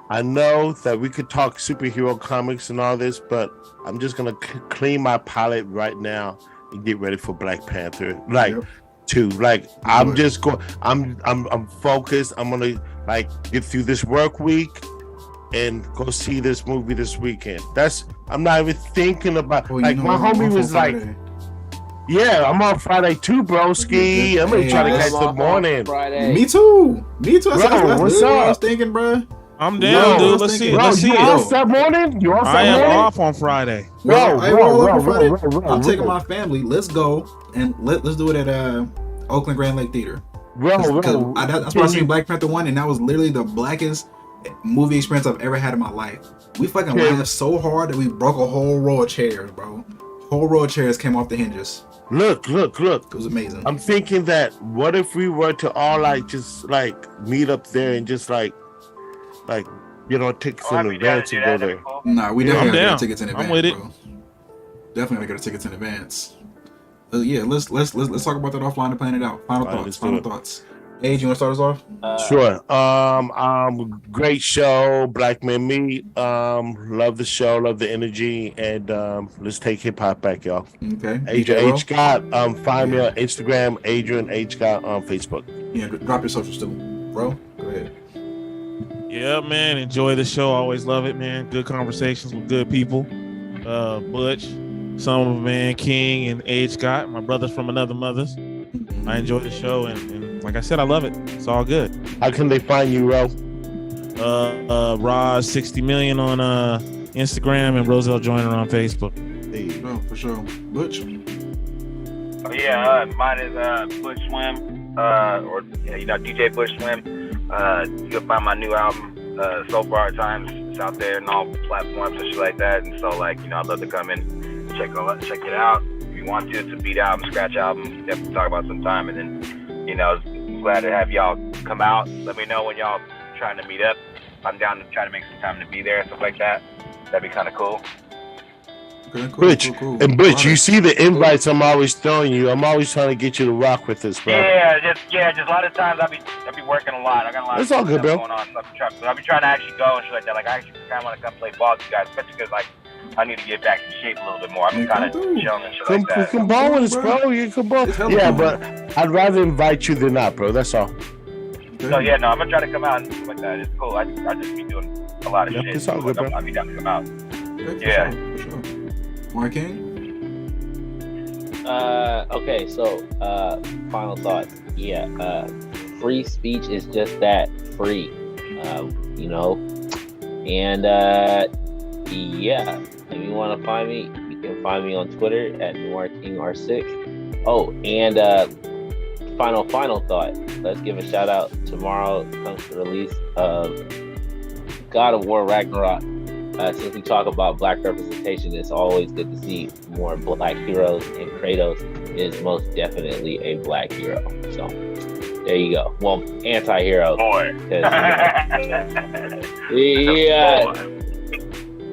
I know that we could talk superhero comics and all this, but I'm just gonna clean my palette right now and get ready for Black Panther. I'm just going. I'm focused. I'm gonna like get through this work week and go see this movie this weekend. I'm not even thinking about. My homie was like, "Yeah, I'm on Friday too, broski. I'm gonna try to catch the morning." Me too. Bro, what's up? I was thinking, bro. I'm down, dude. Let's see. You off that morning? You off that morning? I am off on Friday. Bro, I'm taking my family. Let's go and let's do it at Oakland Grand Lake Theater. That's why I seen Black Panther 1, and that was literally the blackest movie experience I've ever had in my life. We fucking laughed so hard that we broke a whole row of chairs, bro. Whole row of chairs came off the hinges. Look. It was amazing. I'm thinking that what if we were to all like just like meet up there and just like take some events and go there. Nah, we definitely gotta get tickets in advance. I'm with it. Bro. Definitely gotta get tickets in advance. Yeah, let's talk about that offline and plan it out. Final thoughts. Age, you want to start us off? Sure. Great show, Black Men Meet. Love the show, love the energy, and let's take hip hop back, y'all. Okay. Adrian DJ H. Scott. Find me Yeah. on Instagram, Adrian H. Scott on Facebook. Yeah, drop your socials too, bro. Go ahead. Yeah, man. Enjoy the show. Always love it, man. Good conversations with good people. Butch, Summer Man, King, and Age Scott, my brothers from another mothers. I enjoy the show, and like I said, I love it. It's all good. How can they find you, Ro? Roz 60 million on Instagram and Roselle Joyner on Facebook. No, for sure. Butch. Oh, yeah, mine is Bush Swim, or DJ Bush Swim. You can find my new album, So Far Times. It's out there and all platforms and shit like that. And so, like, I'd love to come in, check it out. If you want to, it's a beat album, scratch album. Definitely talk about some time. And then, glad to have y'all come out. Let me know when y'all trying to meet up. I'm down to try to make some time to be there and stuff like that. That'd be kind of cool. Okay, cool. And Butch, you see the invites I'm always throwing you. I'm always trying to get you to rock with us, bro. Yeah, just a lot of times I'll be working a lot. I got a lot It's of all good, stuff bro. going on. So I'll be trying to actually go and shit like that. Like, I actually kind of want to come play ball with you guys, especially because, like, I need to get back in shape a little bit more. I've been kind of chilling and shit like that. Come ball with us, bro. You come ball. Yeah, but I'd rather invite you than not, bro. That's all. So yeah, no, I'm gonna try to come out and stuff like that. It's cool. I just be doing a lot of shit. It's all good, bro. I'll be down to come out. Okay, Yeah. For sure. Mark King. Okay, so final thoughts. Yeah, free speech is just that, free. And yeah, if you want to find me, you can find me on Twitter at NoirKingR6. Oh, and final thought. Let's give a shout out. Tomorrow comes the release of God of War Ragnarok. Since we talk about black representation, it's always good to see more black heroes, and Kratos is most definitely a black hero. So there you go. Well, anti-hero. Boy. Yeah.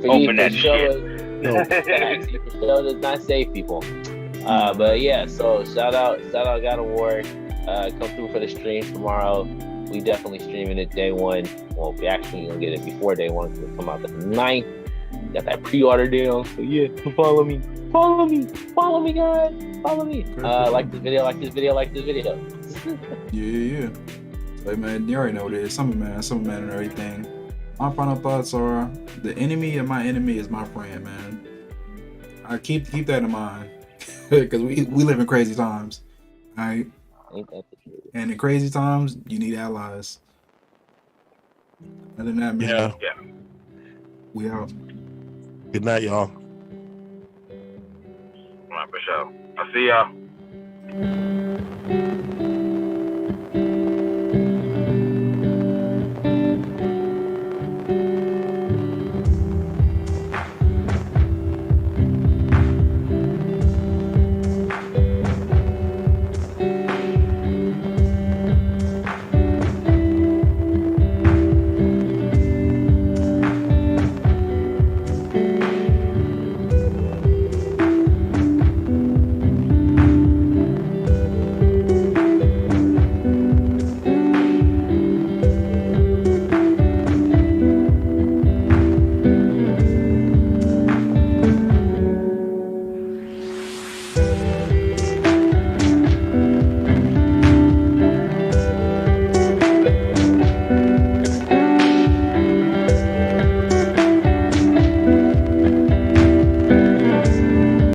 Open that shit. The show does not save people. But yeah, so shout out God of War. Come through for the stream tomorrow. We definitely streaming it day one. Well, we actually gonna get it before day one because it'll come out the 9th. Got that pre-order deal. So yeah, follow me, guys. Follow me. Like this video. Yeah. Hey man, you already know what it is. Summer man and everything. My final thoughts are: the enemy of my enemy is my friend, man. I keep that in mind because we live in crazy times, all right? Ain't that the truth? And in crazy times, you need allies. Other than that, man, Yeah. we out. Good night, y'all. All right, for sure. I'll see y'all.